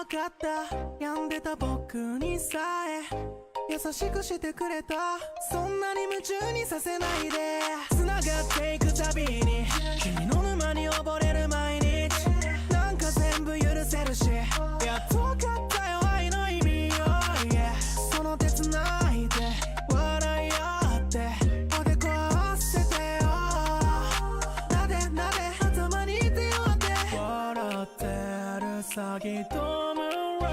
かった病んでた僕にさえ優しくしてくれたそんなに夢中にさせないで繋がっていくたびに君の沼に溺れる毎日なんか全部許せるしやっと分かったよ愛の意味を、yeah、その手繋いで笑い合っておでこ合わせてよなでなで頭にいてよって笑ってる先とむら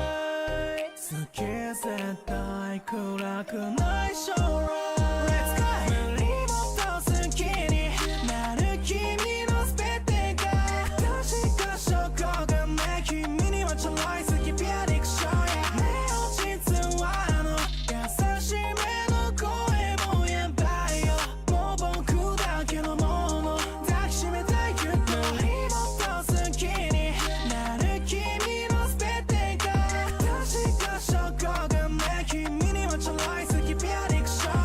い好き絶対暗くない将来 Let's go 無理もっと好きになる君の全てが確か証拠がない君にはちょろい好きピアディクションやねえ実は優しめの声もやばいよもう僕だけのもの抱きしめたいギュッと無理もっと好きになる君の全てが確か証拠がない君にはちょろい好きピアディクション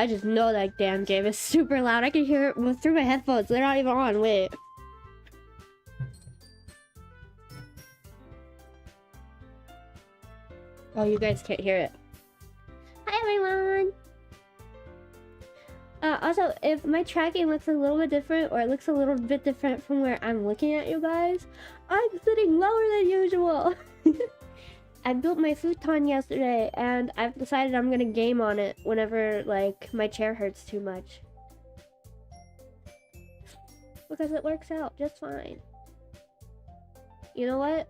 I just know that damn game is super loud. I can hear it through my headphones. They're not even on. Wait. Oh, you guys can't hear it. Hi, everyone! Also, if my tracking looks a little bit different, or it looks a little bit different from where I'm looking at you guys, I'm sitting lower than usual! I built my futon yesterday, and I've decided I'm gonna game on it whenever, like, my chair hurts too much. Because it works out just fine. You know what?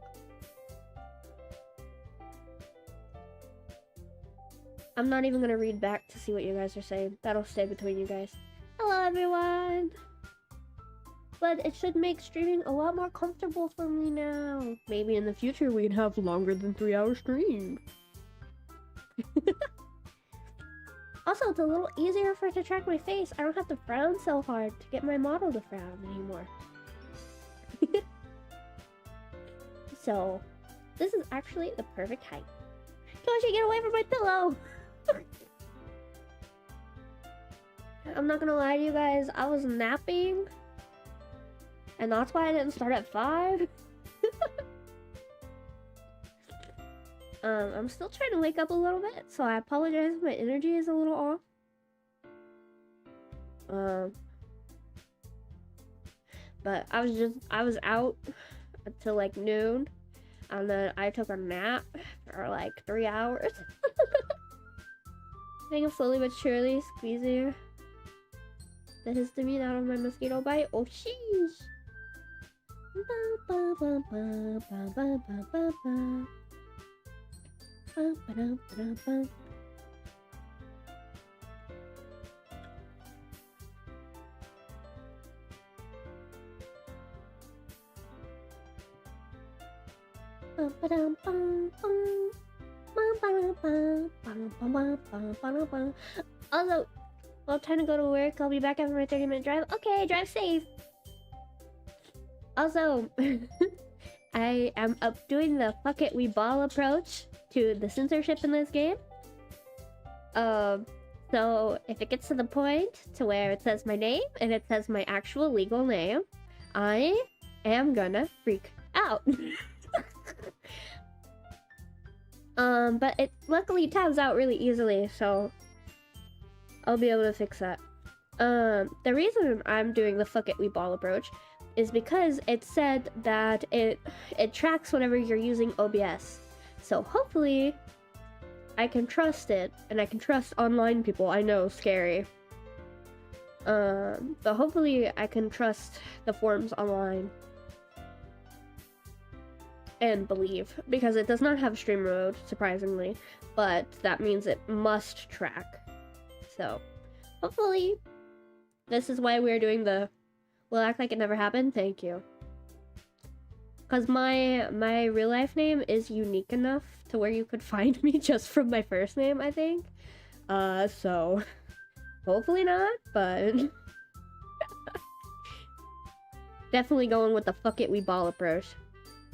I'm not even gonna read back to see what you guys are saying. That'll stay between you guys. Hello, everyone! But it should make streaming a lot more comfortable for me now. Maybe in the future we'd have longer than 3-hour streams. Also, it's a little easier for it to track my face. I don't have to frown so hard to get my model to frown anymore. So, this is actually the perfect height. Toshi, get away from my pillow! I'm not gonna lie to you guys, I was napping. And that's why I didn't start at 5. I'm still trying to wake up a little bit, so I apologize if my energy is a little off. But I was out until like noon, and then I took a nap for like 3 hours. I think I'm slowly but surely squeezing the histamine out of my mosquito bite. Oh sheesh! Also, well, time to go to work. I'll be back after my 30-minute drive. Okay, drive safe. Also, I am up doing the fuck it we ball approach to the censorship in this game. So if it gets to the point to where it says my name and it says my actual legal name, I am gonna freak out. But it luckily tabs out really easily, so I'll be able to fix that. The reason I'm doing the fuck it we ball approach is because it said that it tracks whenever you're using OBS. So hopefully I can trust it, and I can trust online people. I know, scary. But hopefully I can trust the forums online. And believe, because it does not have stream mode, surprisingly, but that means it must track. So, hopefully, this is why we're doing the "we'll act like it never happened." Thank you. Because my real life name is unique enough to where you could find me just from my first name, I think. So, hopefully not, but definitely going with the fuck it we ball approach.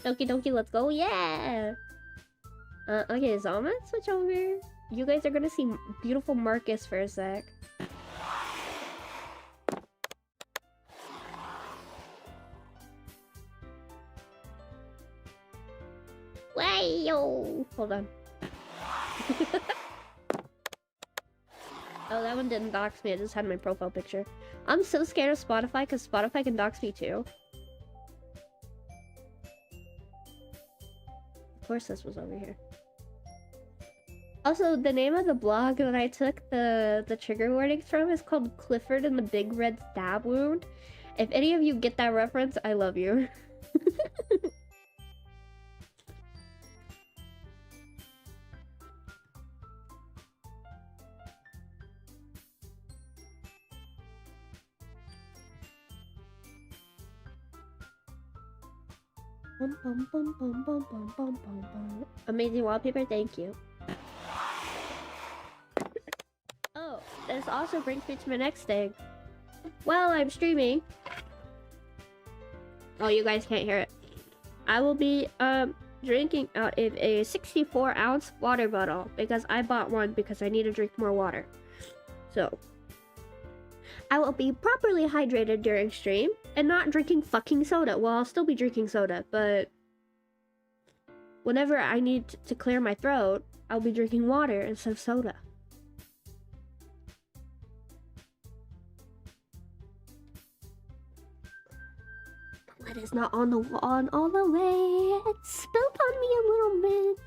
Doki Doki, let's go, yeah! Okay, so I'm gonna switch over. You guys are gonna see beautiful Marcus for a sec. Way yo! Hold on. Oh, that one didn't dox me, I just had my profile picture. I'm so scared of Spotify, because Spotify can dox me too. Of course this was over here. Also, the name of the blog that I took the trigger warnings from is called Clifford and the Big Red Stab Wound. If any of you get that reference, I love you. Amazing wallpaper, thank you. Oh, this also brings me to my next thing. While I'm streaming, oh, you guys can't hear it, I will be drinking out of a 64-ounce water bottle because I bought one because I need to drink more water. So I will be properly hydrated during stream and not drinking fucking soda. Well, I'll still be drinking soda, but whenever I need to clear my throat, I'll be drinking water instead of soda. The lid is not on the wall all the way. It spilled on me a little bit.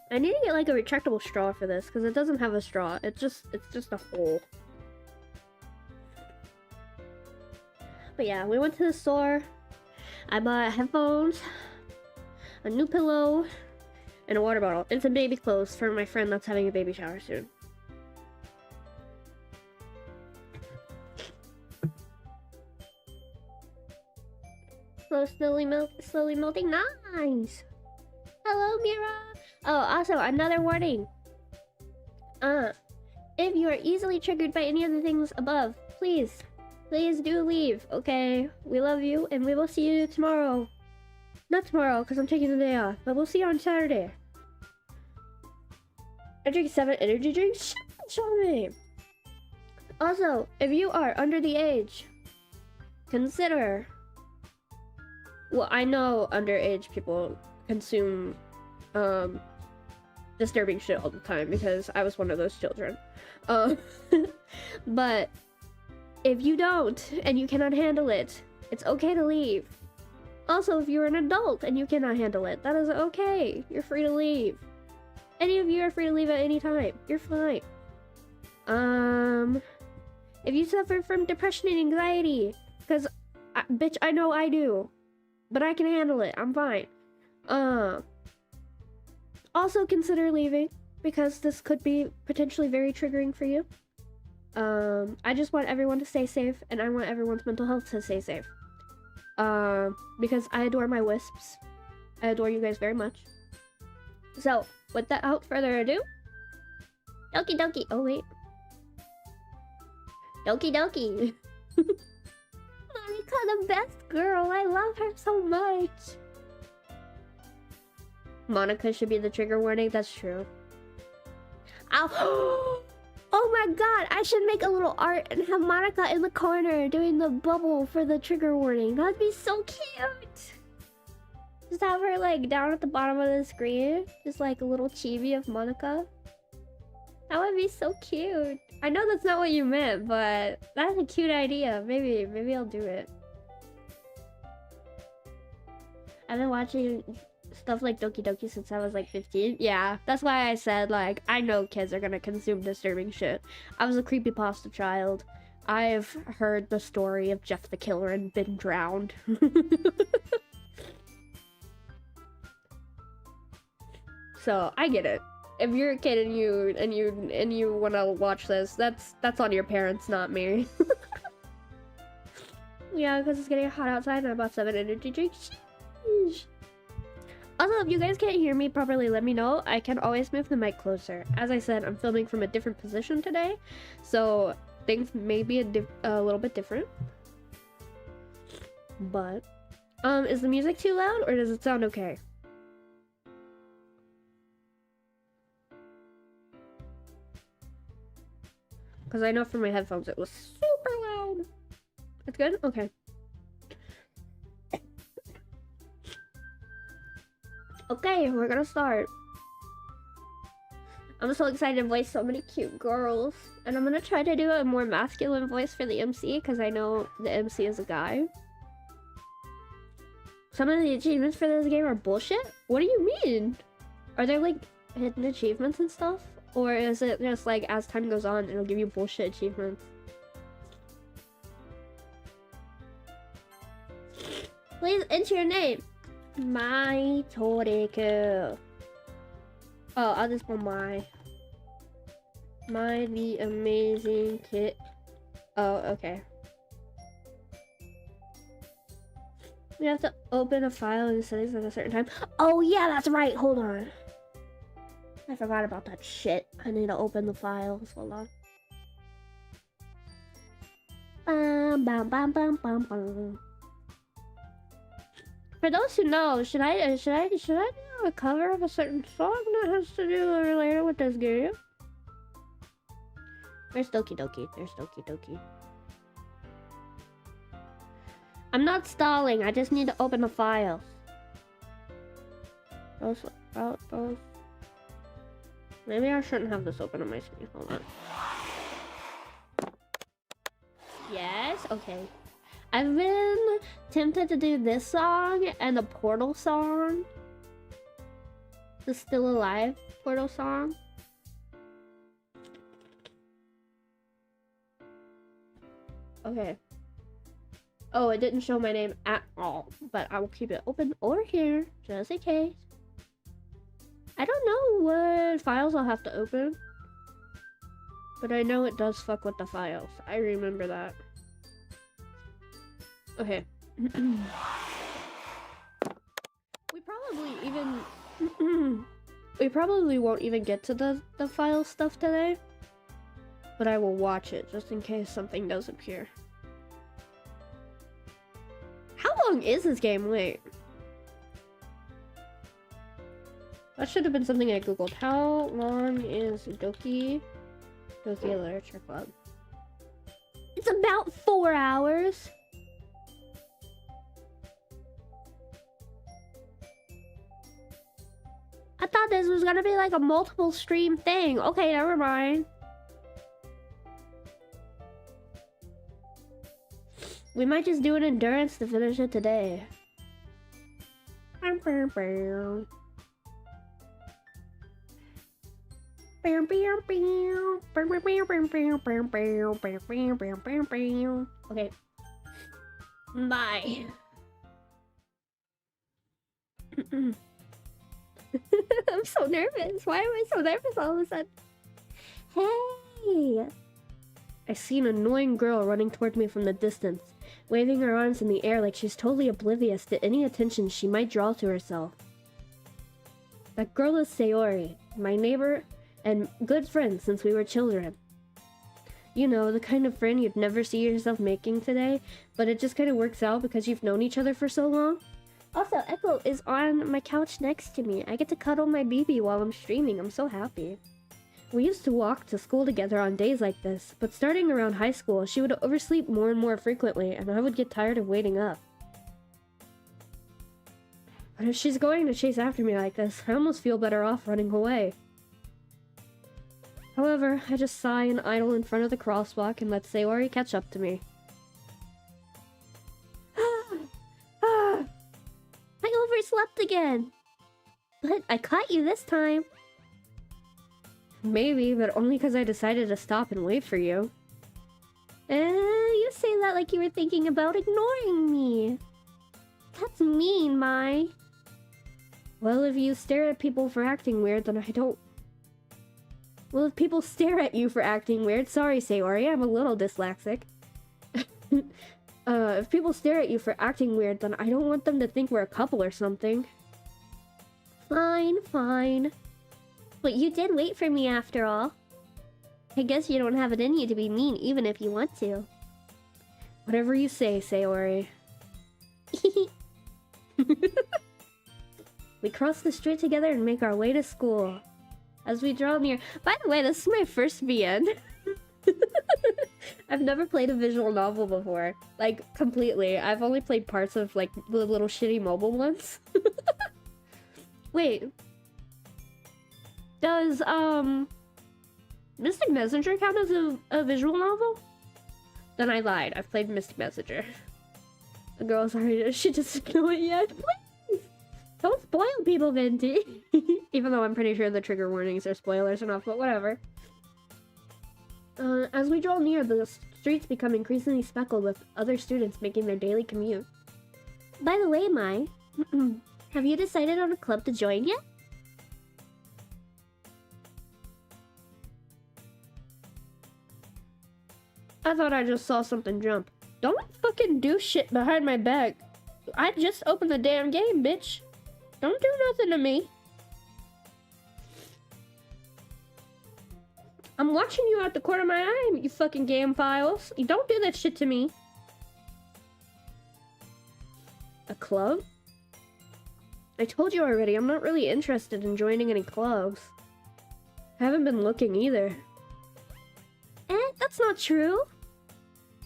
I need to get like a retractable straw for this because it doesn't have a straw. It's just a hole. But yeah, we went to the store. I bought headphones, a new pillow, and a water bottle, and some baby clothes for my friend that's having a baby shower soon. Slowly melting. Nice. Hello, Mira. Oh, also another warning. If you are easily triggered by any of the things above, please do leave, okay? We love you, and we will see you tomorrow. Not tomorrow, because I'm taking the day off, but we'll see you on Saturday. I drink 7 energy drinks. Show me. Also, if you are under the age, consider... Well, I know underage people consume, disturbing shit all the time, because I was one of those children. But... if you don't, and you cannot handle it, it's okay to leave. Also, if you're an adult and you cannot handle it, that is okay. You're free to leave. Any of you are free to leave at any time. You're fine. If you suffer from depression and anxiety, because, bitch, I know I do. But I can handle it. I'm fine. Also consider leaving, because this could be potentially very triggering for you. I just want everyone to stay safe, and I want everyone's mental health to stay safe. Because I adore my Wisps. I adore you guys very much. So, without further ado... Doki Doki! Oh, wait. Doki Doki! Monica, the best girl! I love her so much! Monica should be the trigger warning? That's true. Ow! Oh my god, I should make a little art and have Monica in the corner doing the bubble for the trigger warning. That'd be so cute! Just have her like down at the bottom of the screen. Just like a little chibi of Monica. That would be so cute. I know that's not what you meant, but that's a cute idea. Maybe I'll do it. I've been watching stuff like Doki Doki since I was like 15. Yeah, that's why I said like I know kids are gonna consume disturbing shit. I was a creepypasta child. I've heard the story of Jeff the Killer and been drowned. So I get it. If you're a kid and you wanna watch this, that's on your parents, not me. Yeah, because it's getting hot outside and I bought 7 energy drinks. Sheesh. Also, if you guys can't hear me properly, let me know. I can always move the mic closer. As I said, I'm filming from a different position today, so things may be a little bit different. But, is the music too loud, or does it sound okay? Because I know from my headphones it was super loud. It's good? Okay. Okay, we're gonna start. I'm so excited to voice so many cute girls. And I'm gonna try to do a more masculine voice for the MC, because I know the MC is a guy. Some of the achievements for this game are bullshit? What do you mean? Are there like hidden achievements and stuff? Or is it just like as time goes on, it'll give you bullshit achievements? Please enter your name. My Toriko. Oh, I'll just put my the amazing kit. Oh, okay. We have to open a file in the settings at a certain time. Oh yeah, that's right. Hold on. I forgot about that shit. I need to open the files. Hold on. Bum, bum, bum, bum, bum, bum. For those who know, should I do a cover of a certain song that has to do related with this game. Where's Doki Doki? There's Doki Doki. I'm not stalling, I just need to open the files. Those. Maybe I shouldn't have this open on my screen. Hold on. Yes, okay. I've been tempted to do this song and the Portal song. The Still Alive Portal song. Okay. Oh, it didn't show my name at all, but I will keep it open over here, just in case. I don't know what files I'll have to open, but I know it does fuck with the files. I remember that. Okay. We probably won't even get to the file stuff today, but I will watch it just in case something does appear. How long is this game? Wait. That should have been something I googled. How long is Doki Literature Club? It's about 4 hours. I thought this was gonna be like a multiple stream thing. Okay, never mind. We might just do an endurance to finish it today. Okay. Bye. I'm so nervous. Why am I so nervous all of a sudden? Hey! I see an annoying girl running toward me from the distance, waving her arms in the air like she's totally oblivious to any attention she might draw to herself. That girl is Sayori, my neighbor and good friend since we were children. You know, the kind of friend you'd never see yourself making today, but it just kind of works out because you've known each other for so long. Also, Echo is on my couch next to me. I get to cuddle my baby while I'm streaming. I'm so happy. We used to walk to school together on days like this, but starting around high school, she would oversleep more and more frequently, and I would get tired of waiting up. But if she's going to chase after me like this, I almost feel better off running away. However, I just sigh and idle in front of the crosswalk and let Sayori catch up to me. I overslept again! But I caught you this time! Maybe, but only because I decided to stop and wait for you. You say that like you were thinking about ignoring me. That's mean, Mai. Well, if you stare at people for acting weird, then I don't... Well, if people stare at you for acting weird, sorry, Sayori, I'm a little dyslexic. If people stare at you for acting weird, then I don't want them to think we're a couple or something. Fine, fine. But you did wait for me after all. I guess you don't have it in you to be mean even if you want to. Whatever you say, Sayori. We cross the street together and make our way to school. As we draw near... By the way, this is my first VN. I've never played a visual novel before. Like, completely. I've only played parts of, like, the little shitty mobile ones. Wait. Does, Mystic Messenger count as a visual novel? Then I lied. I've played Mystic Messenger. The girl's sorry, she doesn't know it yet. Please! Don't spoil people, Venti! Even though I'm pretty sure the trigger warnings are spoilers enough, but whatever. As we draw near, the streets become increasingly speckled with other students making their daily commute. By the way, Mai, have you decided on a club to join yet? I thought I just saw something jump. Don't fucking do shit behind my back. I just opened the damn game, bitch. Don't do nothing to me. I'm watching you out the corner of my eye, you fucking game files. You don't do that shit to me. A club? I told you already, I'm not really interested in joining any clubs. I haven't been looking either. That's not true.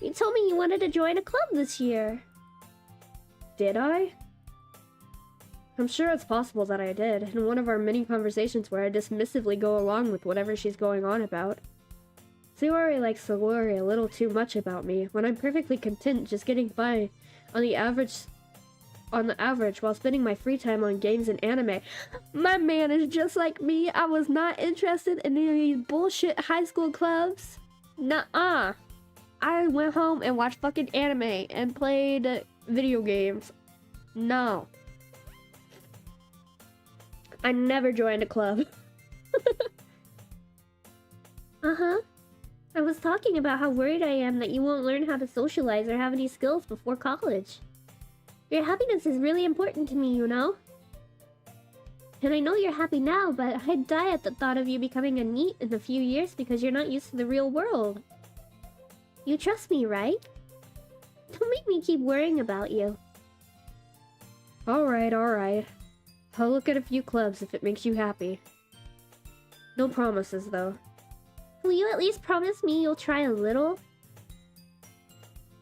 You told me you wanted to join a club this year. Did I? I'm sure it's possible that I did, in one of our many conversations where I dismissively go along with whatever she's going on about. Sayori likes to worry a little too much about me, when I'm perfectly content just getting by on the average while spending my free time on games and anime. My man is just like me. I was not interested in any of these bullshit high school clubs. Nuh-uh. I went home and watched fucking anime and played video games. No. I never joined a club. Uh-huh. I was talking about how worried I am that you won't learn how to socialize or have any skills before college. Your happiness is really important to me, you know? And I know you're happy now, but I'd die at the thought of you becoming a NEET in a few years because you're not used to the real world. You trust me, right? Don't make me keep worrying about you. Alright, alright. I'll look at a few clubs if it makes you happy. No promises, though. Will you at least promise me you'll try a little?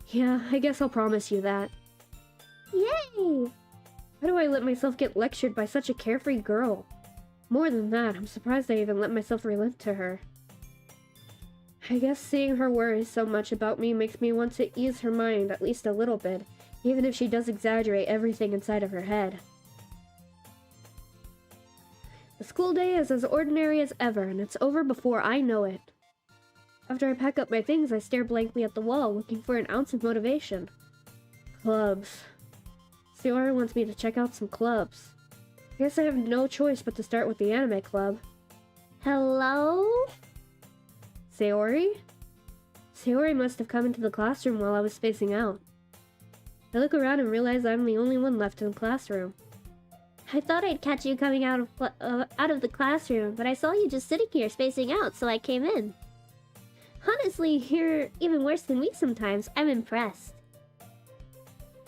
Yeah, I guess I'll promise you that. Yay! Why do I let myself get lectured by such a carefree girl? More than that, I'm surprised I even let myself relent to her. I guess seeing her worry so much about me makes me want to ease her mind at least a little bit, even if she does exaggerate everything inside of her head. The school day is as ordinary as ever, and it's over before I know it. After I pack up my things, I stare blankly at the wall, looking for an ounce of motivation. Clubs. Sayori wants me to check out some clubs. I guess I have no choice but to start with the anime club. Hello? Sayori? Sayori must have come into the classroom while I was spacing out. I look around and realize I'm the only one left in the classroom. I thought I'd catch you coming out of the classroom, but I saw you just sitting here spacing out, so I came in. Honestly, you're even worse than me sometimes. I'm impressed.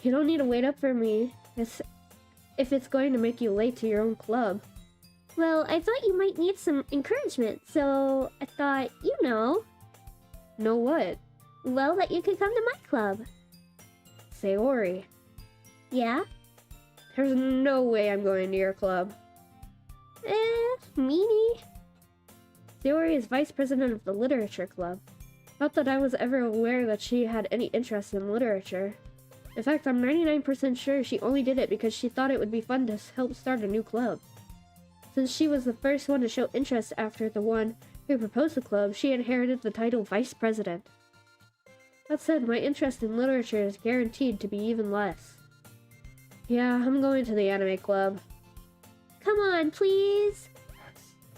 You don't need to wait up for me if it's going to make you late to your own club. Well, I thought you might need some encouragement, so I thought, you know. Know what? Well, that you could come to my club. Sayori. Yeah? There's no way I'm going to your club. Meanie. Sayori is vice president of the literature club. Not that I was ever aware that she had any interest in literature. In fact, I'm 99% sure she only did it because she thought it would be fun to help start a new club. Since she was the first one to show interest after the one who proposed the club, she inherited the title vice president. That said, my interest in literature is guaranteed to be even less. Yeah, I'm going to the anime club. Come on, please!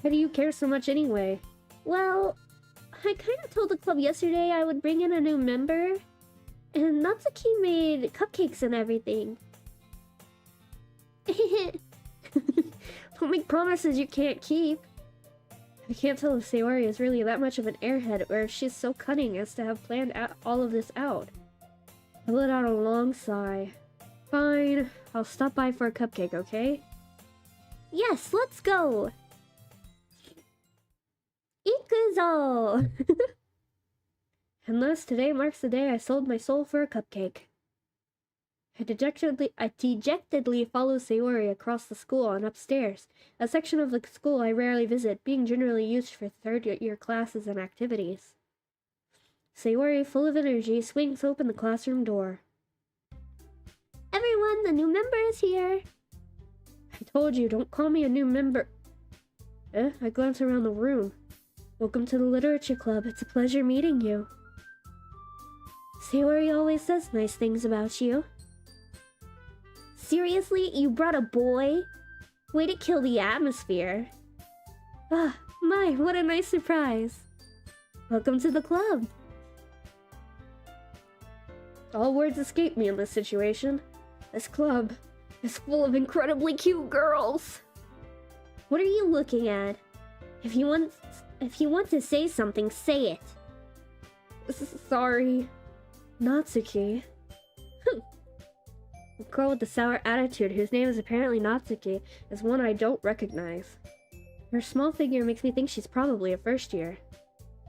Why do you care so much anyway? Well, I kind of told the club yesterday I would bring in a new member. And Natsuki made cupcakes and everything. Don't make promises you can't keep. I can't tell if Sayori is really that much of an airhead or if she's so cunning as to have planned all of this out. I let out a long sigh. Fine, I'll stop by for a cupcake, okay? Yes, let's go! Ikuzo! And thus, today marks the day I sold my soul for a cupcake. I dejectedly follow Sayori across the school and upstairs, a section of the school I rarely visit, being generally used for third-year classes and activities. Sayori, full of energy, swings open the classroom door. Everyone, the new member is here! I told you, don't call me a new member. I glance around the room. Welcome to the literature club. It's a pleasure meeting you. Sayori always says nice things about you. Seriously? You brought a boy? Way to kill the atmosphere. Ah, my, what a nice surprise. Welcome to the club. All words escape me in this situation. This club is full of incredibly cute girls. What are you looking at? If you want to say something, say it. Sorry. Natsuki. The girl with the sour attitude, whose name is apparently Natsuki, is one I don't recognize. Her small figure makes me think she's probably a first year.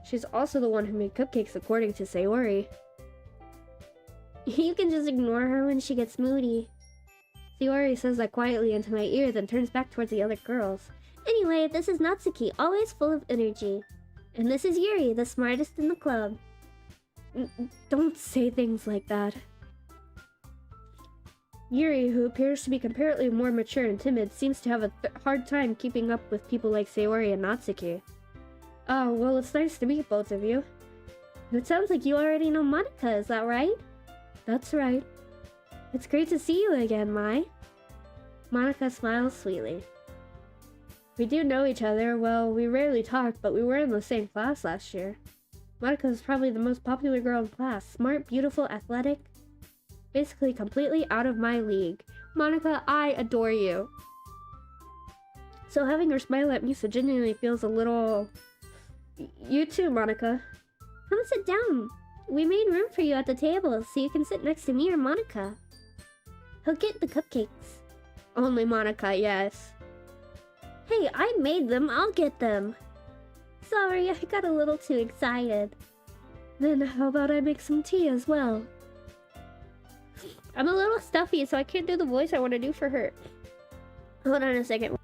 She's also the one who made cupcakes according to Sayori. You can just ignore her when she gets moody. Sayori says that quietly into my ear, then turns back towards the other girls. Anyway, this is Natsuki, always full of energy. And this is Yuri, the smartest in the club. Don't say things like that. Yuri, who appears to be comparatively more mature and timid, seems to have a hard time keeping up with people like Sayori and Natsuki. Oh, well, it's nice to meet both of you. It sounds like you already know Monika, is that right? That's right. It's great to see you again, Mai. Monika smiles sweetly. We do know each other. Well, we rarely talk, but we were in the same class last year. Monika is probably the most popular girl in class. Smart, beautiful, athletic. Basically completely out of my league. Monika, I adore you. So having her smile at me so genuinely feels a little... You too, Monika. Come sit down. We made room for you at the table, so you can sit next to me or Monika. Who'll get the cupcakes? Only Monika, yes. Hey, I made them. I'll get them. Sorry, I got a little too excited. Then how about I make some tea as well? I'm a little stuffy, so I can't do the voice I want to do for her. Hold on a second.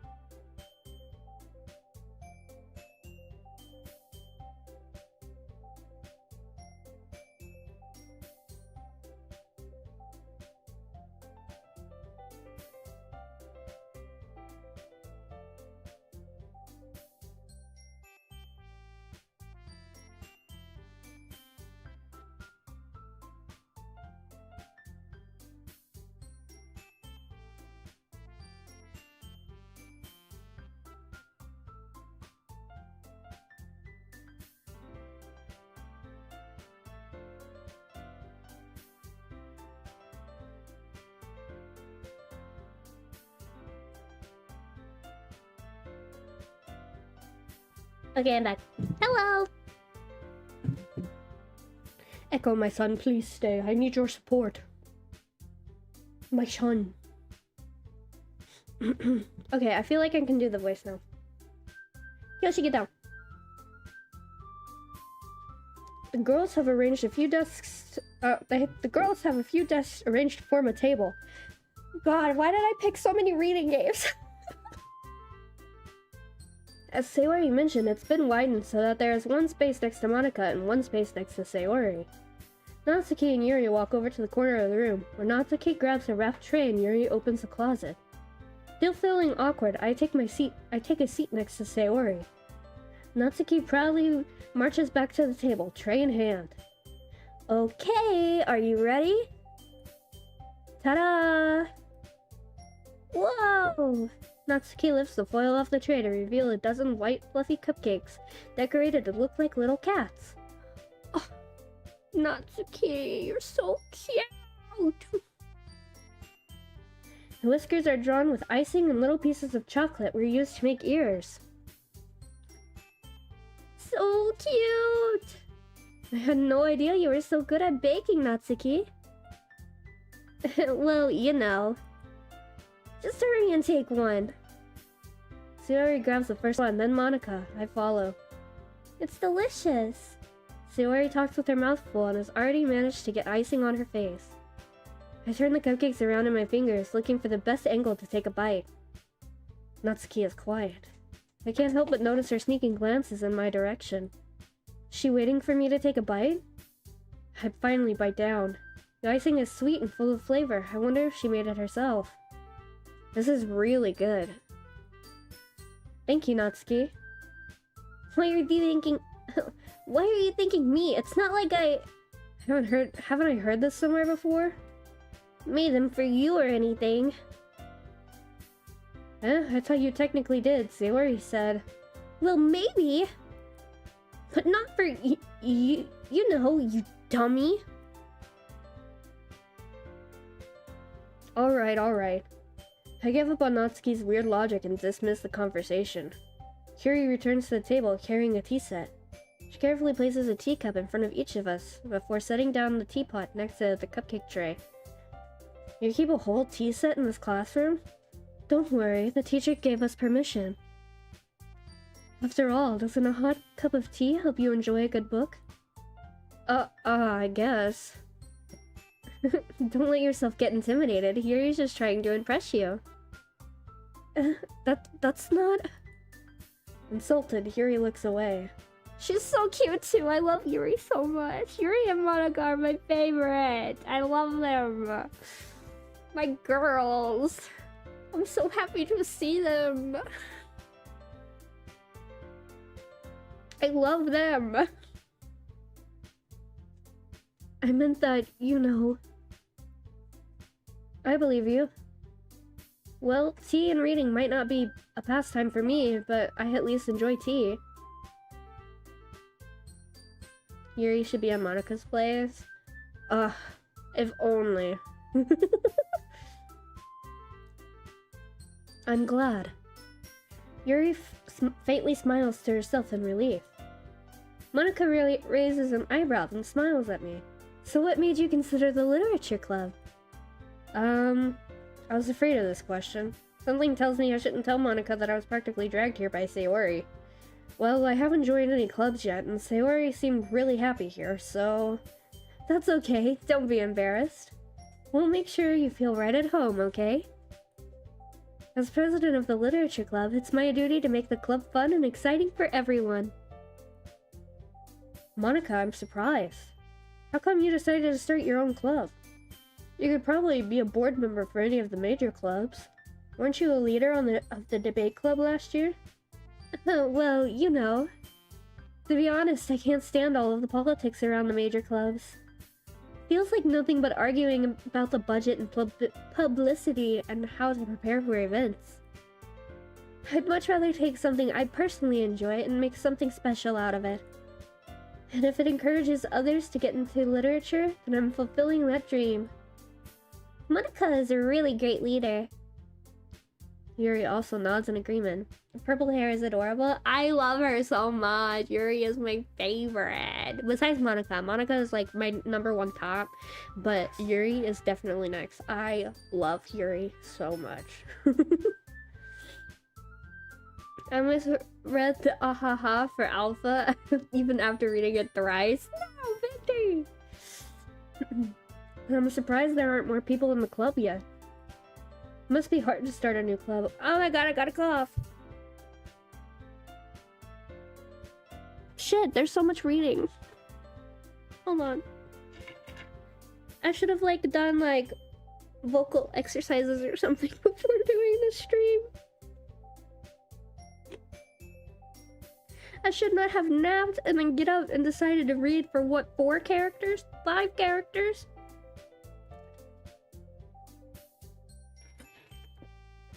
Okay, I'm back. Hello! Echo, my son, please stay. I need your support. My son. Okay, I feel like I can do the voice now. Yoshi, get down. The girls have arranged a few desks... the girls have a few desks arranged to form a table. God, why did I pick so many reading games? As Sayori mentioned, it's been widened so that there is one space next to Monika and one space next to Sayori. Natsuki and Yuri walk over to the corner of the room, where Natsuki grabs a wrapped tray and Yuri opens the closet. Still feeling awkward, I take a seat next to Sayori. Natsuki proudly marches back to the table, tray in hand. Okay, are you ready? Ta-da! Whoa! Natsuki lifts the foil off the tray to reveal a dozen white, fluffy cupcakes, decorated to look like little cats. Oh, Natsuki, you're so cute! The whiskers are drawn with icing and little pieces of chocolate were used to make ears. So cute! I had no idea you were so good at baking, Natsuki. Well, you know. Just hurry and take one. Sayori grabs the first one, then Monika. I follow. It's delicious. Sayori talks with her mouth full and has already managed to get icing on her face. I turn the cupcakes around in my fingers, looking for the best angle to take a bite. Natsuki is quiet. I can't help but notice her sneaking glances in my direction. Is she waiting for me to take a bite? I finally bite down. The icing is sweet and full of flavor. I wonder if she made it herself. This is really good. Thank you, Natsuki. Why are you thinking... Why are you thanking me? It's not like haven't I heard this somewhere before? Made them for you or anything. I thought you technically did, Sayori said. Well, maybe. But not for you know, you dummy. Alright. I give up on Natsuki's weird logic and dismiss the conversation. Kyuri returns to the table carrying a tea set. She carefully places a teacup in front of each of us before setting down the teapot next to the cupcake tray. You keep a whole tea set in this classroom? Don't worry, the teacher gave us permission. After all, doesn't a hot cup of tea help you enjoy a good book? I guess. Don't let yourself get intimidated. Yuri's just trying to impress you. That's not... Insulted, Yuri looks away. She's so cute too. I love Yuri so much. Yuri and Monica are my favorite. I love them. My girls. I'm so happy to see them. I love them. I meant that, you know. I believe you. Well, tea and reading might not be a pastime for me, but I at least enjoy tea. Yuri should be on Monica's place. If only. I'm glad. Yuri faintly smiles to herself in relief. Monica really raises an eyebrow and smiles at me. So what made you consider the literature club? I was afraid of this question. Something tells me I shouldn't tell Monica that I was practically dragged here by Sayori. Well, I haven't joined any clubs yet, and Sayori seemed really happy here, so... That's okay, don't be embarrassed. We'll make sure you feel right at home, okay? As president of the literature club, it's my duty to make the club fun and exciting for everyone. Monica, I'm surprised. How come you decided to start your own club? You could probably be a board member for any of the major clubs. Weren't you a leader of the debate club last year? Well, you know. To be honest, I can't stand all of the politics around the major clubs. Feels like nothing but arguing about the budget and publicity and how to prepare for events. I'd much rather take something I personally enjoy and make something special out of it. And if it encourages others to get into literature, then I'm fulfilling that dream. Monica is a really great leader. Yuri also nods in agreement. The purple hair is adorable. I love her so much. Yuri is my favorite. Besides Monica. Monica is like my #1 top. But Yuri is definitely next. I love Yuri so much. I misread the ahaha for alpha even after reading it thrice. No, victory! I'm surprised there aren't more people in the club yet. Must be hard to start a new club. Oh my god, I got a cough! Shit, there's so much reading. Hold on. I should have like done like vocal exercises or something before doing the stream. I should not have napped and then get up and decided to read for what, 4 characters? 5 characters?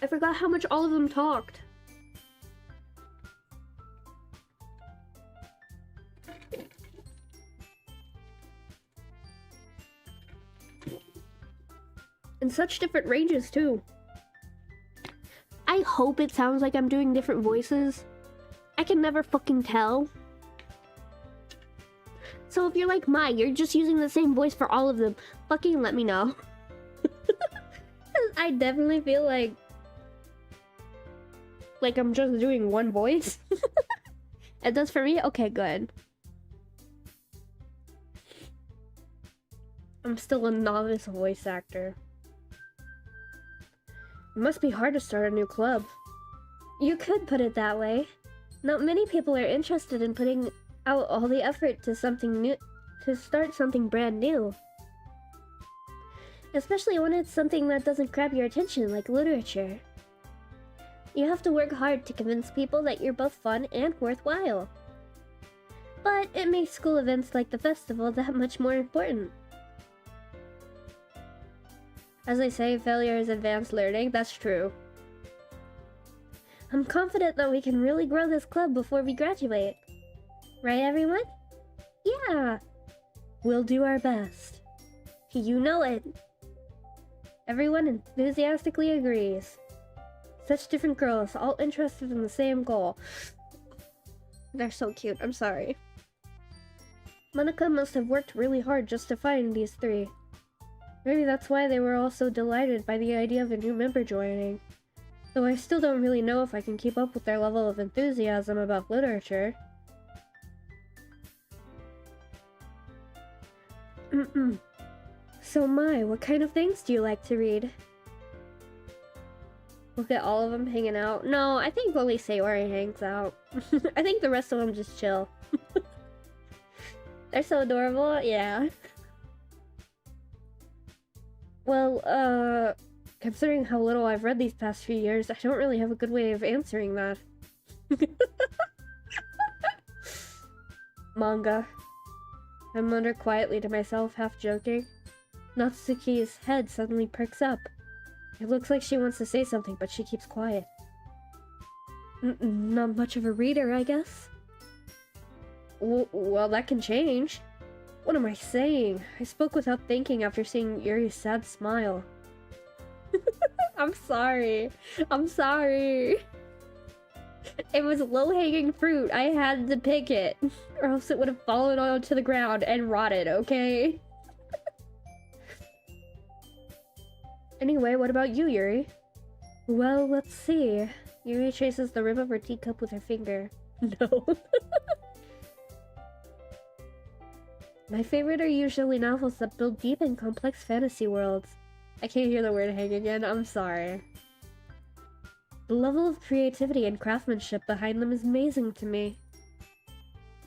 I forgot how much all of them talked. In such different ranges too. I hope it sounds like I'm doing different voices. I can never fucking tell. So if you're like mine, you're just using the same voice for all of them, fucking let me know. I definitely feel like I'm just doing one voice. It does for me? Okay, good. I'm still a novice voice actor. It must be hard to start a new club. You could put it that way. Not many people are interested in putting out all the effort to something new, to start something brand new. Especially when it's something that doesn't grab your attention, like literature. You have to work hard to convince people that you're both fun and worthwhile. But it makes school events like the festival that much more important. As I say, failure is advanced learning. That's true. I'm confident that we can really grow this club before we graduate. Right, everyone? Yeah! We'll do our best. You know it. Everyone enthusiastically agrees. Such different girls, all interested in the same goal. They're so cute, I'm sorry. Monica must have worked really hard just to find these 3. Maybe that's why they were all so delighted by the idea of a new member joining. Though I still don't really know if I can keep up with their level of enthusiasm about literature. So Mai, what kind of things do you like to read? Look at all of them hanging out. No, I think only Sayori hangs out. I think the rest of them just chill. They're so adorable, yeah. Well, considering how little I've read these past few years, I don't really have a good way of answering that. Manga. I mutter quietly to myself, half joking. Natsuki's head suddenly perks up. It looks like she wants to say something, but she keeps quiet. Not much of a reader, I guess. Well, that can change. What am I saying? I spoke without thinking after seeing Yuri's sad smile. I'm sorry. I'm sorry. It was low-hanging fruit. I had to pick it. Or else it would have fallen onto the ground and rotted, okay? Anyway, what about you, Yuri? Well, let's see. Yuri traces the rim of her teacup with her finger. No. My favorite are usually novels that build deep and complex fantasy worlds. I can't hear the word hang again, I'm sorry. The level of creativity and craftsmanship behind them is amazing to me.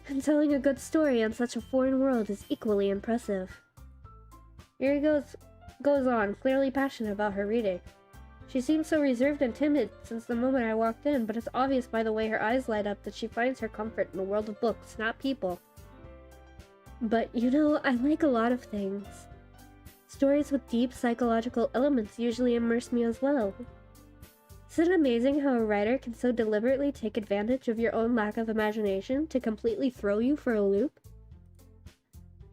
And telling a good story on such a foreign world is equally impressive. Yuri goes on, clearly passionate about her reading. She seems so reserved and timid since the moment I walked in, but it's obvious by the way her eyes light up that she finds her comfort in the world of books, not people. But, you know, I like a lot of things. Stories with deep psychological elements usually immerse me as well. Isn't it amazing how a writer can so deliberately take advantage of your own lack of imagination to completely throw you for a loop?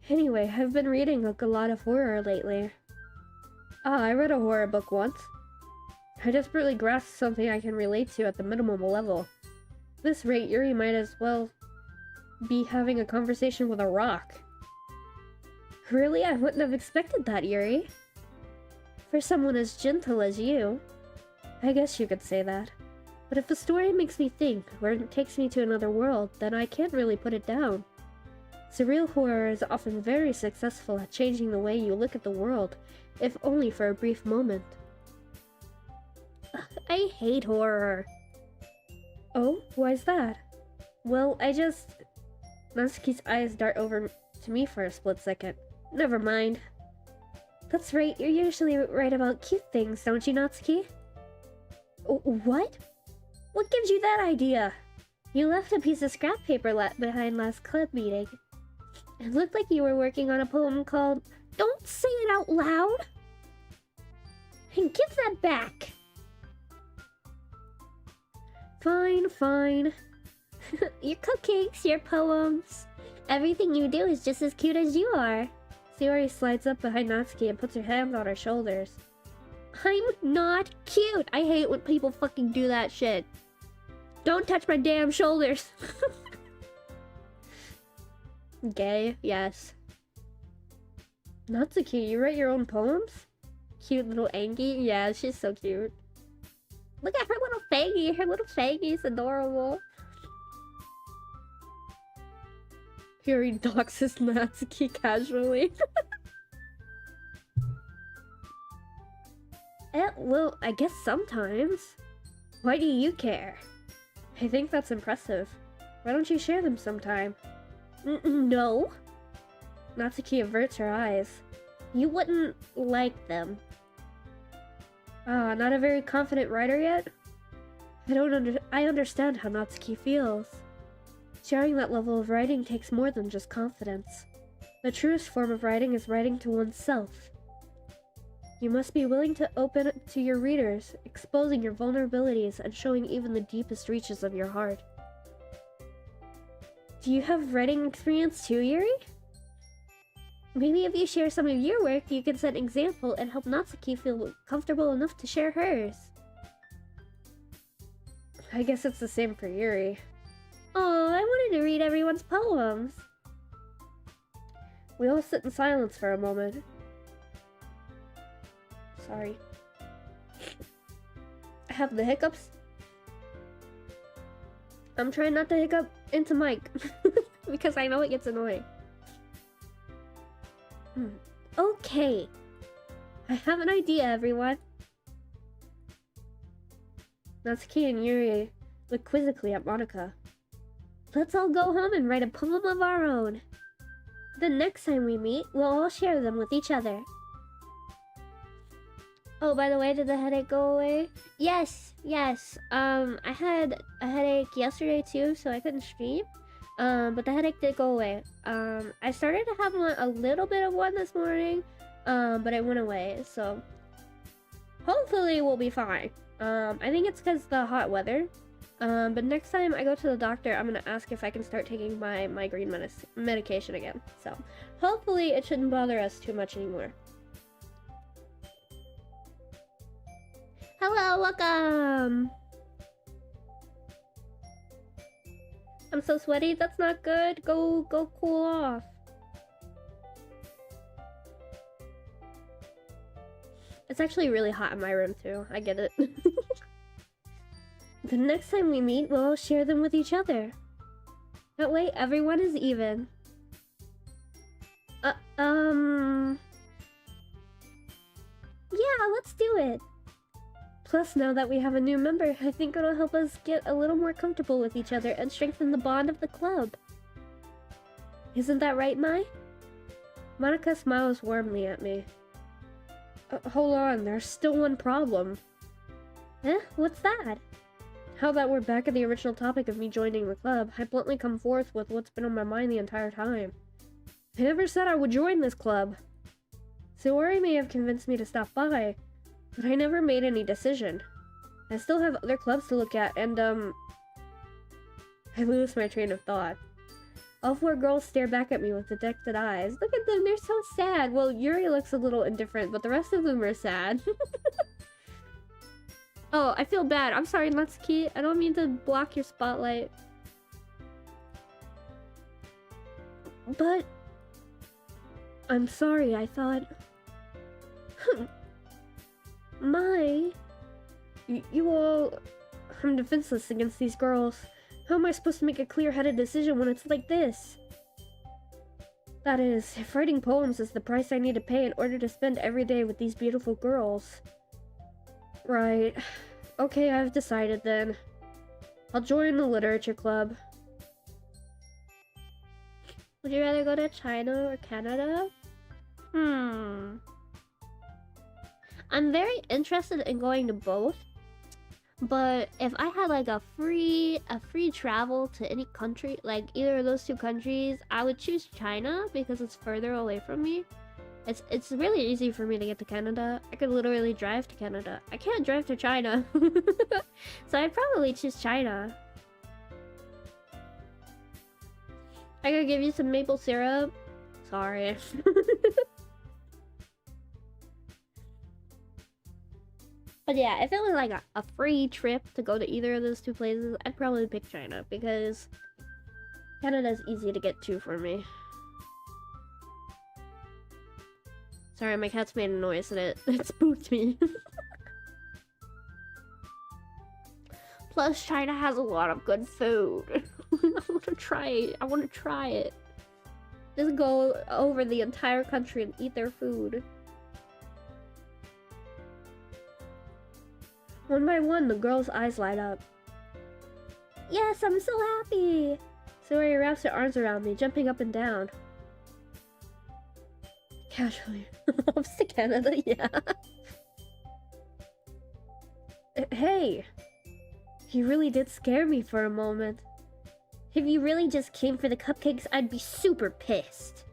Anyway, I've been reading like a lot of horror lately. I read a horror book once. I desperately grasped something I can relate to at the minimum level. At this rate, Yuri might as well be having a conversation with a rock. Really? I wouldn't have expected that, Yuri. For someone as gentle as you. I guess you could say that. But if a story makes me think, or it takes me to another world, then I can't really put it down. Surreal horror is often very successful at changing the way you look at the world, if only for a brief moment. I hate horror. Oh, why's that? Well, Natsuki's eyes dart over to me for a split second. Never mind. That's right, you're usually right about cute things, don't you, Natsuki? What? What gives you that idea? You left a piece of scrap paper behind last club meeting. It looked like you were working on a poem called Don't Say It Out Loud! And give that back! Fine, fine. Your cupcakes, your poems. Everything you do is just as cute as you are. Sayori slides up behind Natsuki and puts her hands on her shoulders. I'm not cute! I hate when people fucking do that shit. Don't touch my damn shoulders! Gay, yes. Natsuki, you write your own poems? Cute little Angie? Yeah, she's so cute. Look at her little fangy! Her little fangy's adorable. Yuri doxes Natsuki casually. Well, I guess sometimes. Why do you care? I think that's impressive. Why don't you share them sometime? No. Natsuki averts her eyes. You wouldn't like them. Not a very confident writer yet? I understand how Natsuki feels. Sharing that level of writing takes more than just confidence. The truest form of writing is writing to oneself. You must be willing to open to your readers, exposing your vulnerabilities and showing even the deepest reaches of your heart. Do you have writing experience too, Yuri? Maybe if you share some of your work, you can set an example and help Natsuki feel comfortable enough to share hers. I guess it's the same for Yuri. Oh, I wanted to read everyone's poems. We all sit in silence for a moment. Sorry. I have the hiccups. I'm trying not to hiccup into mic because I know it gets annoying. Okay. I have an idea, everyone. Natsuki and Yuri look quizzically at Monica. Let's all go home and write a poem of our own. The next time we meet, we'll all share them with each other. Oh, by the way, did the headache go away? Yes. I had a headache yesterday too, so I couldn't stream. But the headache did go away. I started to have a little bit of one this morning, but it went away, so hopefully we'll be fine. I think it's because the hot weather. But next time I go to the doctor, I'm gonna ask if I can start taking my migraine medication again. So hopefully it shouldn't bother us too much anymore. Hello, welcome! I'm so sweaty, that's not good. Go cool off. It's actually really hot in my room too, I get it. The next time we meet, we'll all share them with each other. That way, everyone is even. Yeah, let's do it. Plus, now that we have a new member, I think it'll help us get a little more comfortable with each other and strengthen the bond of the club. Isn't that right, Mai? Monica smiles warmly at me. Hold on, there's still one problem. Eh? What's that? How about we're back at the original topic of me joining the club? I bluntly come forth with what's been on my mind the entire time. I never said I would join this club. Saori may have convinced me to stop by, but I never made any decision. I still have other clubs to look at, and I lose my train of thought. All four girls stare back at me with dejected eyes. Look at them, they're so sad. Well, Yuri looks a little indifferent, but the rest of them are sad. Oh, I feel bad. I'm sorry, Natsuki. I don't mean to block your spotlight. But... I'm sorry, I thought... You all... I'm defenseless against these girls. How am I supposed to make a clear-headed decision when it's like this? That is, if writing poems is the price I need to pay in order to spend every day with these beautiful girls. Right. Okay, I've decided then. I'll join the literature club. Would you rather go to China or Canada? I'm very interested in going to both. But if I had like a free travel to any country, like either of those two countries, I would choose China because it's further away from me. It's really easy for me to get to Canada. I could literally drive to Canada. I can't drive to China. So I'd probably choose China. I could give you some maple syrup. Sorry. But yeah, if it was like a free trip to go to either of those two places, I'd probably pick China because Canada's easy to get to for me. Sorry, my cat's made a noise and it spooked me. Plus, China has a lot of good food. I want to try it. Just go over the entire country and eat their food. One by one, the girl's eyes light up. Yes, I'm so happy! Saori wraps her arms around me, jumping up and down. Casually. Off to Canada, yeah. Hey! You really did scare me for a moment. If you really just came for the cupcakes, I'd be super pissed.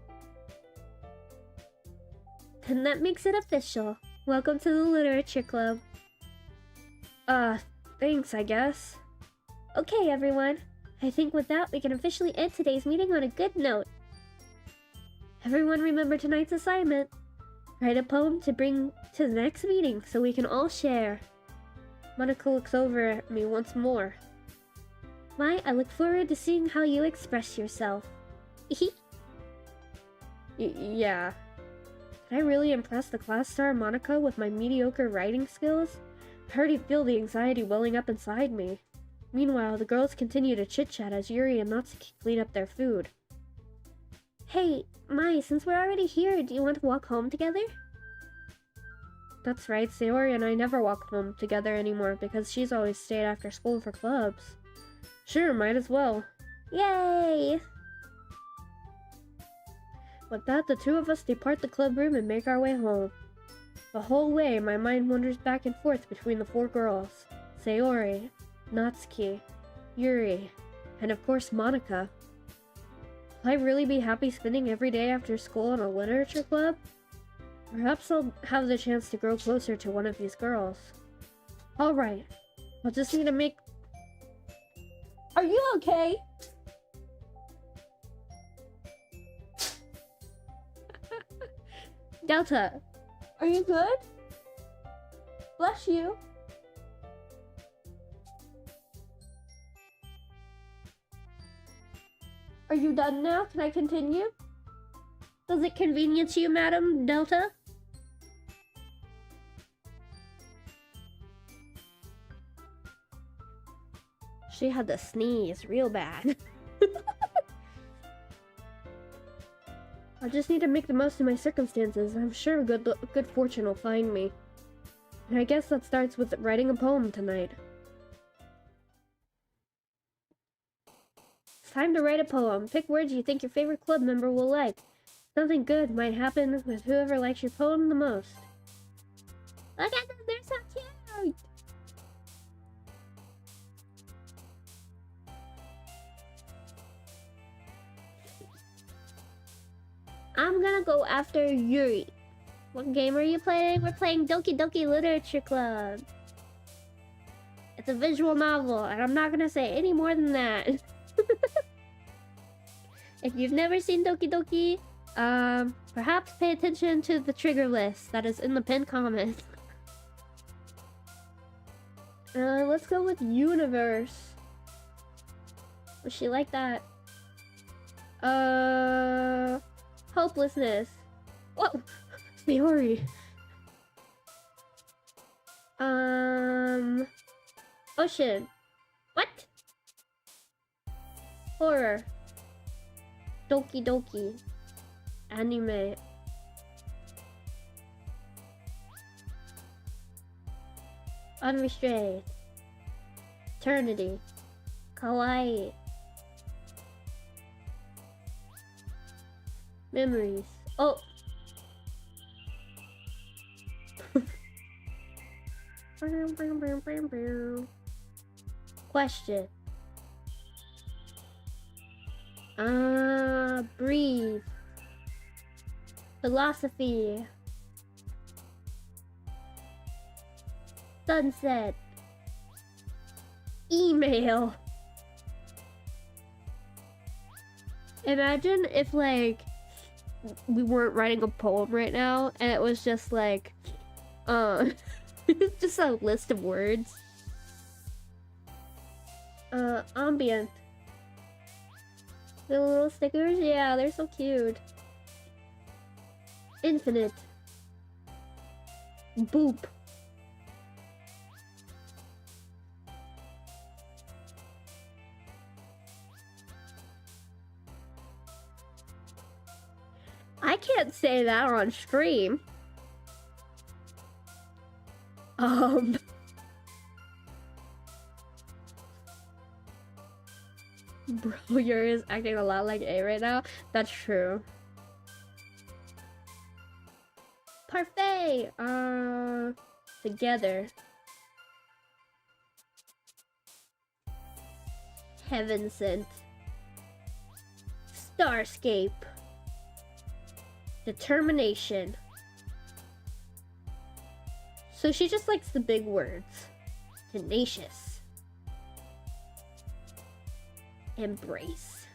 And that makes it official. Welcome to the Literature Club. Thanks, I guess. Okay, everyone. I think with that, we can officially end today's meeting on a good note. Everyone remember tonight's assignment. Write a poem to bring to the next meeting so we can all share. Monica looks over at me once more. Mai, I look forward to seeing how you express yourself. Yeah. Did I really impress the class star Monica with my mediocre writing skills? I already feel the anxiety welling up inside me. Meanwhile, the girls continue to chit-chat as Yuri and Natsuki clean up their food. Hey, Mai, since we're already here, do you want to walk home together? That's right, Sayori and I never walk home together anymore because she's always stayed after school for clubs. Sure, might as well. Yay! With that, the two of us depart the club room and make our way home. The whole way, my mind wanders back and forth between the four girls. Sayori, Natsuki, Yuri, and of course Monica. Will I really be happy spending every day after school in a literature club? Perhaps I'll have the chance to grow closer to one of these girls. Alright, I'll just need to make... Are you okay? Delta, are you good? Bless you. Are you done now? Can I continue? Does it convenience you, Madam Delta? She had to sneeze real bad. I just need to make the most of my circumstances. I'm sure good fortune will find me. And I guess that starts with writing a poem tonight. It's time to write a poem. Pick words you think your favorite club member will like. Something good might happen with whoever likes your poem the most. Look at them, they're so cute! I'm gonna go after Yuri. What game are you playing? We're playing Doki Doki Literature Club. It's a visual novel, and I'm not gonna say any more than that. If you've never seen Doki Doki, perhaps pay attention to the trigger list that is in the pinned comment. Let's go with Universe. Was she like that? Hopelessness. Whoa! Sayori. Ocean. What? Horror. Doki Doki. Anime. Unrestrained. Eternity. Kawaii. Memories. Oh! Question. Breathe. Philosophy. Sunset. Email. Imagine if, like, we weren't writing a poem right now and it was just like, just a list of words. Ambient. The little stickers? Yeah, they're so cute. Infinite. Boop. I can't say that on stream. Bro, yours acting a lot like A right now. That's true. Parfait! Together. Heaven sent. Starscape. Determination. So she just likes the big words. Tenacious. Embrace.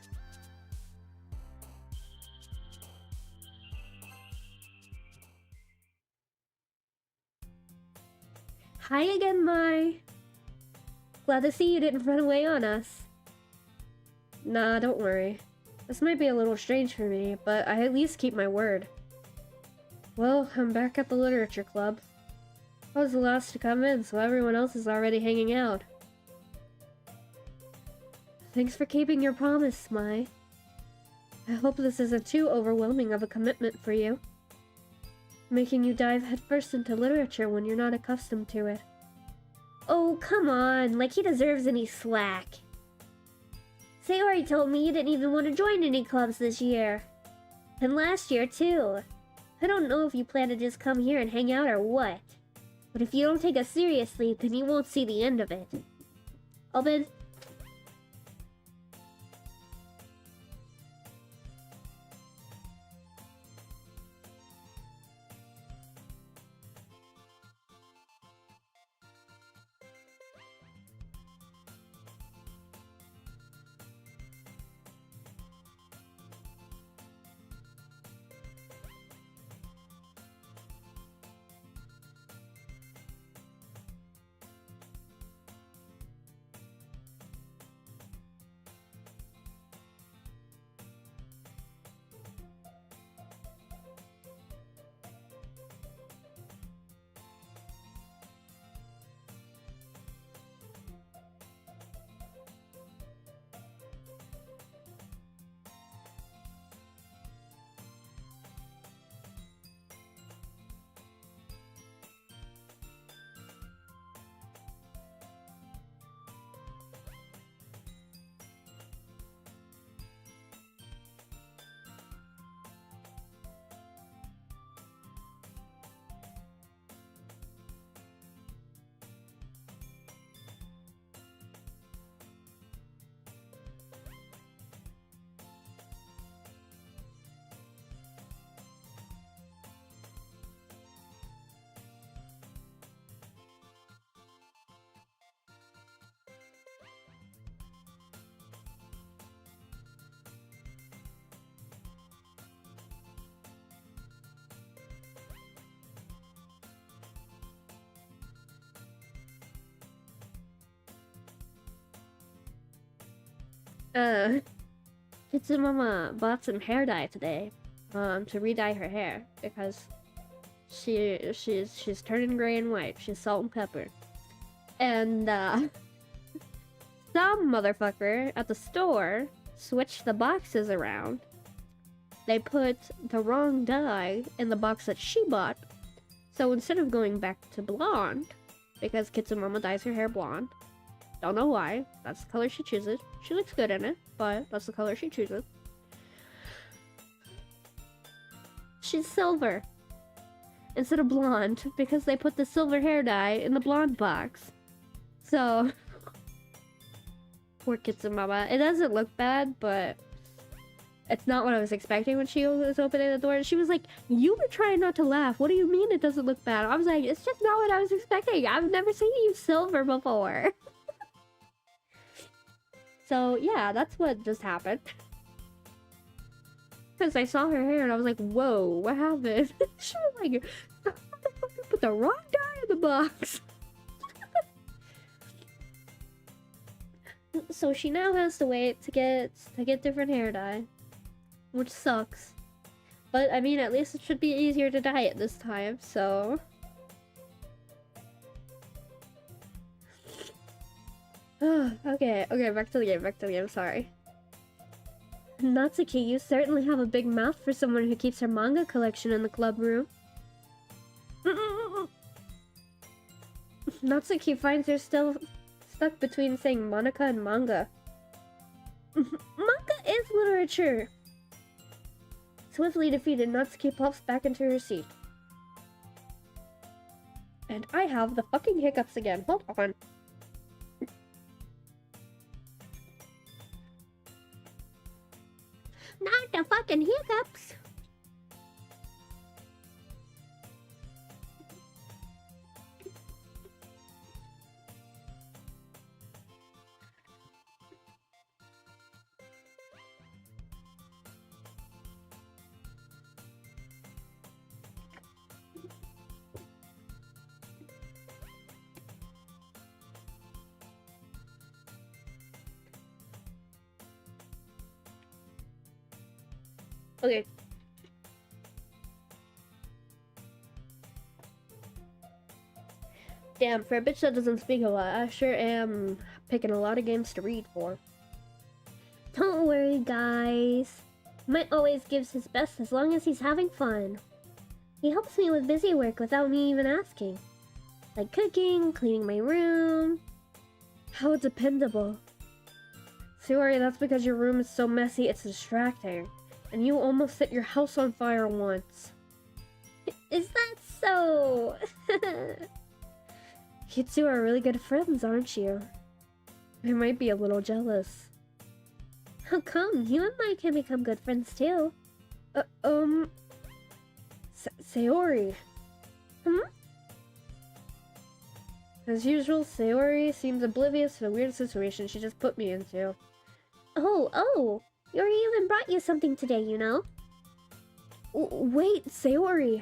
Hi again, Mai. Glad to see you didn't run away on us. Nah, don't worry. This might be a little strange for me, but I at least keep my word. Well, I'm back at the literature club. I was the last to come in, so everyone else is already hanging out. Thanks for keeping your promise, Mai. I hope this isn't too overwhelming of a commitment for you. Making you dive headfirst into literature when you're not accustomed to it. Oh, come on, like he deserves any slack. Sayori told me you didn't even want to join any clubs this year. And last year, too. I don't know if you plan to just come here and hang out or what. But if you don't take us seriously, then you won't see the end of it. Open. Kitsumama bought some hair dye today, to re-dye her hair because she's turning gray and white. She's salt and pepper, and some motherfucker at the store switched the boxes around. They put the wrong dye in the box that she bought, so instead of going back to blonde, because Kitsumama dyes her hair blonde. Don't know why. That's the color she chooses. She looks good in it, but that's the color she chooses. She's silver instead of blonde because they put the silver hair dye in the blonde box. So, poor Kitsumama. It doesn't look bad, but it's not what I was expecting when she was opening the door. She was like, "You were trying not to laugh. What do you mean it doesn't look bad?" I was like, "It's just not what I was expecting. I've never seen you silver before." So, yeah, that's what just happened. Because I saw her hair and I was like, whoa, what happened? She was like, put the wrong dye in the box. So she now has to wait to get different hair dye. Which sucks. But, I mean, at least it should be easier to dye it this time, so... okay, back to the game, sorry. Natsuki, you certainly have a big mouth for someone who keeps her manga collection in the club room. Natsuki finds her still stuck between saying Monica and manga. Manga is literature! Swiftly defeated, Natsuki pops back into her seat. And I have the fucking hiccups again, hold on. Not the fucking hiccups! Okay. Damn, for a bitch that doesn't speak a lot, I sure am picking a lot of games to read for. Don't worry, guys. Mike always gives his best as long as he's having fun. He helps me with busy work without me even asking. Like cooking, cleaning my room. How dependable. Sorry, that's because your room is so messy it's distracting. And you almost set your house on fire once. Is that so? You two are really good friends, aren't you? I might be a little jealous. How come? You and Mike can become good friends too. Sayori. As usual, Sayori seems oblivious to the weird situation she just put me into. Oh, Yuri even brought you something today, you know? Wait, Sayori.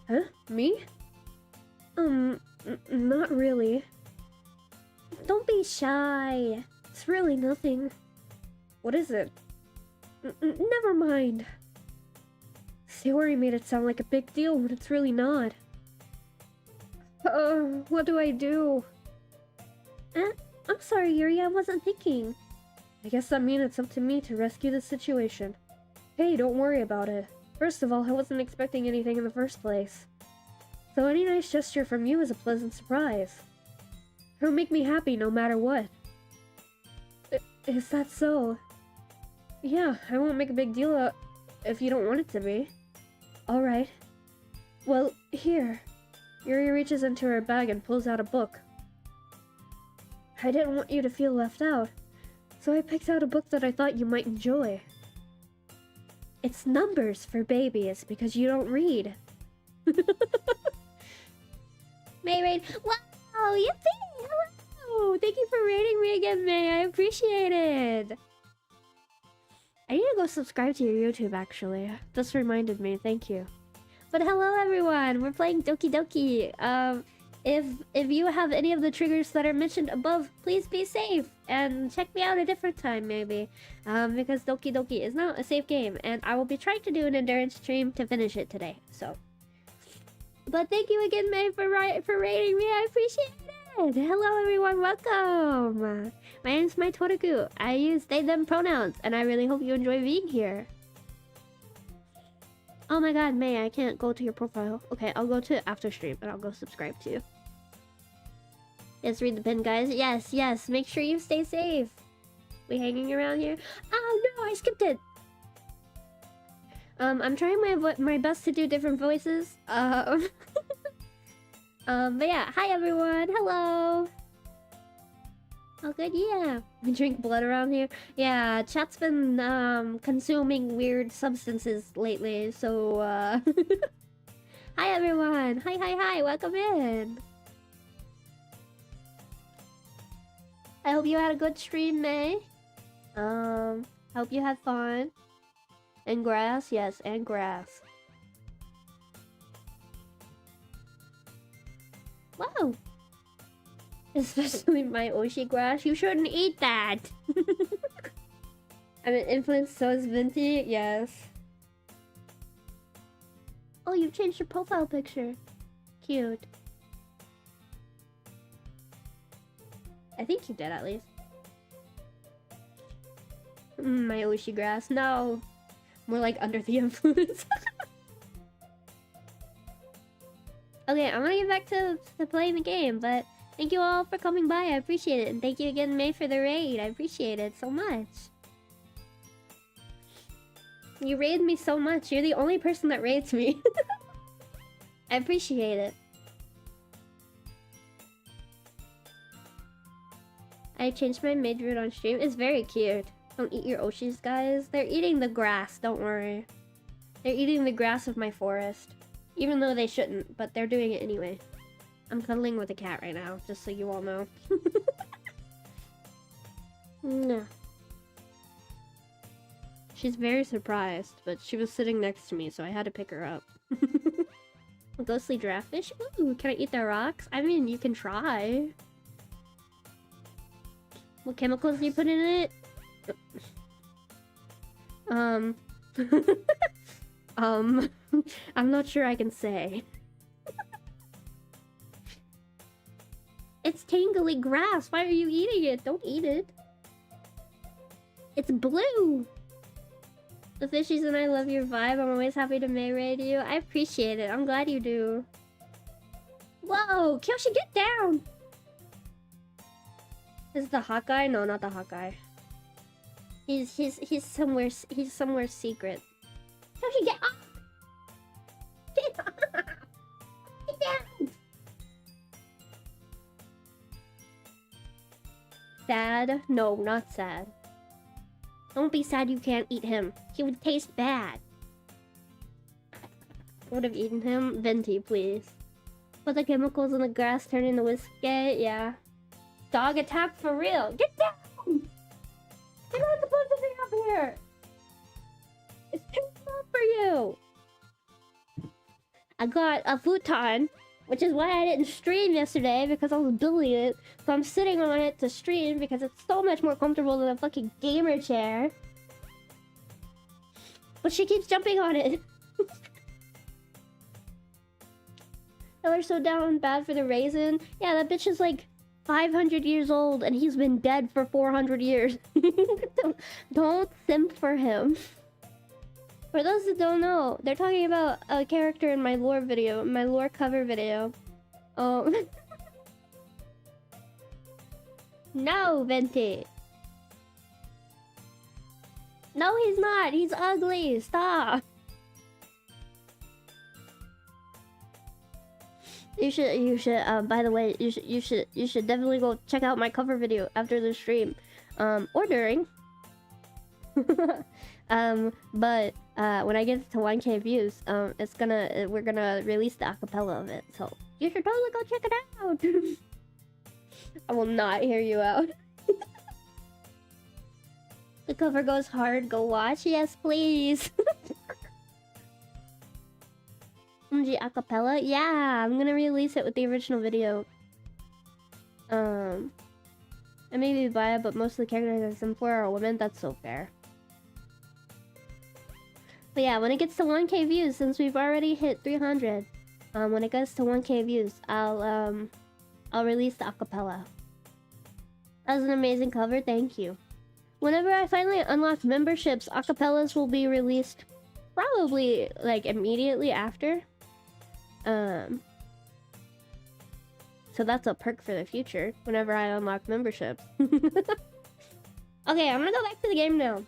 Huh? Me? Not really. Don't be shy. It's really nothing. What is it? Never mind. Sayori made it sound like a big deal when it's really not. What do I do? I'm sorry, Yuri, I wasn't thinking. I guess that means it's up to me to rescue the situation. Hey, don't worry about it. First of all, I wasn't expecting anything in the first place. So any nice gesture from you is a pleasant surprise. It'll make me happy no matter what. Is that so? Yeah, I won't make a big deal out if you don't want it to be. Alright. Well, here. Yuri reaches into her bag and pulls out a book. I didn't want you to feel left out, so I picked out a book that I thought you might enjoy. It's numbers for babies because you don't read. May raid. Wow, yippee! Hello! Thank you for rating me again, May. I appreciate it. I need to go subscribe to your YouTube, actually. Just reminded me. Thank you. But hello, everyone. We're playing Doki Doki. If you have any of the triggers that are mentioned above, please be safe and check me out a different time, maybe. Because Doki Doki is not a safe game, and I will be trying to do an endurance stream to finish it today. So, but thank you again, May, for rating me. I appreciate it. Hello, everyone. Welcome. My name is Mai Toraku. I use they/them pronouns, and I really hope you enjoy being here. Oh my god, May, I can't go to your profile. Okay, I'll go to after stream and I'll go subscribe to you. Yes, read the pin, guys. Yes. Make sure you stay safe. We hanging around here? Oh no, I skipped it. I'm trying my best to do different voices. But yeah, hi everyone. Hello. Oh good, yeah. We drink blood around here. Yeah, chat's been consuming weird substances lately, so hi everyone. Hi. Welcome in. I hope you had a good stream, May. Hope you had fun. And grass, yes, and grass. Wow. Especially my Oshi grass. You shouldn't eat that! I'm an influence, so is Venti. Yes. Oh, you've changed your profile picture. Cute. I think you did, at least. My Oshi grass. No! More like under the influence. Okay, I'm gonna get back to playing the game, but thank you all for coming by. I appreciate it. And thank you again, May, for the raid. I appreciate it so much. You raid me so much. You're the only person that raids me. I appreciate it. I changed my maid route on stream. It's very cute. Don't eat your Oshis, guys. They're eating the grass. Don't worry. They're eating the grass of my forest. Even though they shouldn't, but they're doing it anyway. I'm cuddling with a cat right now, just so you all know. No. She's very surprised, but she was sitting next to me, so I had to pick her up. A ghostly draftfish? Ooh, can I eat the rocks? I mean, you can try. What chemicals do you put in it? I'm not sure I can say. It's tingly grass. Why are you eating it? Don't eat it. It's blue. The fishies and I love your vibe. I'm always happy to marry you. I appreciate it. I'm glad you do. Whoa, Kyoshi, get down. Is it the hot guy? No, not the hot guy. He's somewhere secret. Kyoshi, get up. Get up. Get down. Sad? No, not sad. Don't be sad you can't eat him. He would taste bad. Would have eaten him? Venti, please. Put the chemicals in the grass, turn into Wisps gate? Yeah. Dog attack for real. Get down! You're not supposed to be up here! It's too small for you! I got a futon, which is why I didn't stream yesterday, because I was building it. So I'm sitting on it to stream because it's so much more comfortable than a fucking gamer chair. But she keeps jumping on it. They're so down bad for the raisin. Yeah, that bitch is like 500 years old and he's been dead for 400 years. Don't simp for him. For those that don't know, they're talking about a character in my lore video, my lore cover video. No, Venti. No, he's not. He's ugly. Stop. You should, by the way, you should definitely go check out my cover video after the stream. Or during. But when I get to 1K views, we're gonna release the acapella of it. So you should totally go check it out. I will not hear you out. The cover goes hard. Go watch. Yes, please. MG acapella? Yeah, I'm gonna release it with the original video. I maybe buy it, but most of the characters I sim for are women. That's so fair. But yeah, when it gets to 1K views, since we've already hit 300, when it gets to 1K views, I'll release the acapella. That was an amazing cover. Thank you. Whenever I finally unlock memberships, acapellas will be released probably like immediately after. So that's a perk for the future whenever I unlock memberships. Okay, I'm gonna go back to the game now.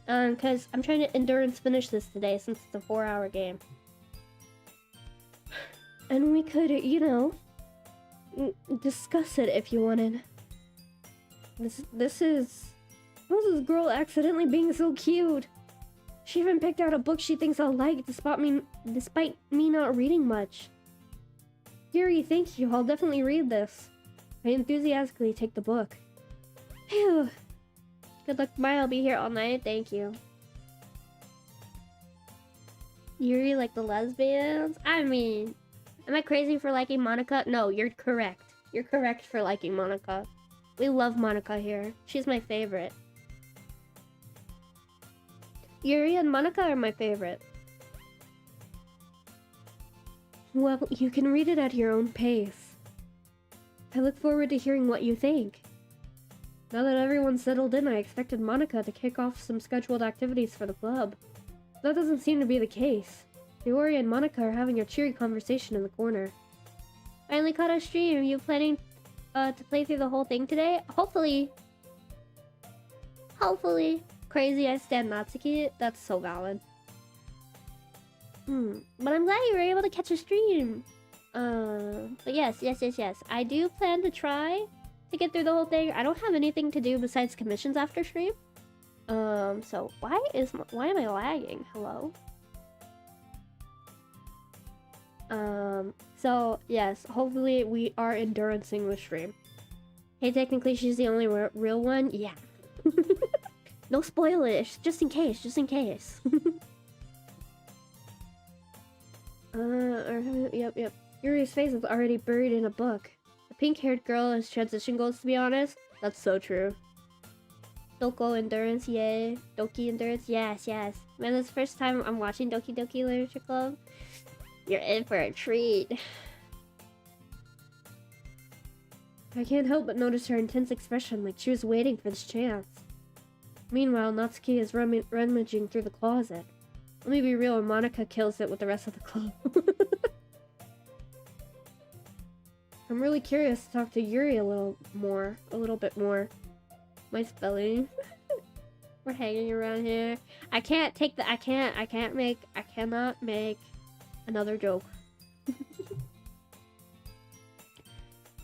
Because I'm trying to endurance finish this today since it's a 4-hour game. And we could, you know, discuss it if you wanted. This is... How's this girl accidentally being so cute? She even picked out a book she thinks I'll like despite me not reading much. Yuri, thank you. I'll definitely read this. I enthusiastically take the book. Phew. Good luck, bye. I'll be here all night. Thank you. Yuri like the lesbians? I mean, am I crazy for liking Monica? No, you're correct. You're correct for liking Monica. We love Monica here. She's my favorite. Yuri and Monica are my favorite. Well, you can read it at your own pace. I look forward to hearing what you think. Now that everyone's settled in, I expected Monica to kick off some scheduled activities for the club. That doesn't seem to be the case. Yuri and Monica are having a cheery conversation in the corner. Finally caught a stream. Are you planning to play through the whole thing today? Hopefully. Hopefully. Crazy, I stand Natsuki. That's so valid. But I'm glad you were able to catch a stream. But yes. I do plan to try to get through the whole thing. I don't have anything to do besides commissions after stream. So why am I lagging? Hello? So yes, hopefully we are endurancing the stream. Hey, technically she's the only real one? Yeah. No spoilers, just in case. Yep. Yuri's face is already buried in a book. The pink-haired girl has transition goals, to be honest. That's so true. Doko endurance, yay. Doki endurance, yes. Man, this is the first time I'm watching Doki Doki Literature Club. You're in for a treat. I can't help but notice her intense expression, like she was waiting for this chance. Meanwhile, Natsuki is rummaging through the closet. Let me be real, Monica kills it with the rest of the clothes. I'm really curious to talk to Yuri a little bit more. My spelling. We're hanging around here. I cannot make another joke.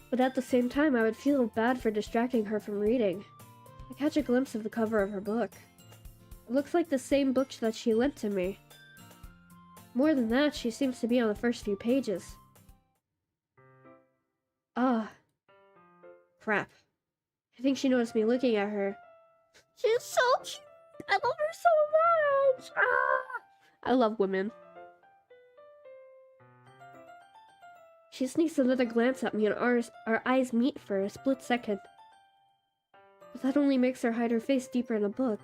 But at the same time, I would feel bad for distracting her from reading. I catch a glimpse of the cover of her book. It looks like the same book that she lent to me. More than that, she seems to be on the first few pages. Ah. Crap. I think she noticed me looking at her. She's so cute! I love her so much! Ah! I love women. She sneaks another glance at me and our eyes meet for a split second. But that only makes her hide her face deeper in the book.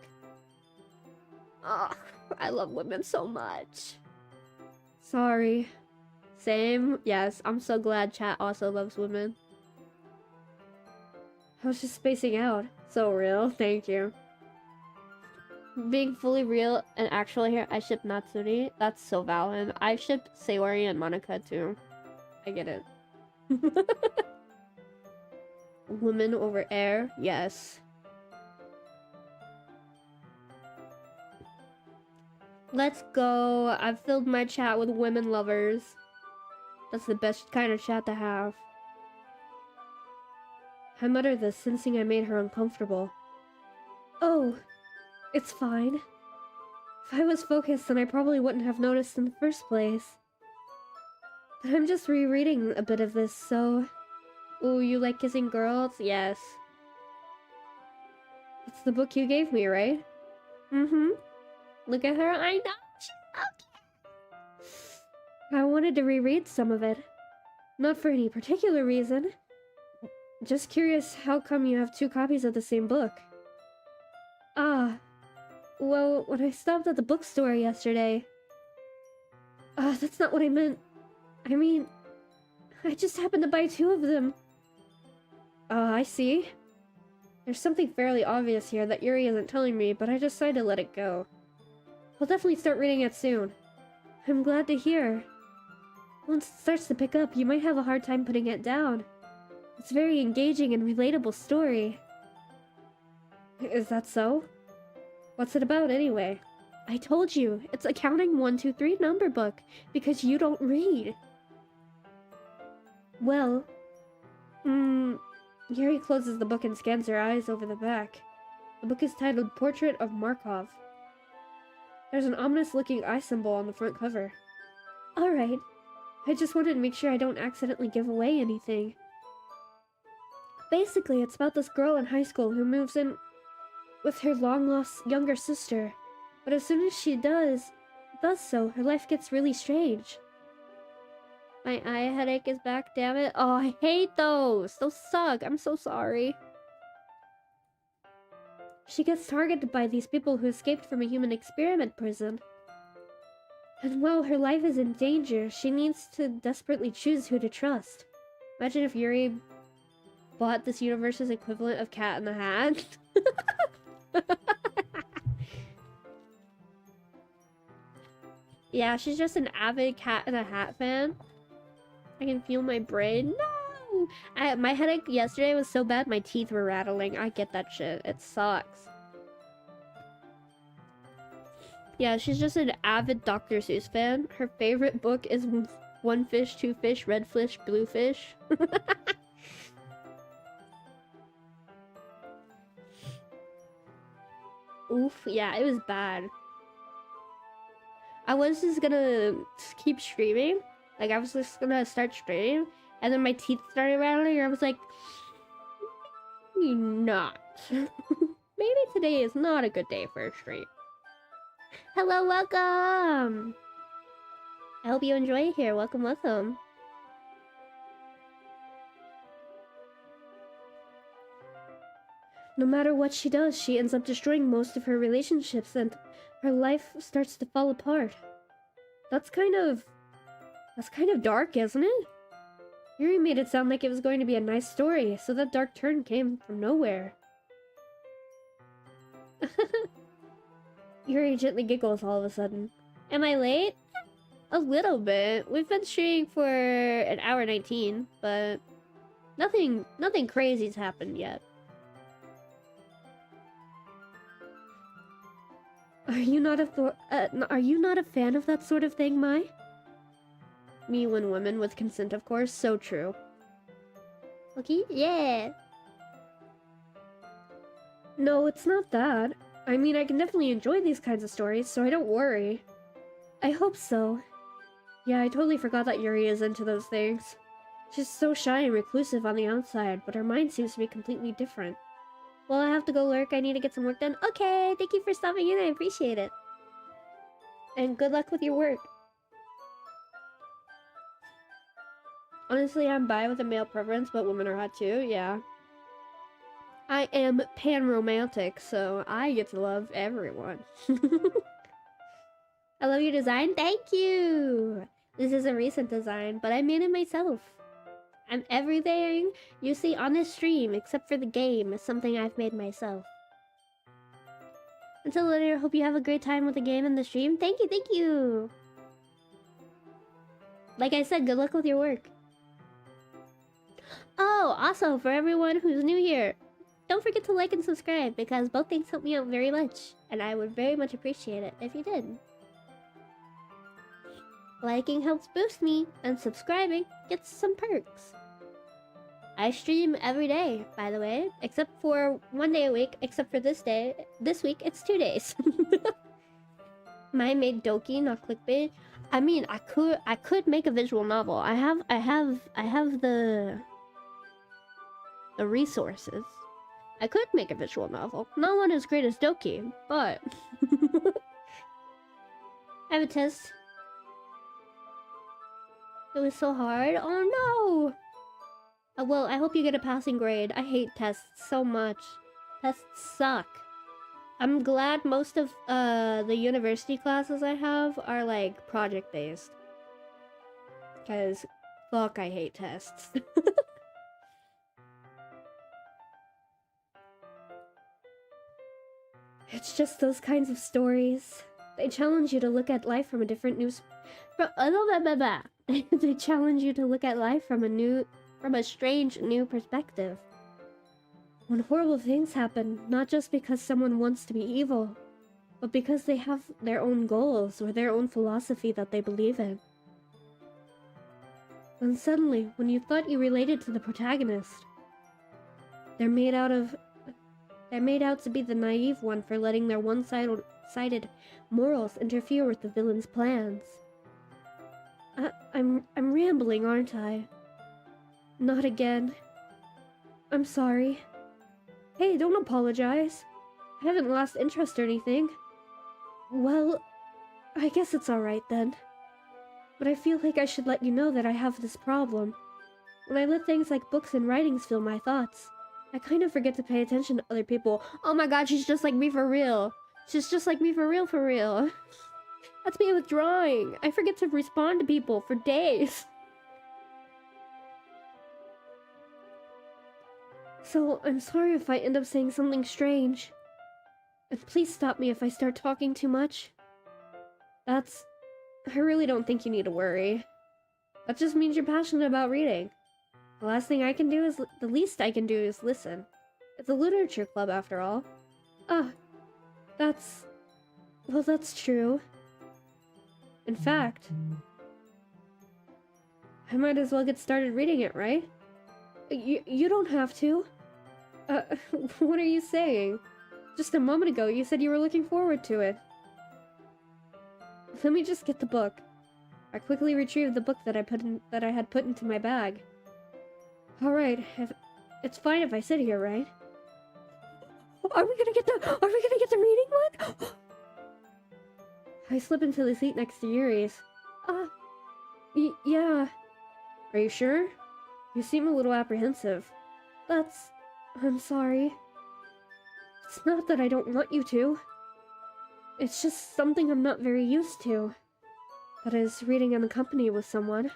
Ah, I love women so much. Sorry. Same. Yes, I'm so glad chat also loves women. I was just spacing out. So real. Thank you. Being fully real and actual here, I ship Natsuri. That's so valid. I ship Sayori and Monica too. I get it. Women over air? Yes. Let's go. I've filled my chat with women lovers. That's the best kind of chat to have. I mutter this, sensing I made her uncomfortable. Oh, it's fine. If I was focused, then I probably wouldn't have noticed in the first place. But I'm just rereading a bit of this, so... Ooh, you like kissing girls? Yes. It's the book you gave me, right? Mm-hmm. Look at her. I know. She's so cute. I wanted to reread some of it. Not for any particular reason. Just curious how come you have 2 copies of the same book. Ah. Well, when I stopped at the bookstore yesterday... that's not what I meant. I mean, I just happened to buy 2 of them. I see. There's something fairly obvious here that Yuri isn't telling me, but I decided to let it go. I'll definitely start reading it soon. I'm glad to hear. Once it starts to pick up, you might have a hard time putting it down. It's a very engaging and relatable story. Is that so? What's it about, anyway? I told you, it's a counting 1, 2, 3 number book, because you don't read. Well, Yuri closes the book and scans her eyes over the back. The book is titled Portrait of Markov. There's an ominous-looking eye symbol on the front cover. Alright. I just wanted to make sure I don't accidentally give away anything. Basically, it's about this girl in high school who moves in with her long-lost younger sister. But as soon as she does so, her life gets really strange. My eye headache is back, damn it. Oh, I hate those! Those suck! I'm so sorry. She gets targeted by these people who escaped from a human experiment prison. And while her life is in danger, she needs to desperately choose who to trust. Imagine if Yuri bought this universe's equivalent of Cat in the Hat. Yeah, she's just an avid Cat in a Hat fan. I can feel my brain. No! My headache yesterday was so bad my teeth were rattling. I get that shit. It sucks. Yeah, she's just an avid Dr. Seuss fan. Her favorite book is One Fish, Two Fish, Red Fish, Blue Fish. Oof, yeah, it was bad. I was just gonna keep streaming. Like, I was just gonna start streaming, and then my teeth started rattling, and I was like, maybe not. Maybe today is not a good day for a stream. Hello, welcome! I hope you enjoy it here. Welcome, welcome. No matter what she does, she ends up destroying most of her relationships, and her life starts to fall apart. That's kind of dark, isn't it? Yuri made it sound like it was going to be a nice story, so that dark turn came from nowhere. Yuri gently giggles all of a sudden. Am I late? A little bit. We've been streaming for an hour 19, but nothing crazy's happened yet. Are you not a fan of that sort of thing, Mai? Me when women with consent, of course. So true. Okay, yeah. No, it's not that. I mean, I can definitely enjoy these kinds of stories, so I don't worry. I hope so. Yeah, I totally forgot that Yuri is into those things. She's so shy and reclusive on the outside, but her mind seems to be completely different. Well, I have to go lurk. I need to get some work done. Okay, thank you for stopping in. I appreciate it. And good luck with your work. Honestly, I'm bi with a male preference, but women are hot too, yeah. I am pan-romantic, so I get to love everyone. I love your design. Thank you! This is a recent design, but I made it myself. I'm everything you see on this stream, except for the game, is something I've made myself. Until later, hope you have a great time with the game and the stream. Thank you, thank you! Like I said, good luck with your work. Oh, also, for everyone who's new here, don't forget to like and subscribe, because both things help me out very much, and I would very much appreciate it if you did. Liking helps boost me, and subscribing gets some perks. I stream every day, by the way, except for 1 day a week, except for this day. This week, it's 2 days. Mine made Doki, not clickbait. I mean, I could make a visual novel. I have the resources. I could make a visual novel. Not one as great as Doki, but I have a test. It was so hard. Oh no! Well, I hope you get a passing grade. I hate tests so much. Tests suck. I'm glad most of the university classes I have are like project based. Cause fuck, I hate tests. It's just those kinds of stories. They challenge you to look at life from a different They challenge you to look at life from a strange new perspective. When horrible things happen, not just because someone wants to be evil, but because they have their own goals or their own philosophy that they believe in. And suddenly, when you thought you related to the protagonist, they're made out to be the naive one for letting their one-sided morals interfere with the villain's plans. I'm rambling, aren't I? Not again. I'm sorry. Hey, don't apologize. I haven't lost interest or anything. Well, I guess it's alright then. But I feel like I should let you know that I have this problem. When I let things like books and writings fill my thoughts, I kind of forget to pay attention to other people. Oh my god, she's just like me for real. She's just like me for real, for real. That's me with drawing. I forget to respond to people for days. So, I'm sorry if I end up saying something strange. And please stop me if I start talking too much. I really don't think you need to worry. That just means you're passionate about reading. The least I can do is listen. It's a literature club after all. Ah, that's true. In fact, I might as well get started reading it, right? You don't have to. What are you saying? Just a moment ago, you said you were looking forward to it. Let me just get the book. I quickly retrieved the book that I had put into my bag. All right, it's fine if I sit here, right? Are we gonna get the reading one? I slip into the seat next to Yuri's. Yeah. Are you sure? You seem a little apprehensive. I'm sorry. It's not that I don't want you to. It's just something I'm not very used to. That is, reading in company with someone.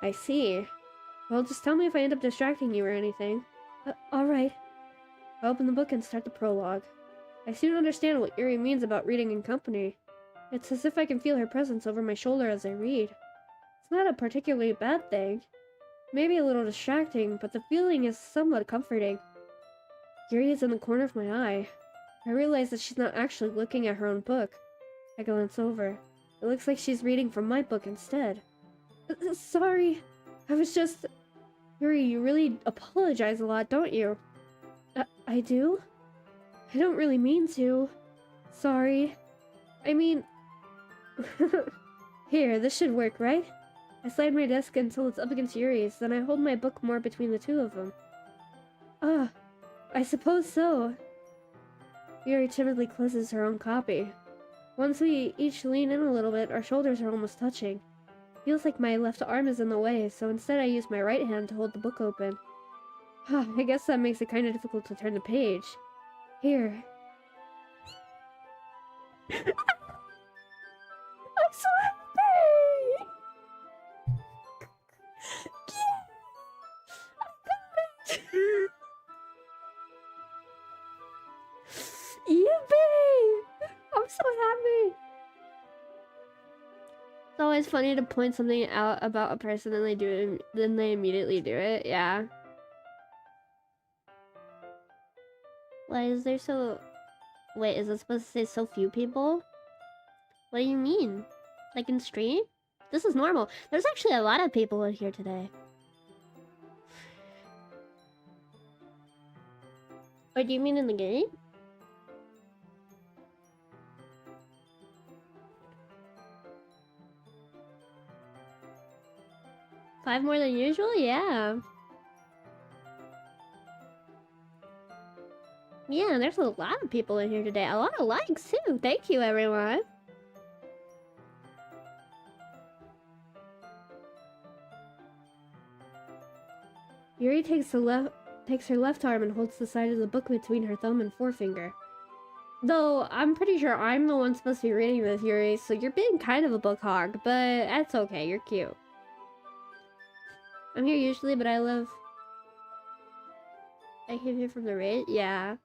I see. Well, just tell me if I end up distracting you or anything. Alright. I open the book and start the prologue. I soon understand what Yuri means about reading in company. It's as if I can feel her presence over my shoulder as I read. It's not a particularly bad thing. Maybe a little distracting, but the feeling is somewhat comforting. Yuri is in the corner of my eye. I realize that she's not actually looking at her own book. I glance over. It looks like she's reading from my book instead. Sorry. I was just... Yuri, you really apologize a lot, don't you? I do? I don't really mean to. Sorry. I mean... Here, this should work, right? I slide my desk until it's up against Yuri's, then I hold my book more between the two of them. I suppose so. Yuri timidly closes her own copy. Once we each lean in a little bit, our shoulders are almost touching. Feels like my left arm is in the way, so instead I use my right hand to hold the book open. I guess that makes it kind of difficult to turn the page. Here. I'm so happy! Yeah! I got it! Yippee! I'm so happy! It's always funny to point something out about a person and then they immediately do it. Yeah. Why is there so... Wait, is it supposed to say so few people? What do you mean? Like in stream? This is normal. There's actually a lot of people in here today. Or do you mean in the game? Five more than usual? Yeah. Yeah, there's a lot of people in here today. A lot of likes too. Thank you, everyone. Yuri takes her left arm and holds the side of the book between her thumb and forefinger. Though, I'm pretty sure I'm the one supposed to be reading this, Yuri, so you're being kind of a book hog, but that's okay, you're cute. I'm here usually, but I came here from the raid? Yeah.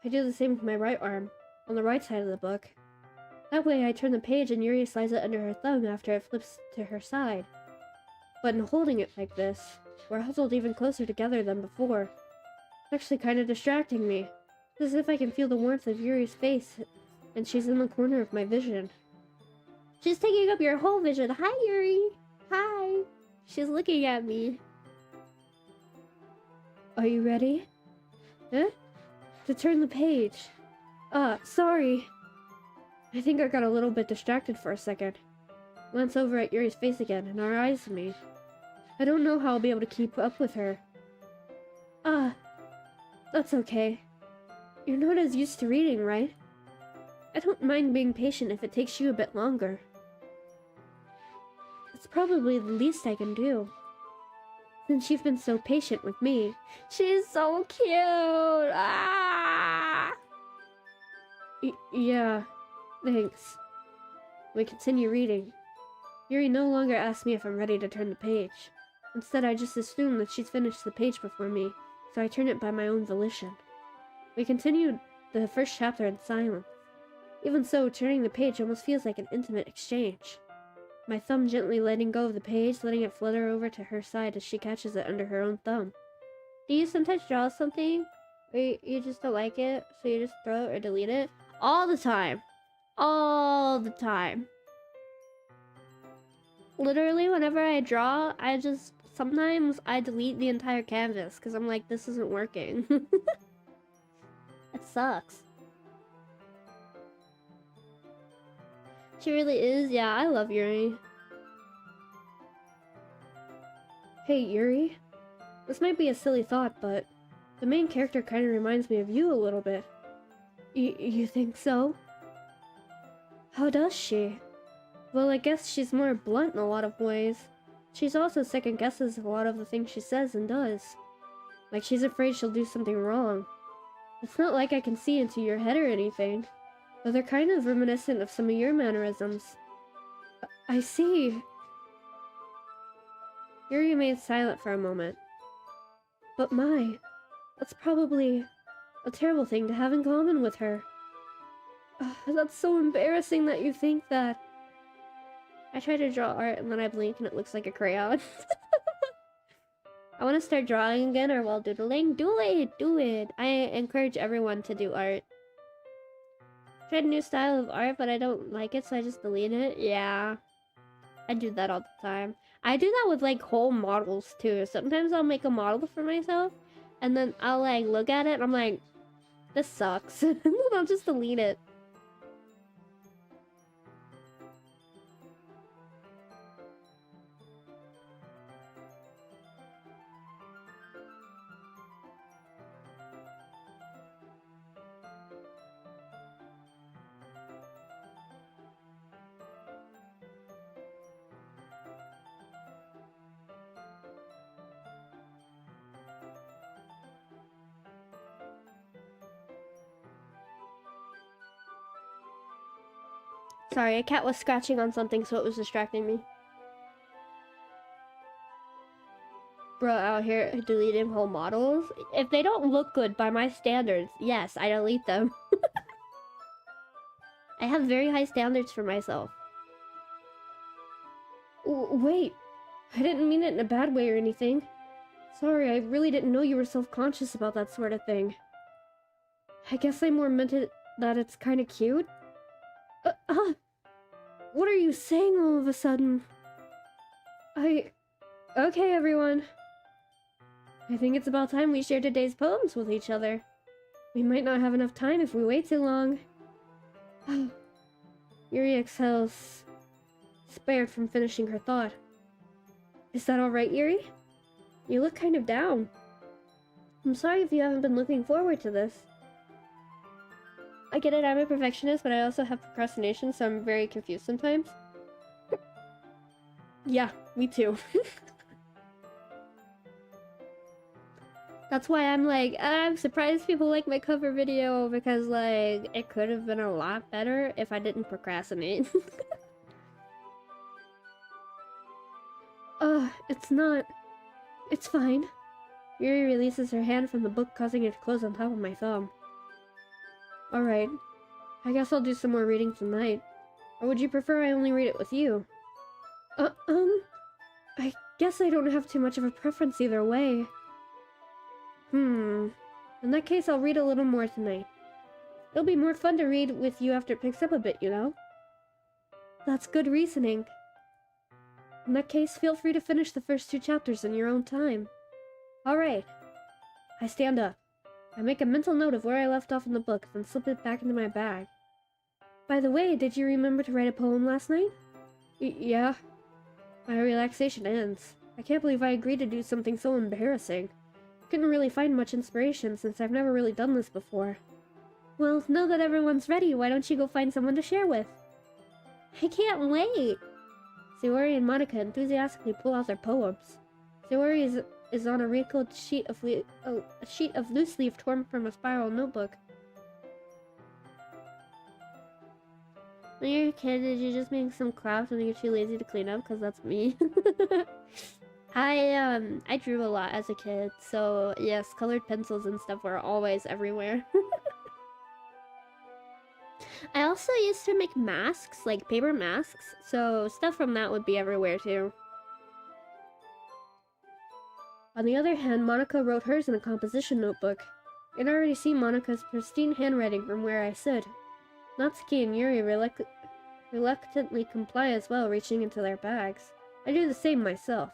I do the same with my right arm, on the right side of the book. That way I turn the page and Yuri slides it under her thumb after it flips to her side. But in holding it like this, we're huddled even closer together than before. It's actually kind of distracting me. It's as if I can feel the warmth of Yuri's face, and she's in the corner of my vision. She's taking up your whole vision. Hi, Yuri! Hi! She's looking at me. Are you ready? Huh? To turn the page. Sorry. I think I got a little bit distracted for a second. Glance over at Yuri's face again, and our eyes meet. I don't know how I'll be able to keep up with her. That's okay. You're not as used to reading, right? I don't mind being patient if it takes you a bit longer. It's probably the least I can do. Since you've been so patient with me. She's so cute! Yeah, thanks. We continue reading. Yuri no longer asks me if I'm ready to turn the page. Instead, I just assume that she's finished the page before me, so I turn it by my own volition. We continued the first chapter in silence. Even so, turning the page almost feels like an intimate exchange. My thumb gently letting go of the page, letting it flutter over to her side as she catches it under her own thumb. Do you sometimes draw something, or you just don't like it, so you just throw it or delete it? All the time. All the time. Literally, whenever I draw, sometimes I delete the entire canvas, because I'm like, this isn't working. It sucks. She really is? Yeah, I love Yuri. Hey, Yuri. This might be a silly thought, but the main character kind of reminds me of you a little bit. You think so? How does she? Well, I guess she's more blunt in a lot of ways. She's also second guesses a lot of the things she says and does. Like she's afraid she'll do something wrong. It's not like I can see into your head or anything, but they're kind of reminiscent of some of your mannerisms. I see. Yuri remained silent for a moment. But that's probably a terrible thing to have in common with her. That's so embarrassing that you think that. I try to draw art and then I blink and it looks like a crayon. I want to start drawing again or while doodling. Do it! Do it! I encourage everyone to do art. Tried a new style of art, but I don't like it, so I just delete it. Yeah. I do that all the time. I do that with, like, whole models, too. Sometimes I'll make a model for myself, and then I'll, like, look at it, and I'm like, this sucks. And then I'll just delete it. Sorry, a cat was scratching on something, so it was distracting me. Bro out here deleting whole models. If they don't look good by my standards, yes, I delete them. I have very high standards for myself. Wait, I didn't mean it in a bad way or anything. Sorry, I really didn't know you were self-conscious about that sort of thing. I guess I more meant it that it's kind of cute. What are you saying all of a sudden? Okay, everyone. I think it's about time we share today's poems with each other. We might not have enough time if we wait too long. Yuri exhales, spared from finishing her thought. Is that alright, Yuri? You look kind of down. I'm sorry if you haven't been looking forward to this. I get it, I'm a perfectionist, but I also have procrastination, so I'm very confused sometimes. Yeah, me too. That's why I'm like, I'm surprised people like my cover video, because, like, it could have been a lot better if I didn't procrastinate. It's not. It's fine. Yuri releases her hand from the book, causing it to close on top of my thumb. Alright. I guess I'll do some more reading tonight. Or would you prefer I only read it with you? I guess I don't have too much of a preference either way. In that case, I'll read a little more tonight. It'll be more fun to read with you after it picks up a bit, you know? That's good reasoning. In that case, feel free to finish the first 2 chapters in your own time. Alright. I stand up. I make a mental note of where I left off in the book, then slip it back into my bag. By the way, did you remember to write a poem last night? Yeah. My relaxation ends. I can't believe I agreed to do something so embarrassing. Couldn't really find much inspiration since I've never really done this before. Well, now that everyone's ready, why don't you go find someone to share with? I can't wait! Sayori and Monica enthusiastically pull out their poems. Sayori is on a wrinkled sheet of loose leaf torn from a spiral notebook. When you're a kid, did you just make some crafts and you're too lazy to clean up? Because that's me. I drew a lot as a kid, so yes, colored pencils and stuff were always everywhere. I also used to make masks, like paper masks, so stuff from that would be everywhere too. On the other hand, Monica wrote hers in a composition notebook. I can already see Monica's pristine handwriting from where I stood. Natsuki and Yuri reluctantly comply as well, reaching into their bags. I do the same myself.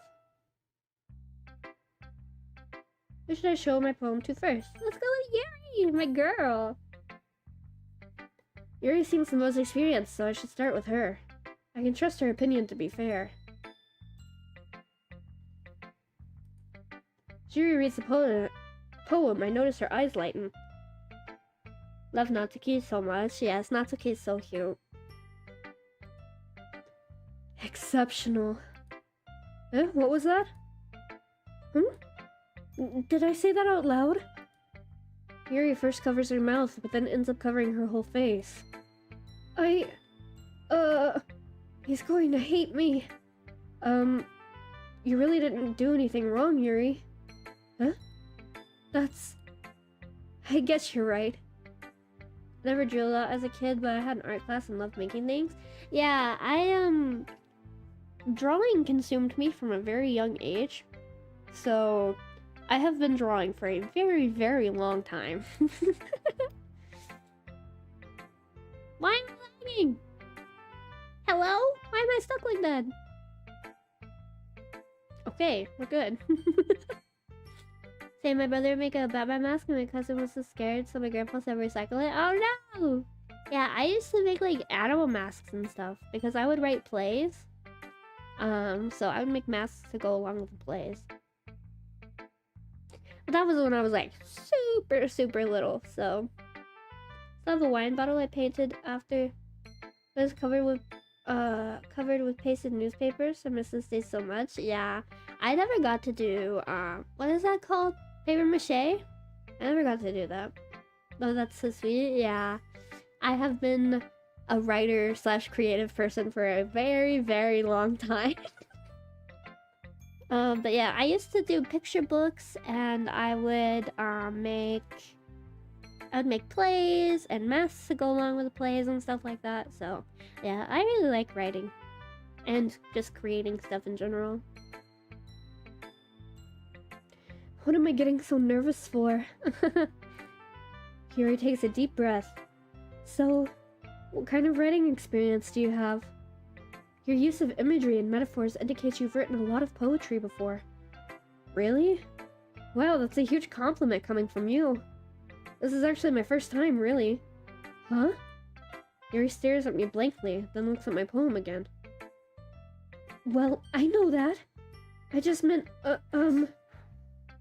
Who should I show my poem to first? Let's go with Yuri, my girl! Yuri seems the most experienced, so I should start with her. I can trust her opinion to be fair. Yuri reads the poem. I notice her eyes lighten. Love Natsuki so much. Yes, Natsuki is so cute. Exceptional. What was that? Did I say that out loud? Yuri first covers her mouth, but then ends up covering her whole face. He's going to hate me. You really didn't do anything wrong, Yuri. Huh? I guess you're right. Never drew a lot as a kid, but I had an art class and loved making things. Yeah, drawing consumed me from a very young age. So, I have been drawing for a very, very long time. Why am I lagging? Hello? Why am I stuck like that? Okay, we're good. Say my brother would make a Batman mask and my cousin was so scared, so my grandpa said recycle it. Oh no! Yeah, I used to make like animal masks and stuff because I would write plays. So I would make masks to go along with the plays. But that was when I was like super, super little, so. Saw the wine bottle I painted after it was covered with pasted newspapers. I miss this day so much. Yeah, I never got to do what is that called? Paper mache? I never got to do that. Oh, that's so sweet. Yeah, I have been a writer slash creative person for a very, very long time. But yeah, I used to do picture books, and I would make plays and masks to go along with the plays and stuff like that. So yeah, I really like writing and just creating stuff in general. What am I getting so nervous for? Yuri takes a deep breath. So, what kind of writing experience do you have? Your use of imagery and metaphors indicates you've written a lot of poetry before. Really? Wow, that's a huge compliment coming from you. This is actually my first time, really. Huh? Yuri stares at me blankly, then looks at my poem again. Well, I know that. I just meant,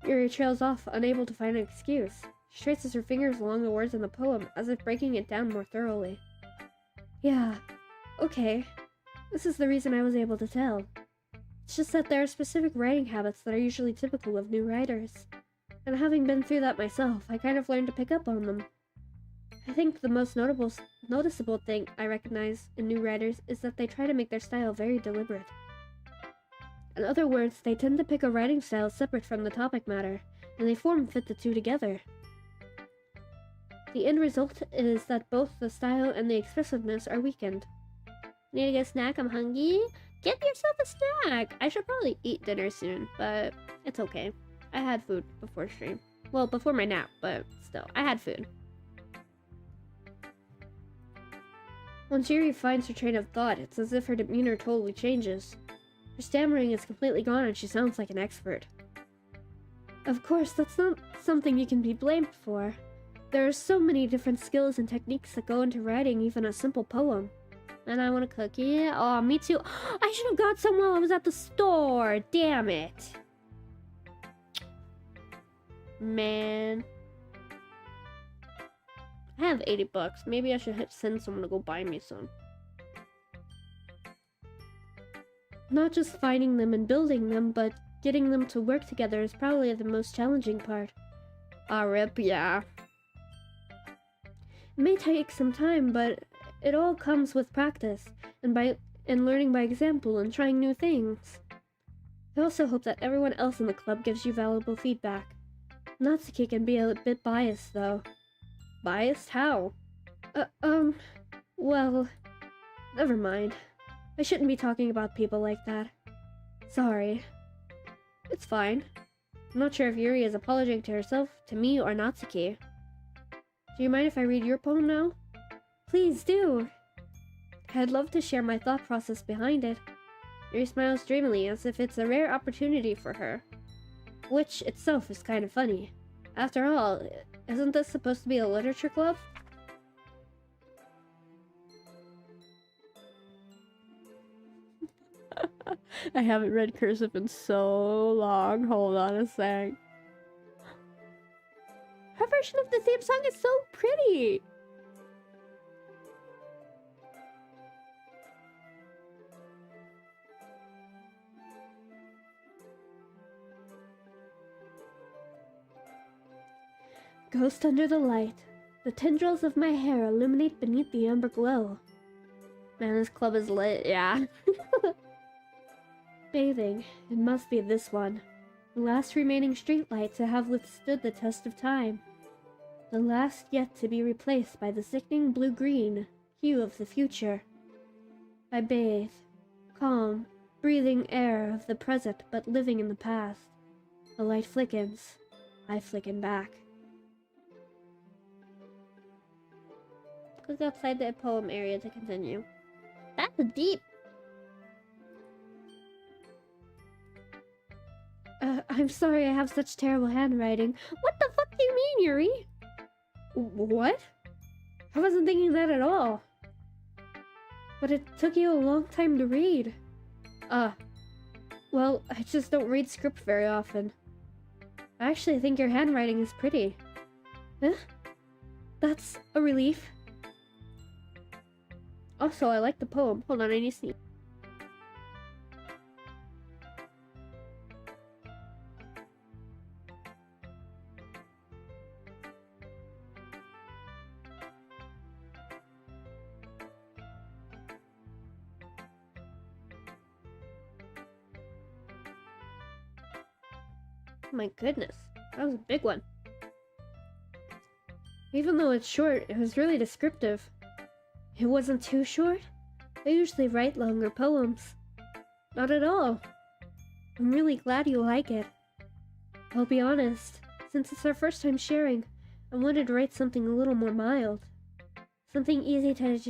Yuri trails off, unable to find an excuse. She traces her fingers along the words in the poem, as if breaking it down more thoroughly. Yeah, okay. This is the reason I was able to tell. It's just that there are specific writing habits that are usually typical of new writers. And having been through that myself, I kind of learned to pick up on them. I think the most noticeable thing I recognize in new writers is that they try to make their style very deliberate. In other words, they tend to pick a writing style separate from the topic matter, and they form-fit the two together. The end result is that both the style and the expressiveness are weakened. Need to get a snack? I'm hungry. Get yourself a snack! I should probably eat dinner soon, but it's okay. I had food before stream. Well, before my nap, but still, I had food. Once Yuri finds her train of thought, it's as if her demeanor totally changes. Her stammering is completely gone and she sounds like an expert. Of course, that's not something you can be blamed for. There are so many different skills and techniques that go into writing even a simple poem. And I want a cookie. Oh, me too. I should have got some while I was at the store. Damn it. Man. I have 80 bucks. Maybe I should send someone to go buy me some. Not just finding them and building them, but getting them to work together is probably the most challenging part. Ah, rip, yeah. It may take some time, but it all comes with practice, and learning by example and trying new things. I also hope that everyone else in the club gives you valuable feedback. Natsuki can be a bit biased, though. Biased? How? Well, never mind. I shouldn't be talking about people like that. Sorry. It's fine. I'm not sure if Yuri is apologizing to herself, to me, or Natsuki. Do you mind if I read your poem now? Please do! I'd love to share my thought process behind it. Yuri smiles dreamily as if it's a rare opportunity for her. Which itself is kind of funny. After all, isn't this supposed to be a literature club? I haven't read cursive in so long. Hold on a sec. Her version of the theme song is so pretty! Ghost under the light. The tendrils of my hair illuminate beneath the amber glow. Man, this club is lit, yeah. Bathing. It must be this one. The last remaining streetlight to have withstood the test of time. The last yet to be replaced by the sickening blue-green hue of the future. I bathe. Calm, breathing air of the present but living in the past. The light flickens. I flicken back. Click outside the poem area to continue. That's deep! I'm sorry I have such terrible handwriting. What the fuck do you mean, Yuri? What? I wasn't thinking that at all. But it took you a long time to read. Well, I just don't read script very often. I actually think your handwriting is pretty. Huh? That's a relief. Also, I like the poem. Hold on, I need to sneeze. My goodness, that was a big one. Even though it's short, it was really descriptive. It wasn't too short. I usually write longer poems. Not at all. I'm really glad you like it. I'll be honest, since it's our first time sharing, I wanted to write something a little more mild. Something easy to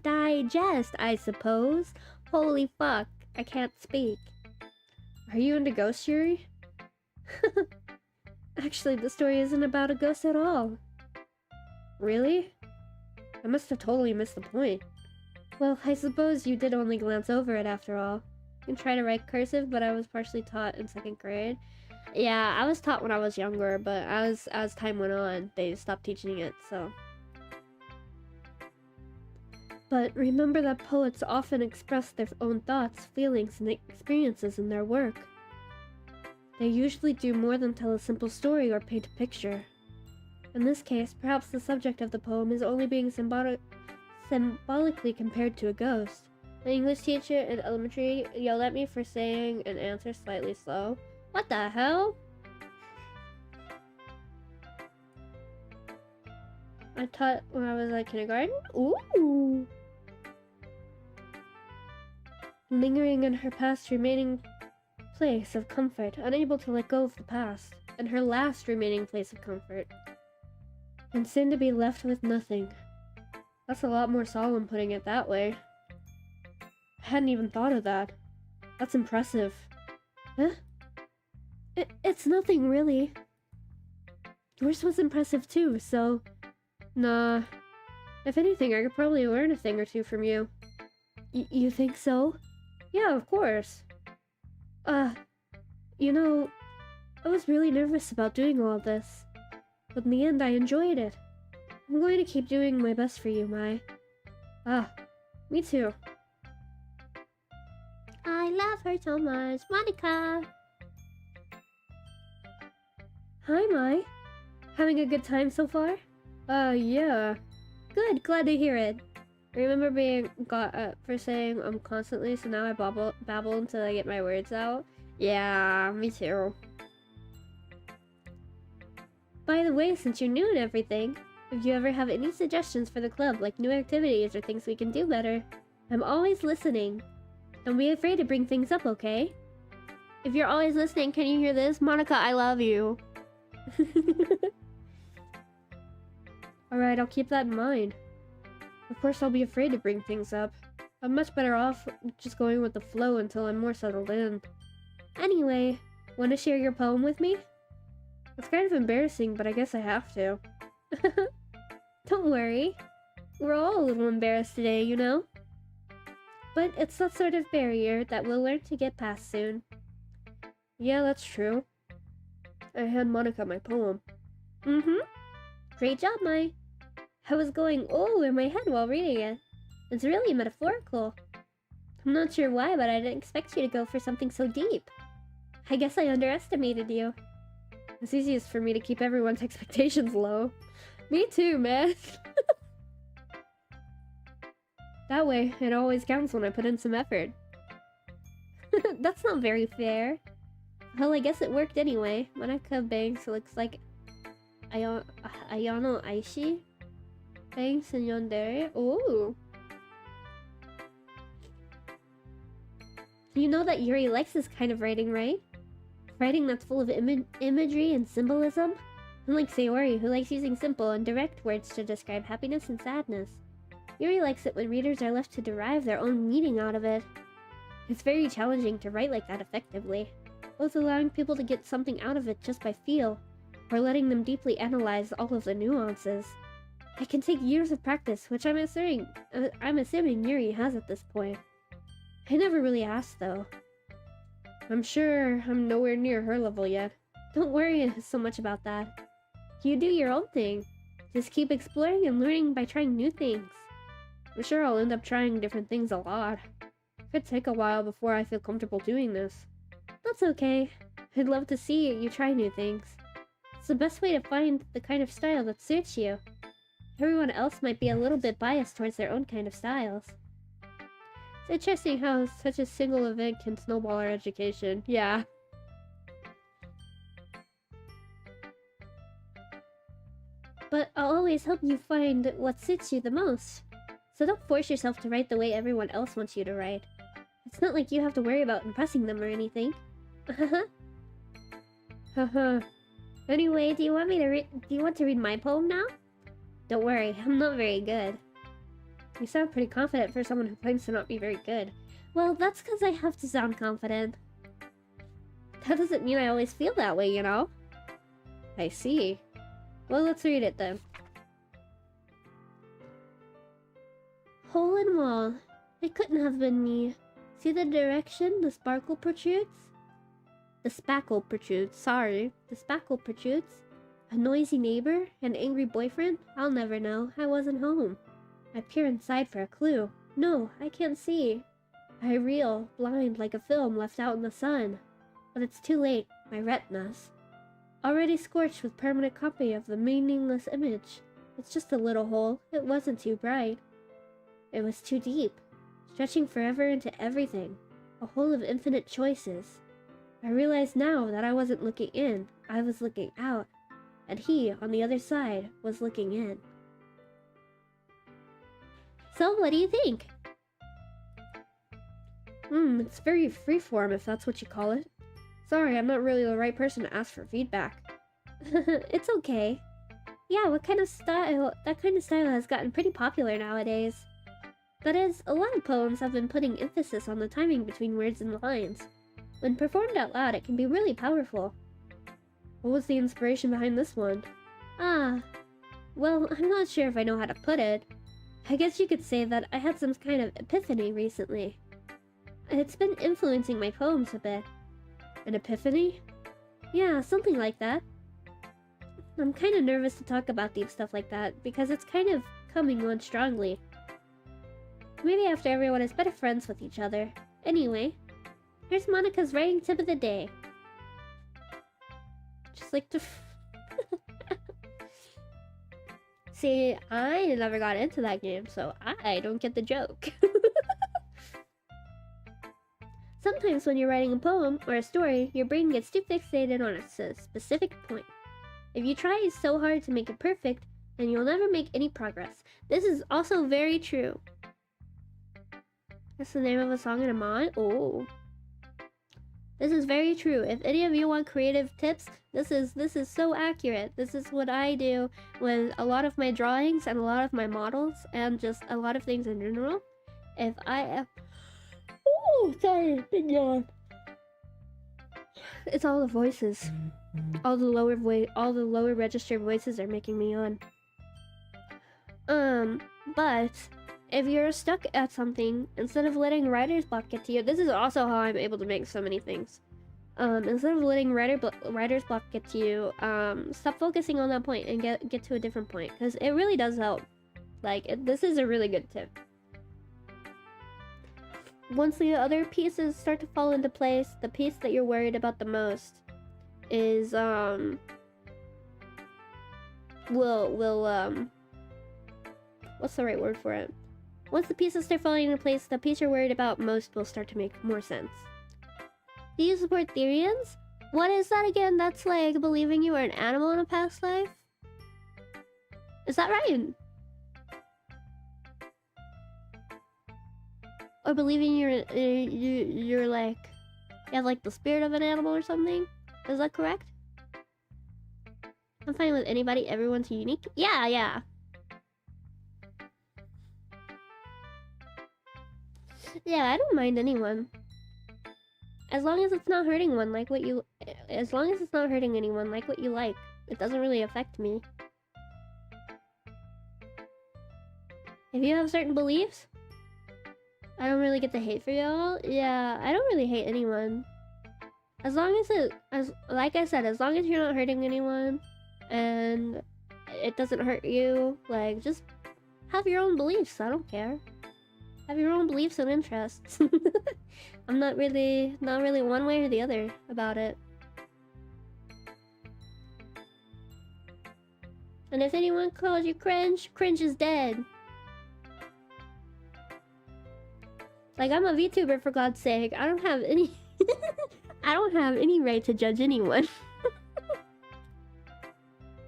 digest, I suppose. Holy fuck, I can't speak. Are you into ghosts, Yuri? Actually, the story isn't about a ghost at all. Really? I must have totally missed the point. Well, I suppose you did only glance over it after all. You can try to write cursive, but I was partially taught in 2nd grade. Yeah, I was taught when I was younger, but as time went on, they stopped teaching it, so... But remember that poets often express their own thoughts, feelings, and experiences in their work. They usually do more than tell a simple story or paint a picture. In this case, perhaps the subject of the poem is only being symbolically compared to a ghost. My English teacher in elementary yelled at me for saying an answer slightly slow. What the hell? I taught when I was at kindergarten. Ooh! Lingering in her past remaining place of comfort, unable to let go of the past, and her last remaining place of comfort, and soon to be left with nothing. That's a lot more solemn putting it that way. I hadn't even thought of that. That's impressive. Huh? It's nothing, really. Yours was impressive too, so... Nah. If anything, I could probably learn a thing or two from you. You think so? Yeah, of course. You know, I was really nervous about doing all this. But in the end, I enjoyed it. I'm going to keep doing my best for you, Mai. Me too. I love her so much, Monica! Hi, Mai. Having a good time so far? Yeah. Good, glad to hear it. I remember being got for saying constantly, so now I babble until I get my words out. Yeah, me too. By the way, since you're new and everything, if you ever have any suggestions for the club, like new activities or things we can do better, I'm always listening. Don't be afraid to bring things up, okay? If you're always listening, can you hear this? Monica, I love you. Alright, I'll keep that in mind. Of course, I'll be afraid to bring things up. I'm much better off just going with the flow until I'm more settled in. Anyway, want to share your poem with me? It's kind of embarrassing, but I guess I have to. Don't worry. We're all a little embarrassed today, you know? But it's that sort of barrier that we'll learn to get past soon. Yeah, that's true. I hand Monica my poem. Great job, Mai. I was going oh in my head while reading it. It's really metaphorical. I'm not sure why, but I didn't expect you to go for something so deep. I guess I underestimated you. It's easiest for me to keep everyone's expectations low. Me too, man. That way, it always counts when I put in some effort. That's not very fair. Well, I guess it worked anyway. Manaka Banks looks like Ayano Aishi Banks and Yondere. Ooh. You know that Yuri likes this kind of writing, right? Writing that's full of imagery and symbolism? Unlike Sayori, who likes using simple and direct words to describe happiness and sadness. Yuri likes it when readers are left to derive their own meaning out of it. It's very challenging to write like that effectively, both allowing people to get something out of it just by feel, or letting them deeply analyze all of the nuances. It can take years of practice, which I'm assuming Yuri has at this point. I never really asked, though. I'm sure I'm nowhere near her level yet. Don't worry so much about that. You do your own thing. Just keep exploring and learning by trying new things. I'm sure I'll end up trying different things a lot. It could take a while before I feel comfortable doing this. That's okay. I'd love to see you try new things. It's the best way to find the kind of style that suits you. Everyone else might be a little bit biased towards their own kind of styles. It's interesting how such a single event can snowball our education. Yeah. But I'll always help you find what suits you the most. So don't force yourself to write the way everyone else wants you to write. It's not like you have to worry about impressing them or anything. Haha. Anyway, do you want to read my poem now? Don't worry, I'm not very good. You sound pretty confident for someone who claims to not be very good. Well, that's because I have to sound confident. That doesn't mean I always feel that way, you know? I see. Well, let's read it then. Hole in wall. It couldn't have been me. See the direction the sparkle protrudes? The spackle protrudes, sorry. The spackle protrudes? A noisy neighbor? An angry boyfriend? I'll never know. I wasn't home. I peer inside for a clue. No, I can't see. I reel, blind like a film left out in the sun. But it's too late. My retinas. Already scorched with permanent copy of the meaningless image. It's just a little hole. It wasn't too bright. It was too deep, stretching forever into everything. A hole of infinite choices. I realized now that I wasn't looking in. I was looking out. And he, on the other side, was looking in. So, what do you think? It's very freeform, if that's what you call it. Sorry, I'm not really the right person to ask for feedback. It's okay. Yeah, that kind of style has gotten pretty popular nowadays. That is, a lot of poems have been putting emphasis on the timing between words and lines. When performed out loud, it can be really powerful. What was the inspiration behind this one? Well, I'm not sure if I know how to put it. I guess you could say that I had some kind of epiphany recently. It's been influencing my poems a bit. An epiphany? Yeah, something like that. I'm kind of nervous to talk about deep stuff like that, because it's kind of coming on strongly. Maybe after everyone is better friends with each other. Anyway, here's Monica's writing tip of the day. Just like to... See, I never got into that game, so I don't get the joke. Sometimes when you're writing a poem or a story, your brain gets too fixated on a specific point. If you try so hard to make it perfect, then you'll never make any progress. This is also very true. That's the name of a song in a mod? Oh. This is very true. If any of you want creative tips, this is so accurate. This is what I do with a lot of my drawings and a lot of my models and just a lot of things in general. If I am... Oh, sorry, big yawn. It's all the voices. All the lower register voices are making me yawn. But if you're stuck at something, instead of letting writer's block get to you, this is also how I'm able to make so many things. Instead of letting writer's block get to you, stop focusing on that point and get to a different point, because it really does help. This is a really good tip. Once the other pieces start to fall into place, the piece that you're worried about the most, is will what's the right word for it? Once the pieces start falling into place, the piece you're worried about most will start to make more sense. Do you support Therians? What is that again? That's like believing you were an animal in a past life? Is that right? Or believing you're like you have like the spirit of an animal or something? Is that correct? I'm fine with anybody. Everyone's unique. Yeah, yeah. Yeah, I don't mind anyone. As long as it's not hurting one, like what you... As long as it's not hurting anyone, like what you like. It doesn't really affect me. If you have certain beliefs, I don't really get the hate for y'all. Yeah, I don't really hate anyone. As long as like I said, as long as you're not hurting anyone, and it doesn't hurt you, like, just have your own beliefs. I don't care. Have your own beliefs and interests. I'm not really one way or the other about it. And if anyone calls you cringe, cringe is dead. Like, I'm a VTuber, for God's sake. I don't have any... I don't have any right to judge anyone.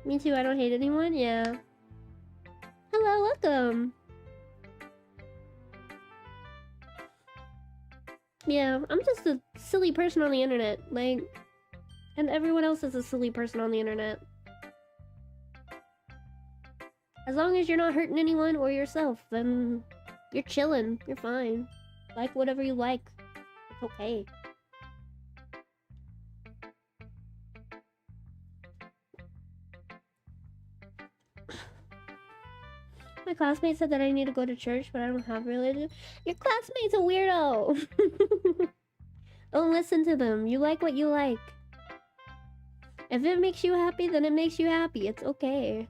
Me too, I don't hate anyone, yeah. Hello, welcome. Yeah, I'm just a silly person on the internet, like... And everyone else is a silly person on the internet. As long as you're not hurting anyone or yourself, then you're chilling, you're fine. Like whatever you like. It's okay. My classmate said that I need to go to church, but I don't have religion. Your classmate's a weirdo! Don't listen to them. You like what you like. If it makes you happy, then it makes you happy. It's okay.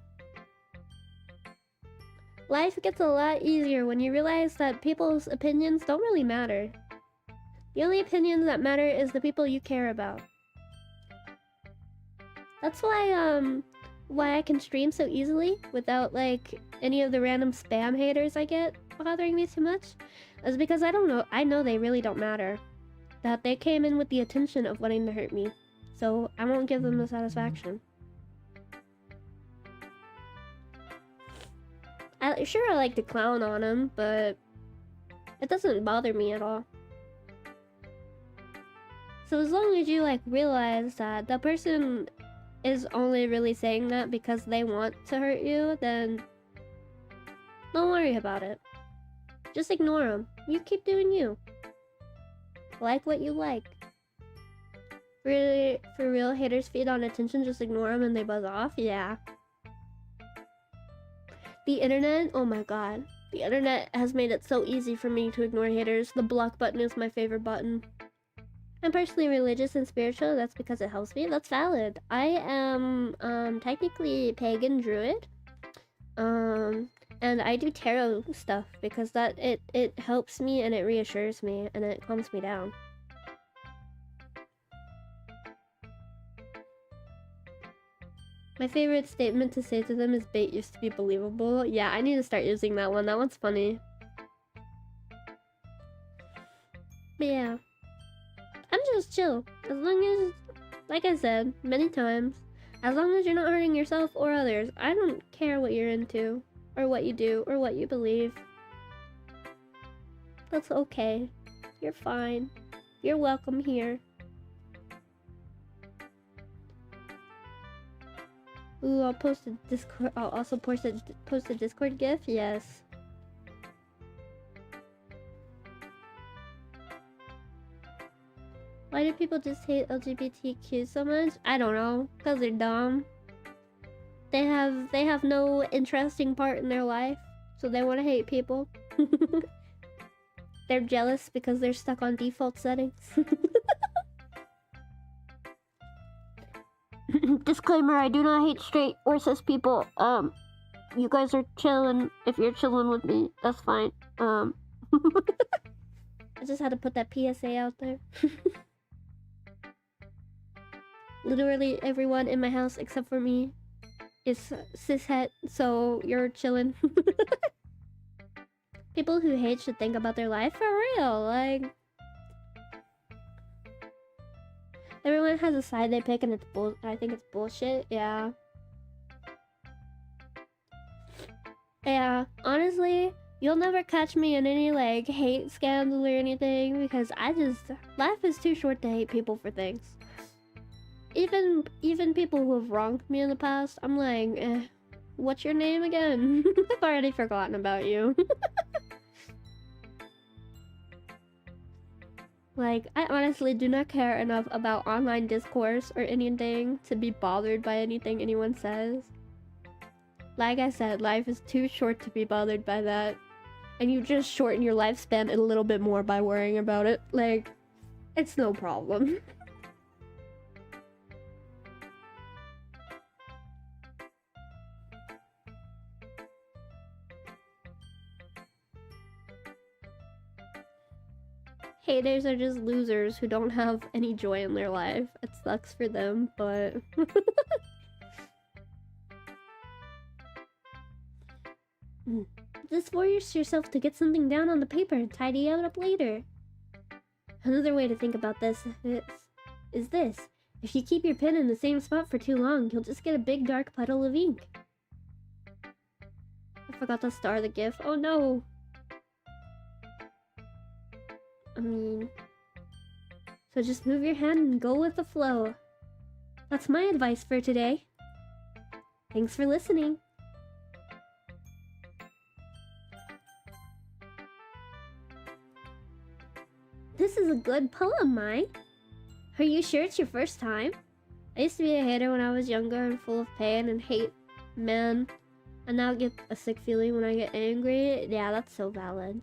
Life gets a lot easier when you realize that people's opinions don't really matter. The only opinions that matter is the people you care about. That's why I can stream so easily without like any of the random spam haters I get bothering me too much. Is because I know they really don't matter. That they came in with the intention of wanting to hurt me. So I won't give them the satisfaction. I like to clown on him, but it doesn't bother me at all. So as long as you like realize that the person is only really saying that because they want to hurt you, then don't worry about it. Just ignore them. You keep doing you. Like what you like. Really, for real, haters feed on attention, just ignore them and they buzz off? Yeah. The internet, oh my god. The internet has made it so easy for me to ignore haters. The block button is my favorite button. I'm personally religious and spiritual, that's because it helps me. That's valid. I am technically pagan druid. And I do tarot stuff because it helps me and it reassures me and it calms me down. My favorite statement to say to them is bait used to be believable. Yeah, I need to start using that one. That one's funny. But yeah. I'm just chill. As long as, like I said many times, as long as you're not hurting yourself or others, I don't care what you're into, or what you do, or what you believe. That's okay. You're fine. You're welcome here. Ooh, I'll post a Discord. I'll also post a Discord GIF. Yes. Why do people just hate LGBTQ so much? I don't know. Cause they're dumb. They have no interesting part in their life, so they want to hate people. They're jealous because they're stuck on default settings. Disclaimer, I do not hate straight or cis people. You guys are chilling. If you're chilling with me, that's fine. I just had to put that PSA out there. Literally everyone in my house except for me is cishet, so you're chillin'. People who hate should think about their life for real. Like, everyone has a side they pick, and I think it's bullshit. Yeah. Yeah. Honestly, you'll never catch me in any like hate scandal or anything because life is too short to hate people for things. Even people who have wronged me in the past, I'm like, what's your name again? I've already forgotten about you. Like, I honestly do not care enough about online discourse or anything to be bothered by anything anyone says. Like I said, life is too short to be bothered by that. And you just shorten your lifespan a little bit more by worrying about it. Like, it's no problem. Haters are just losers who don't have any joy in their life. It sucks for them, but... Just force yourself to get something down on the paper and tidy it up later. Another way to think about this is this. If you keep your pen in the same spot for too long, you'll just get a big dark puddle of ink. I forgot to star the GIF. Oh no! I mean... So just move your hand and go with the flow. That's my advice for today. Thanks for listening. This is a good poem, Mai. Are you sure it's your first time? I used to be a hater when I was younger and full of pain and hate men. I now get a sick feeling when I get angry. Yeah, that's so valid.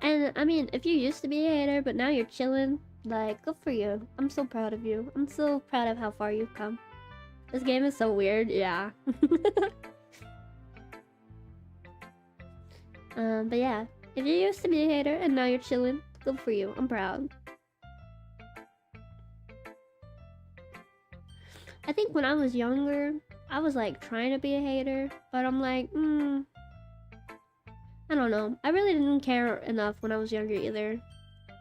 And, I mean, if you used to be a hater, but now you're chilling, like, good for you. I'm so proud of you. I'm so proud of how far you've come. This game is so weird, yeah. But yeah, if you used to be a hater and now you're chilling, good for you. I'm proud. I think when I was younger, I was like trying to be a hater, but I'm like, I don't know. I really didn't care enough when I was younger either.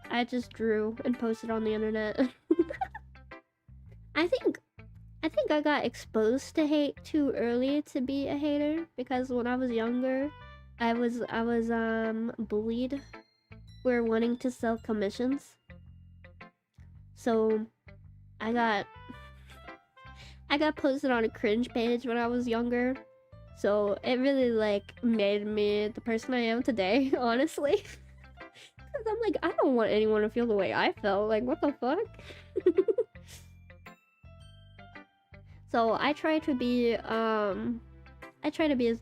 I just drew and posted on the internet. I think I got exposed to hate too early to be a hater because when I was younger, I was bullied for wanting to sell commissions. So I got posted on a cringe page when I was younger. So it really like made me the person I am today, honestly. Cause I'm like, I don't want anyone to feel the way I felt. Like, what the fuck? So I try to be as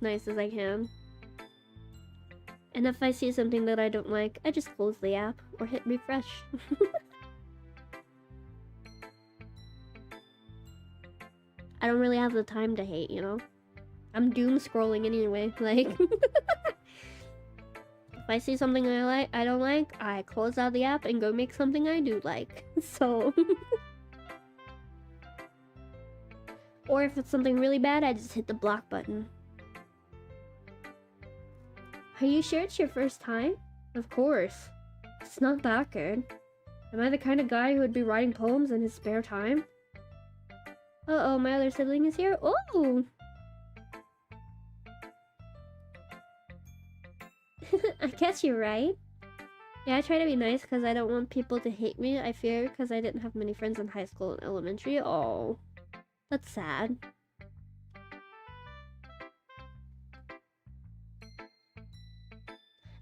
nice as I can. And if I see something that I don't like, I just close the app or hit refresh. I don't really have the time to hate, you know? I'm doom scrolling anyway, like... If I see something I don't like, I close out the app and go make something I do like. So... Or if it's something really bad, I just hit the block button. Are you sure it's your first time? Of course. It's not that good. Am I the kind of guy who would be writing poems in his spare time? Uh-oh, my other sibling is here. Oh! I guess you're right. Yeah, I try to be nice because I don't want people to hate me. I fear because I didn't have many friends in high school and elementary. Oh, that's sad.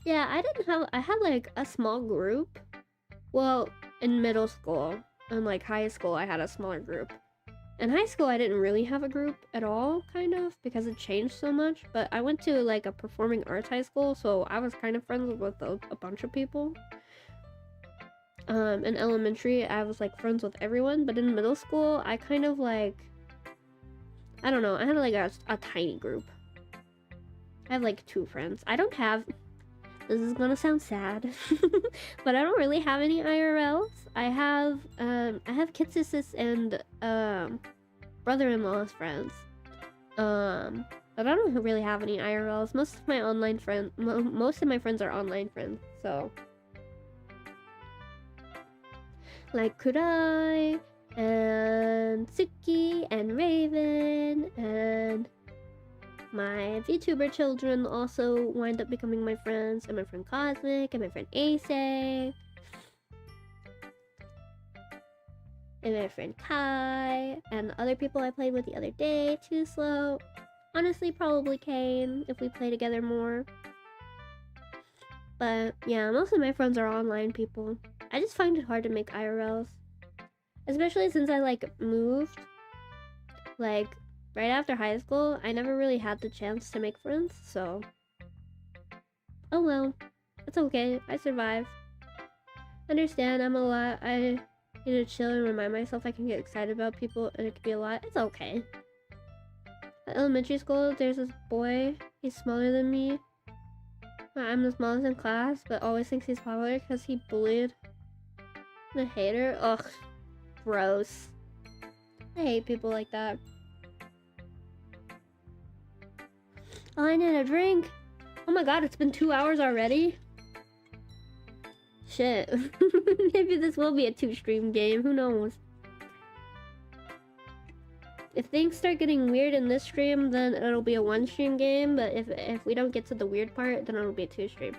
Yeah, I had like a small group. Well, in middle school and like high school, I had a smaller group. In high school, I didn't really have a group at all, kind of, because it changed so much. But I went to like a performing arts high school, so I was kind of friends with a bunch of people. In elementary, I was like friends with everyone, but in middle school, I kind of like, I don't know, I had like a tiny group. I have like 2 friends. I don't have This is gonna sound sad, but I don't really have any IRLs. I have Kitsusis and brother-in-law's friends. But I don't really have any IRLs. Most of my online friends, most of my friends are online friends. So, like Kurai and Tsuki and Raven and my VTuber children also wind up becoming my friends, and my friend Cosmic and my friend Ace and my friend Kai and other people I played with the other day. Too Slow. Honestly, probably Kane if we play together more. But yeah, most of my friends are online people. I just find it hard to make IRLs, especially since I like moved. Like right after high school, I never really had the chance to make friends. So, oh well, it's okay. I survived. Understand, I'm a lot. I need to chill and remind myself I can get excited about people, and it could be a lot. It's okay. At elementary school, there's this boy. He's smaller than me. I'm the smallest in class, but always thinks he's popular because he bullied the hater. Ugh, gross. I hate people like that. Oh, I need a drink. Oh my god, it's been 2 hours already? Shit. Maybe this will be a 2-stream game, who knows? If things start getting weird in this stream, then it'll be a 1-stream game, but if we don't get to the weird part, then it'll be a 2-stream.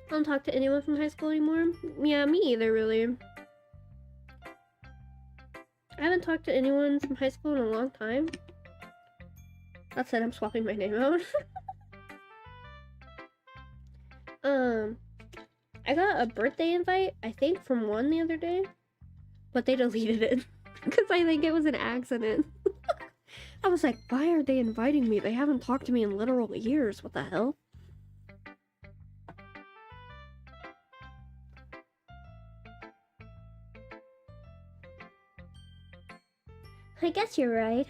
I don't talk to anyone from high school anymore. Yeah, me either, really. I haven't talked to anyone from high school in a long time. That said, I'm swapping my name out. I got a birthday invite, I think, from one the other day, but they deleted it because I think it was an accident. I was like, why are they inviting me? They haven't talked to me in literal years. What the hell? I guess you're right,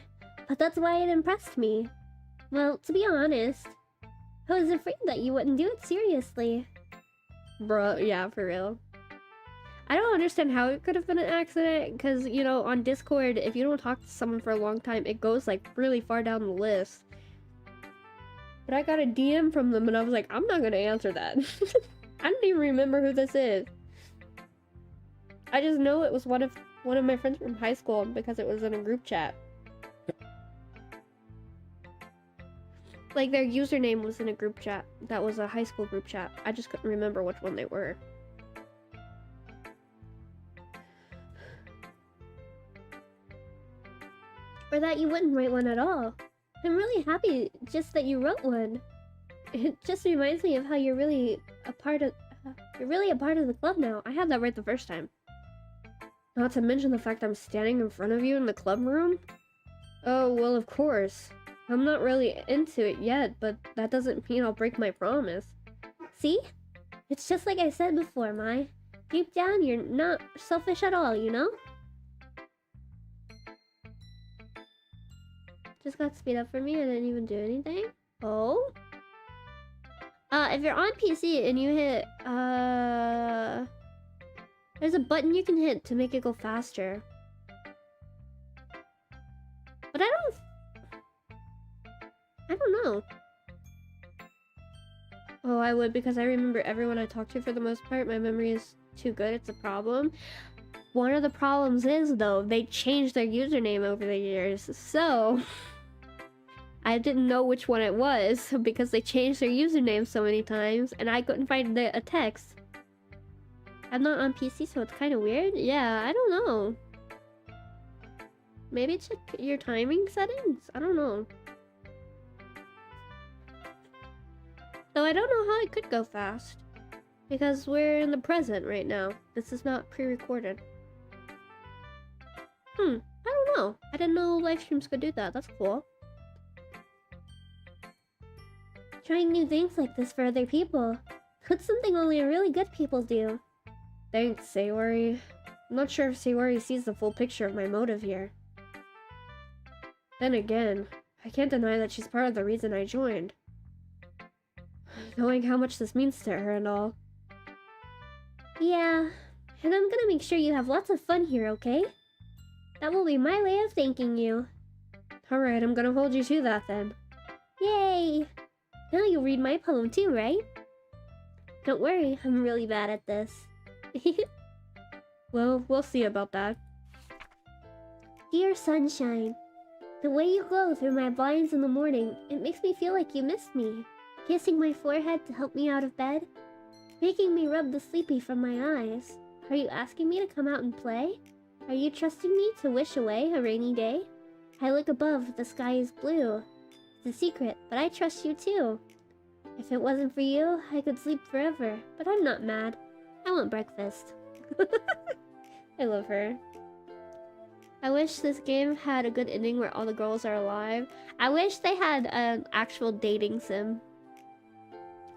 but that's why it impressed me. Well, to be honest, I was afraid that you wouldn't do it seriously. Bruh, yeah, for real. I don't understand how it could have been an accident, because, you know, on Discord, if you don't talk to someone for a long time, it goes, like, really far down the list. But I got a DM from them, and I was like, I'm not gonna answer that. I don't even remember who this is. I just know it was one of my friends from high school because it was in a group chat. Like, their username was in a group chat. That was a high school group chat. I just couldn't remember which one they were. Or that you wouldn't write one at all. I'm really happy just that you wrote one. It just reminds me of how you're really a part of the club now. I had that right the first time. Not to mention the fact I'm standing in front of you in the club room. Oh, well, of course. I'm not really into it yet, but that doesn't mean I'll break my promise. See? It's just like I said before, Mai. Deep down, you're not selfish at all, you know? Just got speed up for me, I didn't even do anything. Oh? If you're on PC and you hit, there's a button you can hit to make it go faster. But I don't know. Oh, I would, because I remember everyone I talked to for the most part. My memory is too good, it's a problem. One of the problems is, though, they changed their username over the years, so I didn't know which one it was because they changed their username so many times, and I couldn't find a text. I'm not on PC, so it's kind of weird. Yeah, I don't know. Maybe check your timing settings? I don't know. Though I don't know how it could go fast, because we're in the present right now. This is not pre-recorded. I don't know. I didn't know live streams could do that. That's cool. Trying new things like this for other people. That's something only really good people do. Thanks, Sayori. I'm not sure if Sayori sees the full picture of my motive here. Then again, I can't deny that she's part of the reason I joined. Knowing how much this means to her and all. Yeah, and I'm gonna make sure you have lots of fun here, okay? That will be my way of thanking you. Alright, I'm gonna hold you to that then. Yay! Now you'll read my poem too, right? Don't worry, I'm really bad at this. Well, we'll see about that. Dear sunshine, the way you glow through my blinds in the morning, it makes me feel like you missed me. Kissing my forehead to help me out of bed. Making me rub the sleepy from my eyes. Are you asking me to come out and play? Are you trusting me to wish away a rainy day? I look above, the sky is blue. It's a secret, but I trust you too. If it wasn't for you, I could sleep forever, but I'm not mad. I want breakfast. I love her. I wish this game had a good ending where all the girls are alive. I wish they had an actual dating sim.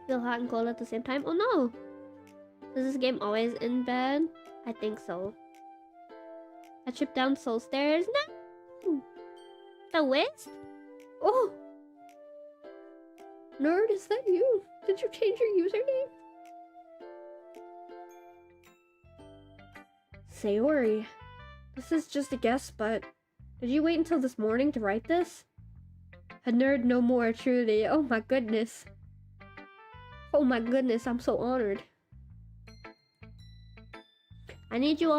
Feel hot and cold at the same time? Oh no! Does this game always end bad? I think so. I tripped down soul stairs. No! The Wisp? Oh! Nerd, is that you? Did you change your username? Sayori. This is just a guess, but did you wait until this morning to write this? A nerd no more, truly. Oh my goodness. Oh my goodness, I'm so honored. I needed you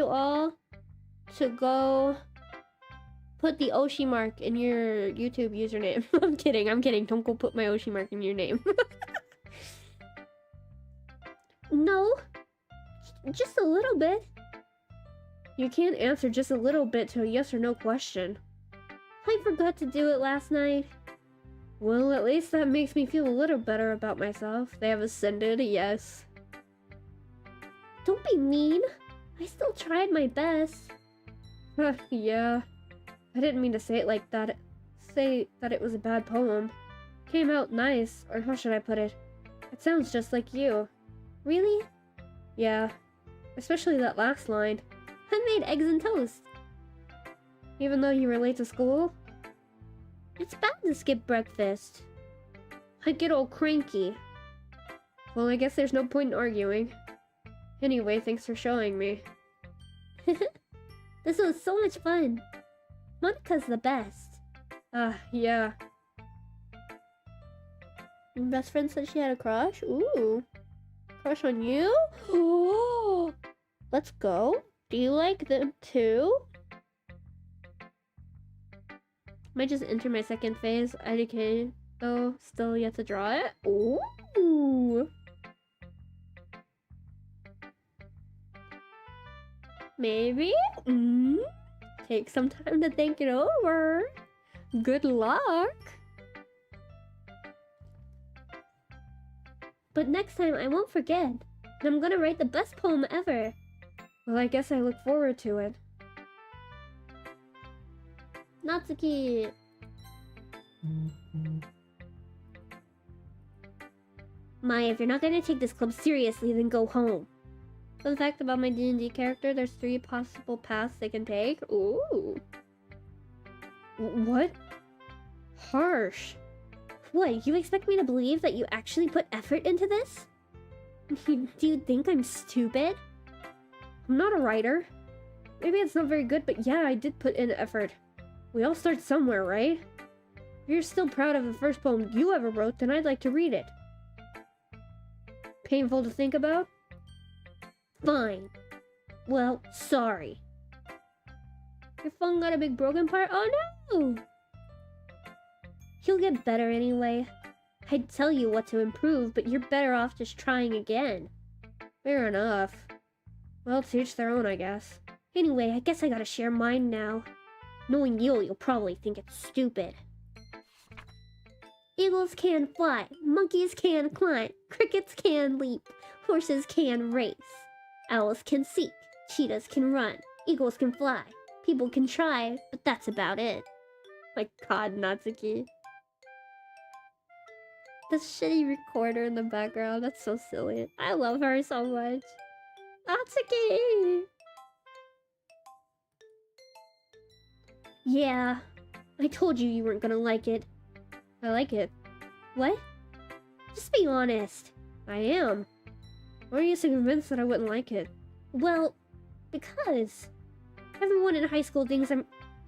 all to go put the Oshi mark in your YouTube username. I'm kidding. Don't go put my Oshi mark in your name. No. Just a little bit. You can't answer just a little bit to a yes or no question. I forgot to do it last night. Well, at least that makes me feel a little better about myself. They have ascended, yes. Don't be mean. I still tried my best. Yeah. I didn't mean to say it like that. Say that it was a bad poem. Came out nice, or how should I put it? It sounds just like you. Really? Yeah. Especially that last line. I made eggs and toast. Even though you were late to school? It's bad to skip breakfast. I get all cranky. Well, I guess there's no point in arguing. Anyway, thanks for showing me. This was so much fun. Monika's the best. Yeah. Your best friend said she had a crush? Ooh. Crush on you? Oh. Let's go. Do you like them too? Might just enter my second phase. IDK, though, still yet to draw it. Ooh. Maybe? Take some time to think it over. Good luck. But next time I won't forget. And I'm gonna write the best poem ever. Well, I guess I look forward to it. Natsuki. Maya, if you're not gonna take this club seriously, then go home. Fun fact about my D&D character, there's 3 possible paths they can take. Ooh. What? Harsh. What, you expect me to believe that you actually put effort into this? Do you think I'm stupid? I'm not a writer. Maybe it's not very good, but yeah, I did put in effort. We all start somewhere, right? If you're still proud of the first poem you ever wrote, then I'd like to read it. Painful to think about? Fine. Well, sorry. Your phone got a big broken part? Oh no! You'll get better anyway. I'd tell you what to improve, but you're better off just trying again. Fair enough. Well, to each their own, I guess. Anyway, I guess I gotta share mine now. Knowing you'll probably think it's stupid. Eagles can fly, monkeys can climb, crickets can leap, horses can race. Owls can seek, cheetahs can run, eagles can fly, people can try, but that's about it. My god, Natsuki. the shitty recorder in the background. That's so silly. I love her so much. Natsuki! Yeah, I told you you weren't gonna like it. I like it. What? Just be honest. I am. Why are you so convinced that I wouldn't like it? Well, because everyone in high school thinks that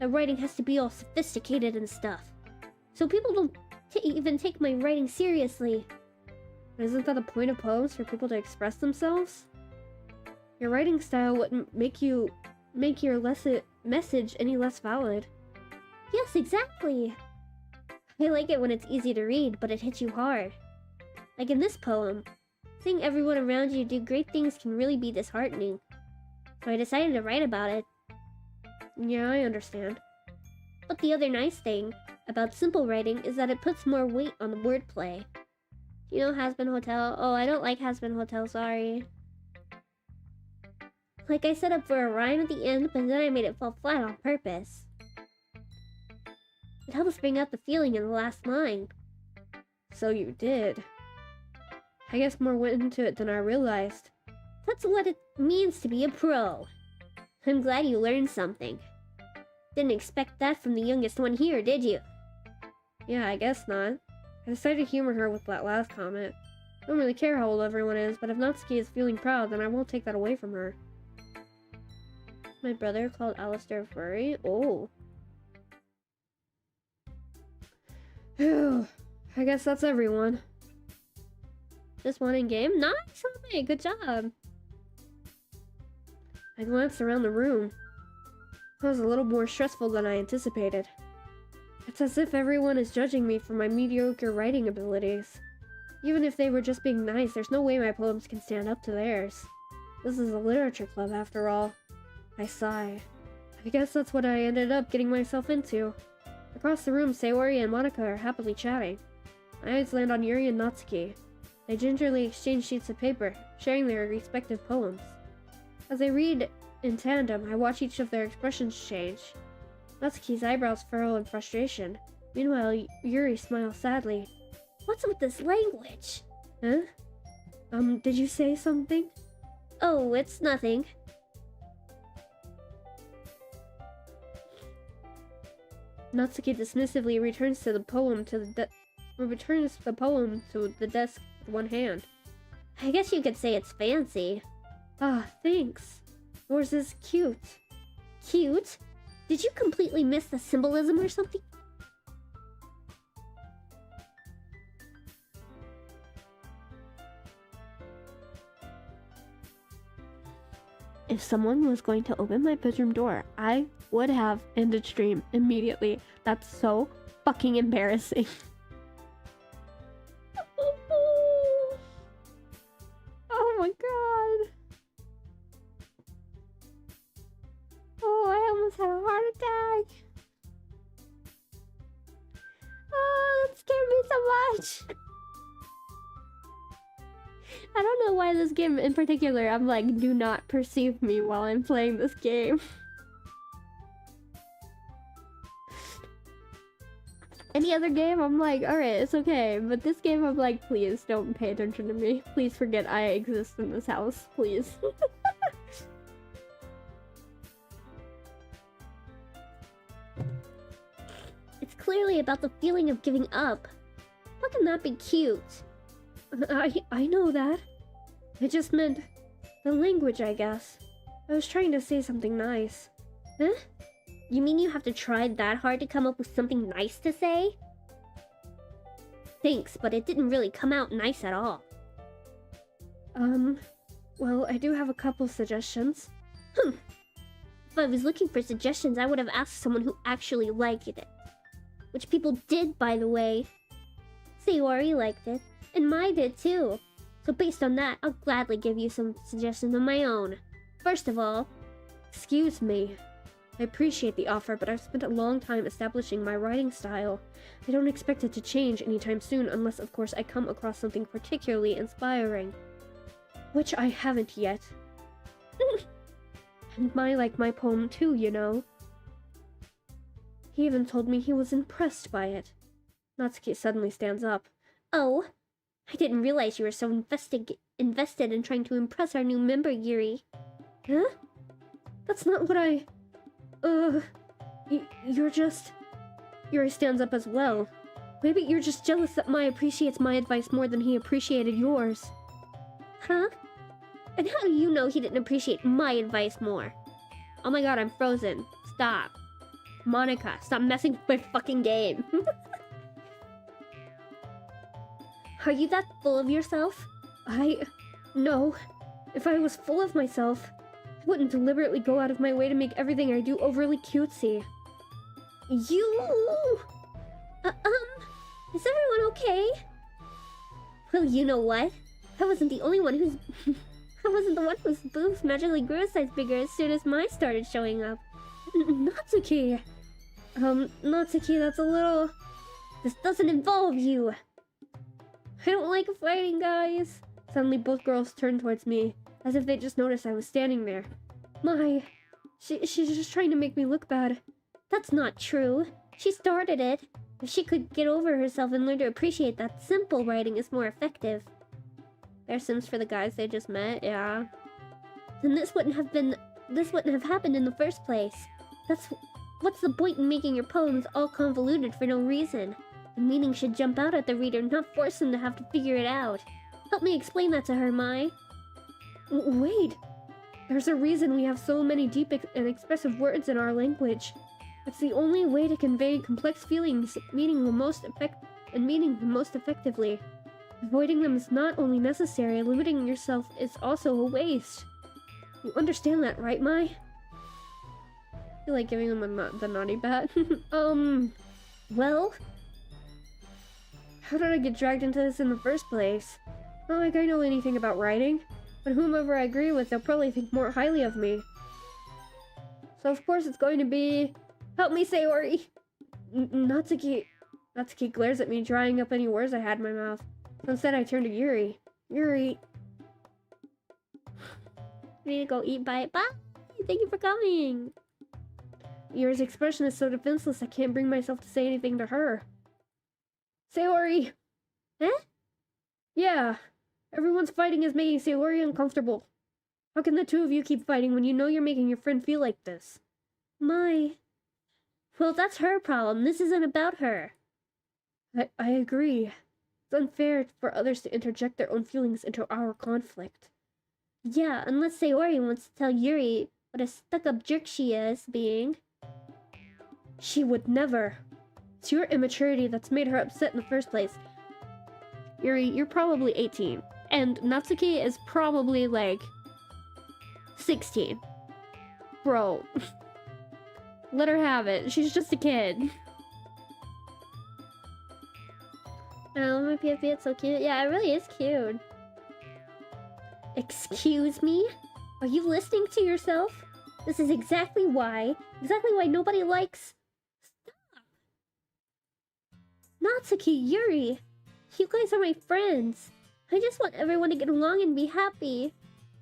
writing has to be all sophisticated and stuff. So people don't even take my writing seriously. Isn't that the point of poems, for people to express themselves? Your writing style wouldn't make your message any less valid. Yes, exactly. I like it when it's easy to read, but it hits you hard. Like in this poem, seeing everyone around you do great things can really be disheartening. So I decided to write about it. Yeah, I understand. But the other nice thing about simple writing is that it puts more weight on the wordplay. You know Has-Been Hotel? Oh, I don't like Has-Been Hotel, sorry. Like I set up for a rhyme at the end, but then I made it fall flat on purpose. It helps bring out the feeling in the last line. So you did. I guess more went into it than I realized. That's what it means to be a pro. I'm glad you learned something. Didn't expect that from the youngest one here, did you? Yeah, I guess not. I decided to humor her with that last comment. I don't really care how old everyone is, but if Natsuki is feeling proud, then I won't take that away from her. My brother called Alistair furry? Oh. Phew. I guess that's everyone. Just one in game? Nice, homie! Good job! I glanced around the room. That was a little more stressful than I anticipated. It's as if everyone is judging me for my mediocre writing abilities. Even if they were just being nice, there's no way my poems can stand up to theirs. This is a literature club, after all. I sigh. I guess that's what I ended up getting myself into. Across the room, Sayori and Monica are happily chatting. My eyes land on Yuri and Natsuki. They gingerly exchange sheets of paper, sharing their respective poems. As they read in tandem, I watch each of their expressions change. Natsuki's eyebrows furrow in frustration. Meanwhile, Yuri smiles sadly. What's with this language? Huh? Did you say something? Oh, it's nothing. Natsuki dismissively returns the poem to the desk with one hand. I guess you could say it's fancy. Ah, thanks. Yours is cute. Cute? Did you completely miss the symbolism or something? If someone was going to open my bedroom door, I would have ended stream immediately. That's so fucking embarrassing. Oh my god. Oh, I almost had a heart attack. Oh, that scared me so much. I don't know why this game in particular, I'm like, do not perceive me while I'm playing this game. Any other game, I'm like, alright, it's okay. But this game, I'm like, please don't pay attention to me. Please forget I exist in this house, please. It's clearly about the feeling of giving up. How can that be cute? I know that. I just meant the language, I guess. I was trying to say something nice. Huh? You mean you have to try that hard to come up with something nice to say? Thanks, but it didn't really come out nice at all. Well, I do have a couple suggestions. If I was looking for suggestions, I would have asked someone who actually liked it. Which people did, by the way. Sayori liked it. And mine did too. So based on that, I'll gladly give you some suggestions of my own. First of all, excuse me. I appreciate the offer, but I've spent a long time establishing my writing style. I don't expect it to change anytime soon unless, of course, I come across something particularly inspiring. Which I haven't yet. And my poem too, you know. He even told me he was impressed by it. Natsuki suddenly stands up. Oh, I didn't realize you were so invested in trying to impress our new member, Yuri. Huh? That's not what I... you're just... Yuri stands up as well. Maybe you're just jealous that Mai appreciates my advice more than he appreciated yours. Huh? And how do you know he didn't appreciate my advice more? Oh my god, I'm frozen. Stop. Monica, stop messing with my fucking game. Are you that full of yourself? No. If I was full of myself, I wouldn't deliberately go out of my way to make everything I do overly cutesy. You... is everyone okay? Well, you know what? I wasn't the only one who's... I wasn't the one whose boobs magically grew a size bigger as soon as mine started showing up. Natsuki! Natsuki, that's a little... This doesn't involve you! I don't like fighting, guys! Suddenly both girls turned towards me, as if they just noticed I was standing there. She's just trying to make me look bad. That's not true. She started it. If she could get over herself and learn to appreciate that simple writing is more effective. They're Sims for the guys they just met, yeah. Then this wouldn't have happened in the first place. What's the point in making your poems all convoluted for no reason? The meaning should jump out at the reader, not force them to have to figure it out. Help me explain that to her, Mai. Wait. There's a reason we have so many deep and expressive words in our language. It's the only way to convey complex feelings, meaning the most effectively. Avoiding them is not only necessary, limiting yourself is also a waste. You understand that, right, Mai? I feel like giving them the naughty bat. Well? How did I get dragged into this in the first place? Not like I know anything about writing, but whomever I agree with, they'll probably think more highly of me. So of course it's going to be... Help me, Sayori! Natsuki glares at me, drying up any words I had in my mouth. So instead I turn to Yuri. Yuri... Need to go eat, bye. Bye! Thank you for coming! Yuri's expression is so defenseless I can't bring myself to say anything to her. Sayori! Eh? Yeah. Everyone's fighting is making Sayori uncomfortable. How can the two of you keep fighting when you know you're making your friend feel like this? Well, that's her problem. This isn't about her. I agree. It's unfair for others to interject their own feelings into our conflict. Yeah, unless Sayori wants to tell Yuri what a stuck-up jerk she is being. She would never. It's your immaturity that's made her upset in the first place. Yuri, you're probably 18. And Natsuki is probably, like, 16. Bro. Let her have it. She's just a kid. Oh, my PFP, it's so cute. Yeah, it really is cute. Excuse me? Are you listening to yourself? This is exactly why nobody likes... Stop! Natsuki, Yuri, you guys are my friends. I just want everyone to get along and be happy.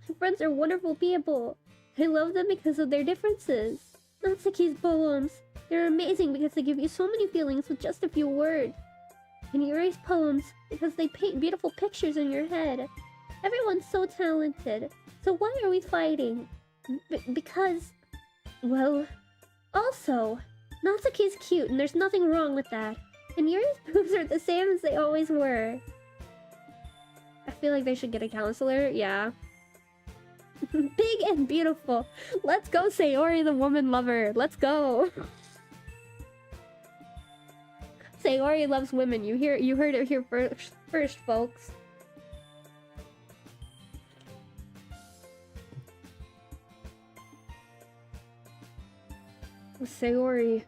My friends are wonderful people. I love them because of their differences. Natsuki's poems, they're amazing because they give you so many feelings with just a few words. And Yuri's poems, because they paint beautiful pictures in your head. Everyone's so talented. So why are we fighting? Because... Well... Also, Natsuki's cute and there's nothing wrong with that. And Yuri's boobs are the same as they always were. I feel like they should get a counselor, yeah. Big and beautiful. Let's go, Sayori the woman lover. Let's go. Sayori loves women. You heard it here first, folks. Sayori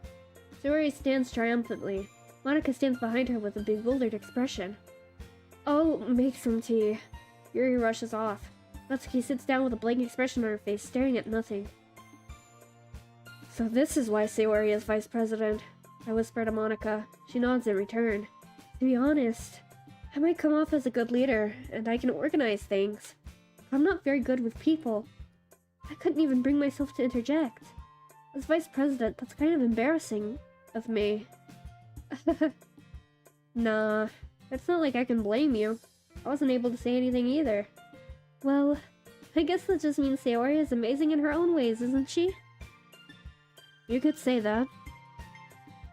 stands triumphantly. Monica stands behind her with a bewildered expression. I'll make some tea. Yuri rushes off. Natsuki sits down with a blank expression on her face, staring at nothing. So this is why Sayori is vice president, I whisper to Monica. She nods in return. To be honest, I might come off as a good leader, and I can organize things. But I'm not very good with people. I couldn't even bring myself to interject. As vice president, that's kind of embarrassing of me. Nah, It's not like I can blame you. I wasn't able to say anything either. Well, I guess that just means Sayori is amazing in her own ways, isn't she? You could say that.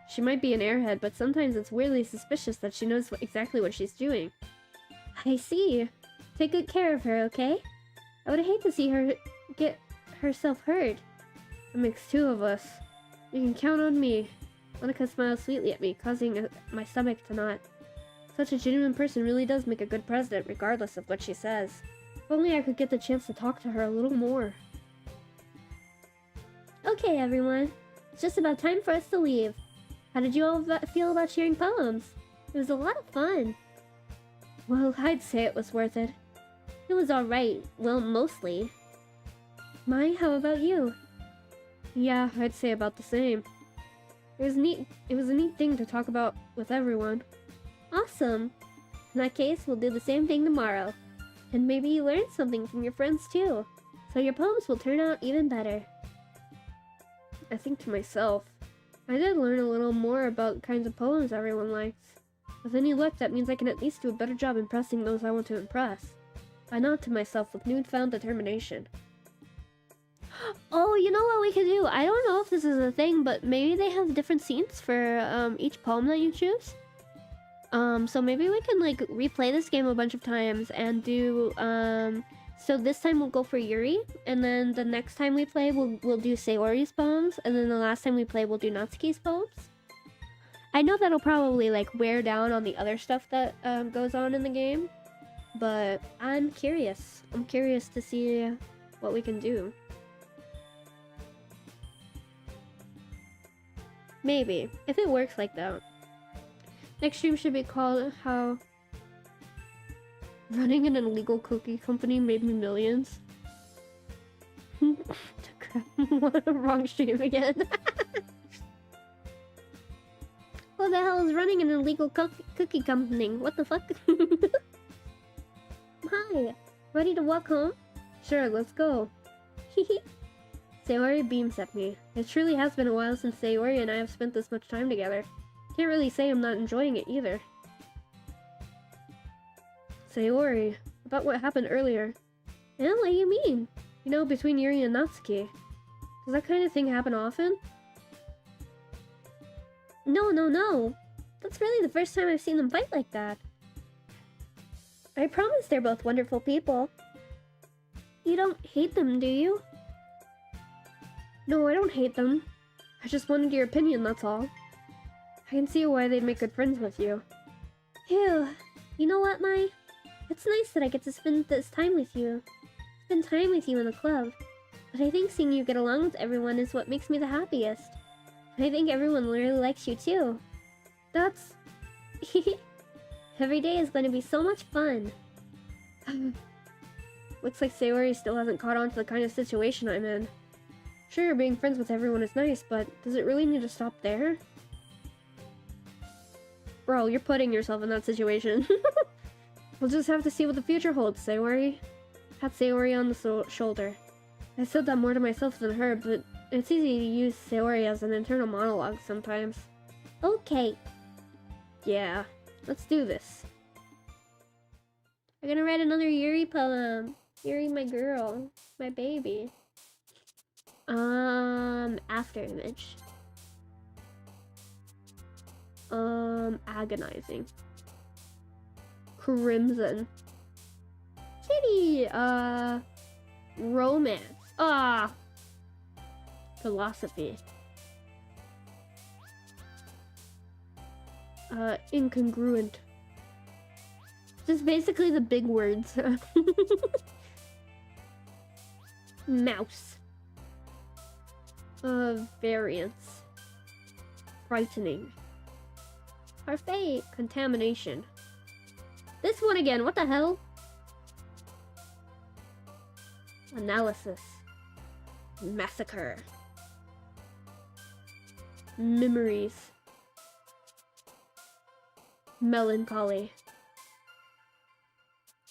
She might be an airhead, but sometimes it's weirdly suspicious that she knows exactly what she's doing. I see. Take good care of her, okay? I would hate to see her get herself hurt. It makes two of us. You can count on me. Monica smiled sweetly at me, causing my stomach to knot. Such a genuine person really does make a good president, regardless of what she says. If only I could get the chance to talk to her a little more. Okay, everyone. It's just about time for us to leave. How did you all feel about sharing poems? It was a lot of fun. Well, I'd say it was worth it. It was alright. Well, mostly. Mai, how about you? Yeah, I'd say about the same. It was a neat thing to talk about with everyone. Awesome. In that case, we'll do the same thing tomorrow. And maybe you learned something from your friends too. So your poems will turn out even better. I think to myself, I did learn a little more about kinds of poems everyone likes. With any luck, that means I can at least do a better job impressing those I want to impress. I nod to myself with newfound determination. Oh, you know what we could do? I don't know if this is a thing, but maybe they have different scenes for each poem that you choose. So maybe we can like replay this game a bunch of times and do so this time we'll go for Yuri, and then the next time we play we'll do Sayori's poems, and then the last time we play we'll do Natsuki's poems. I know that'll probably like wear down on the other stuff that goes on in the game, but I'm curious. I'm curious to see what we can do. Maybe, if it works like that. Next stream should be called how running an illegal cookie company made me millions. What a wrong stream again. Who the hell is running an illegal cookie company? What the fuck? Hi, ready to walk home? Sure, let's go. Sayori beams at me. It truly has been a while since Sayori and I have spent this much time together. Can't really say I'm not enjoying it either. Sayori, about what happened earlier. Yeah, what do you mean? You know, between Yuri and Natsuki. Does that kind of thing happen often? No. That's really the first time I've seen them fight like that. I promise they're both wonderful people. You don't hate them, do you? No, I don't hate them. I just wanted your opinion, that's all. I can see why they'd make good friends with you. Phew. You know what, Mai? It's nice that I get to spend this time with you. Spend time with you in the club. But I think seeing you get along with everyone is what makes me the happiest. And I think everyone really likes you too. That's... Every day is going to be so much fun. Looks like Sayori still hasn't caught on to the kind of situation I'm in. Sure, being friends with everyone is nice, but does it really need to stop there? Bro, you're putting yourself in that situation. We'll just have to see what the future holds, Sayori. Pat Sayori on the shoulder. I said that more to myself than her, but it's easy to use Sayori as an internal monologue sometimes. Okay. Yeah, let's do this. I'm gonna write another Yuri poem. Yuri, my girl. My baby. After image. Agonizing. Crimson. Kitty! Romance. Philosophy. Incongruent. Just basically the big words. Mouse. Variance. Frightening. Parfait. Contamination. This one again, what the hell? Analysis. Massacre. Memories. Melancholy.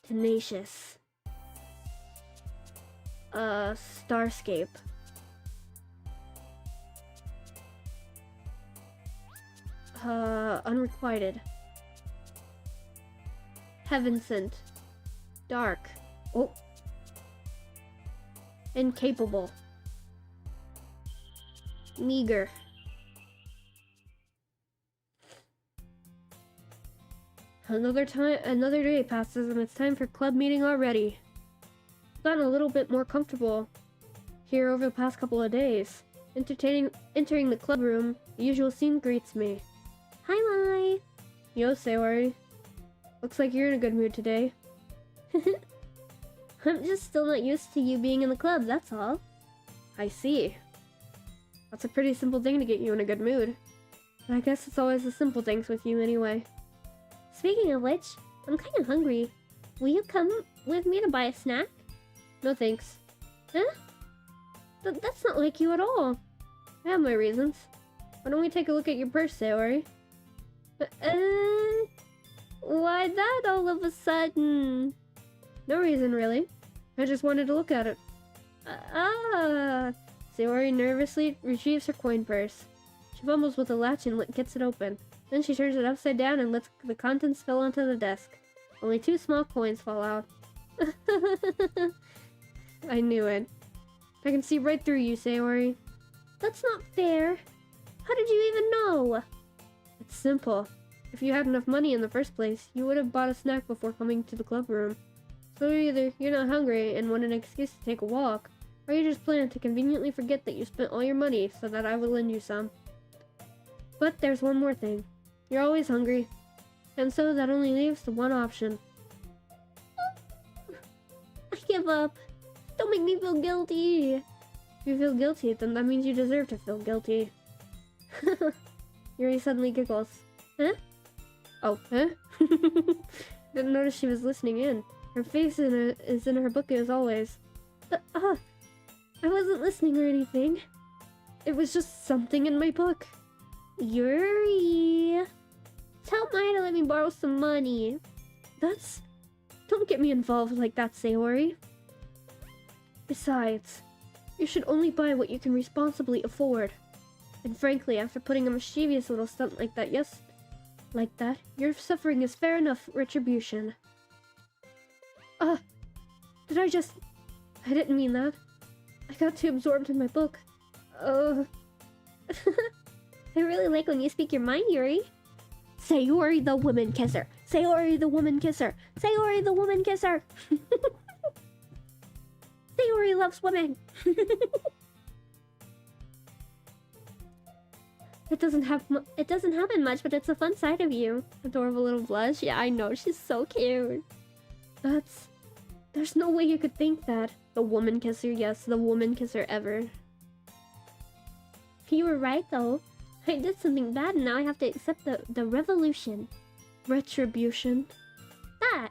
Tenacious. Starscape. Unrequited. Heaven sent. Dark. Oh. Incapable. Meager. Another day passes and it's time for club meeting already. I've gotten a little bit more comfortable here over the past couple of days. Entering the club room, the usual scene greets me. Hi, Mai! Yo, Sayori. Looks like you're in a good mood today. I'm just still not used to you being in the club, that's all. I see. That's a pretty simple thing to get you in a good mood. But I guess it's always the simple things with you anyway. Speaking of which, I'm kind of hungry. Will you come with me to buy a snack? No thanks. Huh? That's not like you at all. I have my reasons. Why don't we take a look at your purse, Sayori? Why that all of a sudden? No reason, really. I just wanted to look at it. Sayori nervously retrieves her coin purse. She fumbles with the latch and gets it open. Then she turns it upside down and lets the contents spill onto the desk. Only 2 small coins fall out. I knew it. I can see right through you, Sayori. That's not fair. How did you even know? It's simple. If you had enough money in the first place, you would have bought a snack before coming to the club room. So either you're not hungry and want an excuse to take a walk, or you just plan to conveniently forget that you spent all your money so that I would lend you some. But there's one more thing. You're always hungry, and so that only leaves the one option. I give up. Don't make me feel guilty. If you feel guilty, then that means you deserve to feel guilty. Yuri suddenly giggles. Huh? Oh, huh? Didn't notice she was listening in. Her face is in her book as always. I wasn't listening or anything. It was just something in my book. Yuri! Tell Mai to let me borrow some money. Don't get me involved like that, Sayori. Besides, you should only buy what you can responsibly afford. And frankly, after putting a mischievous little stunt like that, your suffering is fair enough retribution. I didn't mean that. I got too absorbed in my book. I really like when you speak your mind, Yuri. Sayori the woman kisser. Sayori the woman kisser. Sayori the woman kisser. Sayori loves women. It doesn't happen much, but it's a fun side of you. Adorable little blush. Yeah, I know. She's so cute. There's no way you could think that. The woman kisser, yes, the woman kisser ever. You were right, though. I did something bad and now I have to accept the revolution. Retribution. That.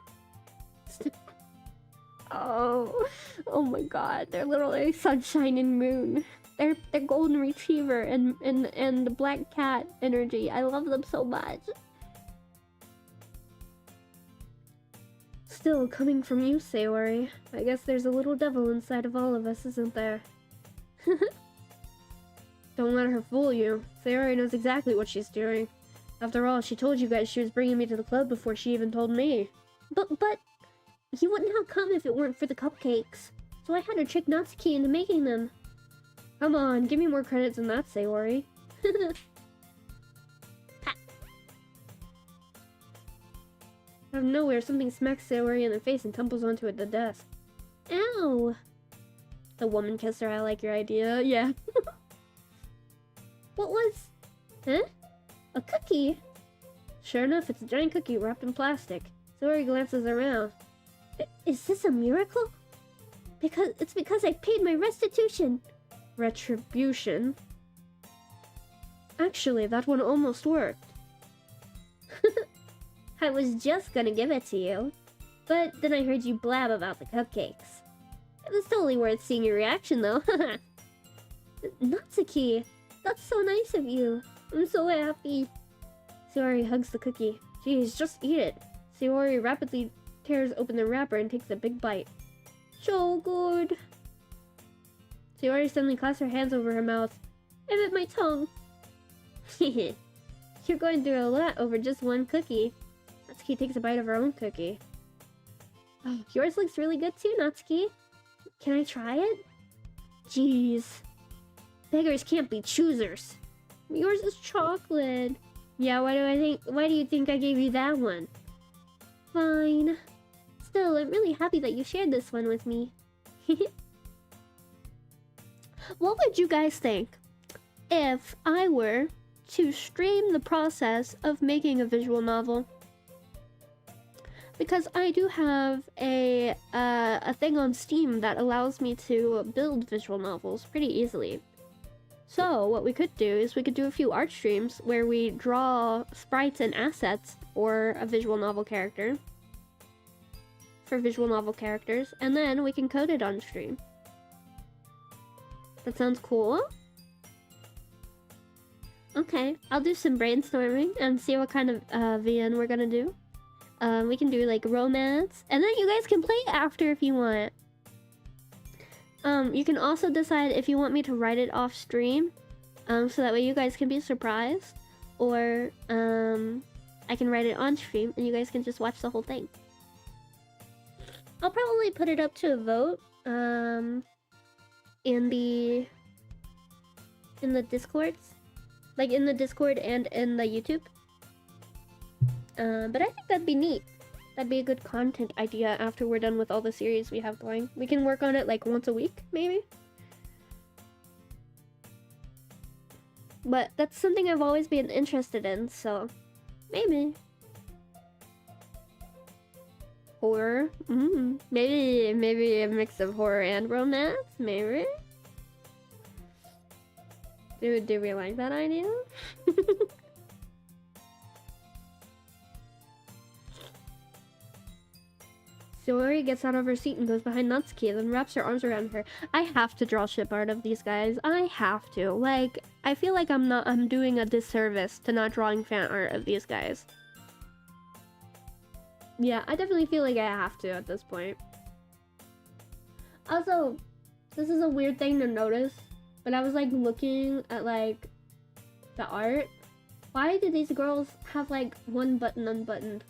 Oh my god. They're literally sunshine and moon. They're golden retriever and the black cat energy. I love them so much. Still, coming from you, Sayori, I guess there's a little devil inside of all of us, isn't there? Don't let her fool you. Sayori knows exactly what she's doing. After all, she told you guys she was bringing me to the club before she even told me. But you wouldn't have come if it weren't for the cupcakes. So I had her trick Natsuki into making them. Come on, give me more credit than that, Sayori. Out of nowhere, something smacks Sayori in the face and tumbles onto the desk. Ow! The woman kisser, I like your idea. Yeah. What was... Huh? A cookie? Sure enough, it's a giant cookie wrapped in plastic. Sayori glances around. Is this a miracle? It's because I paid my restitution. Retribution? Actually, that one almost worked. I was just gonna give it to you. But then I heard you blab about the cupcakes. It was totally worth seeing your reaction, though. Natsuki, that's so nice of you. I'm so happy. Sayori hugs the cookie. Jeez, just eat it. Sayori rapidly tears open the wrapper and takes a big bite. So good. Sayori suddenly clasps her hands over her mouth. I bit my tongue. You're going through a lot over just one cookie. Natsuki takes a bite of her own cookie. Yours looks really good too, Natsuki. Can I try it? Jeez. Beggars can't be choosers. Yours is chocolate. Yeah, why do you think I gave you that one? Fine. Still, I'm really happy that you shared this one with me. What would you guys think if I were to stream the process of making a visual novel? Because I do have a thing on Steam that allows me to build visual novels pretty easily. So what we could do is we could do a few art streams where we draw sprites and assets for a visual novel character. For visual novel characters, and then we can code it on stream. That sounds cool. Okay, I'll do some brainstorming and see what kind of VN we're gonna do. We can do like romance, and then you guys can play after if you want. You can also decide if you want me to write it off stream, so that way you guys can be surprised, or I can write it on stream and you guys can just watch the whole thing. I'll probably put it up to a vote in the Discords, like in the Discord and in the YouTube. But I think that'd be neat. That'd be a good content idea after we're done with all the series we have going. We can work on it like once a week, maybe. But that's something I've always been interested in, so maybe. Horror? Maybe a mix of horror and romance? Maybe? Do we like that idea? Sayori gets out of her seat and goes behind Natsuki, then wraps her arms around her. I have to draw ship art of these guys. I have to. Like, I feel like I'm doing a disservice to not drawing fan art of these guys. Yeah, I definitely feel like I have to at this point. Also, this is a weird thing to notice, but I was like looking at like the art. Why do these girls have like one button unbuttoned?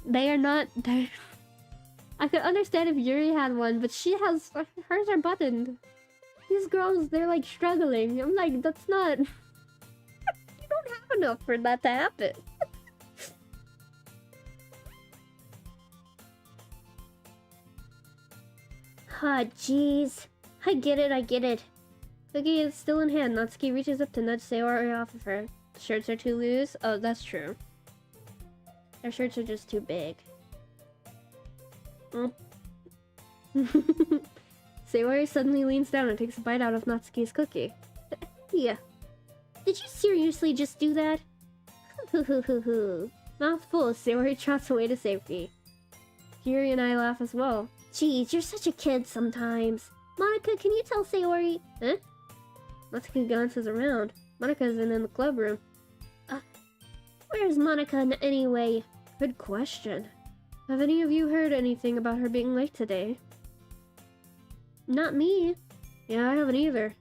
They are not. I could understand if Yuri had one, but she has. Hers are buttoned. These girls, they're like struggling. I'm like, that's not. You don't have enough for that to happen. Ah, jeez. I get it. Cookie is still in hand. Natsuki reaches up to nudge Sayori off of her. The shirts are too loose? Oh, that's true. Their shirts are just too big. Oh. Sayori suddenly leans down and takes a bite out of Natsuki's cookie. Yeah. Did you seriously just do that? Mouth full, Sayori trots away to safety. Kiri and I laugh as well. Jeez, you're such a kid sometimes. Monica, can you tell Sayori? Huh? Natsuki glances around. Monica's in the club room. Where's Monica anyway? Good question. Have any of you heard anything about her being late today? Not me. Yeah, I haven't either.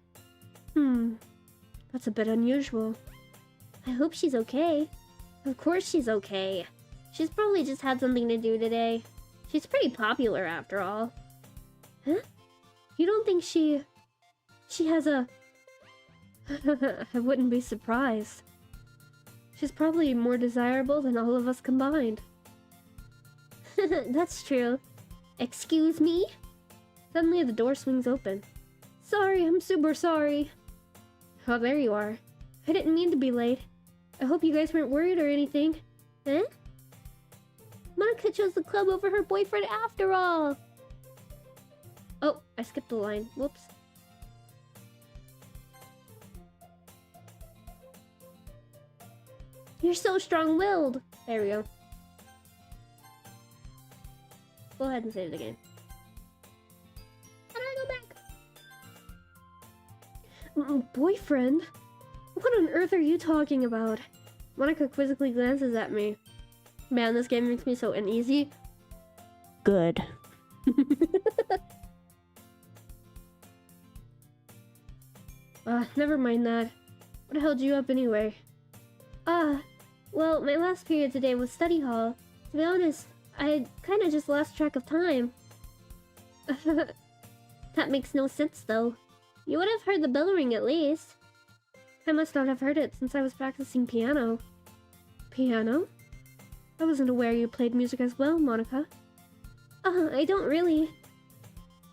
That's a bit unusual. I hope she's okay. Of course she's okay. She's probably just had something to do today. She's pretty popular after all. Huh? You don't think she has a... I wouldn't be surprised. She's probably more desirable than all of us combined. That's true. Excuse me? Suddenly the door swings open. Sorry, I'm super sorry. Oh, there you are. I didn't mean to be late. I hope you guys weren't worried or anything. Huh? Monica chose the club over her boyfriend after all! Oh, I skipped a line. Whoops. You're so strong-willed! There we go. Go ahead and save the game. How do I go back? Boyfriend? What on earth are you talking about? Monica quizzically glances at me. Man, this game makes me so uneasy. Good. Never mind that. What held you up anyway? Well, my last period today was study hall. To be honest, I kinda just lost track of time. That makes no sense, though. You would have heard the bell ring at least. I must not have heard it since I was practicing piano. Piano? I wasn't aware you played music as well, Monica. I don't really.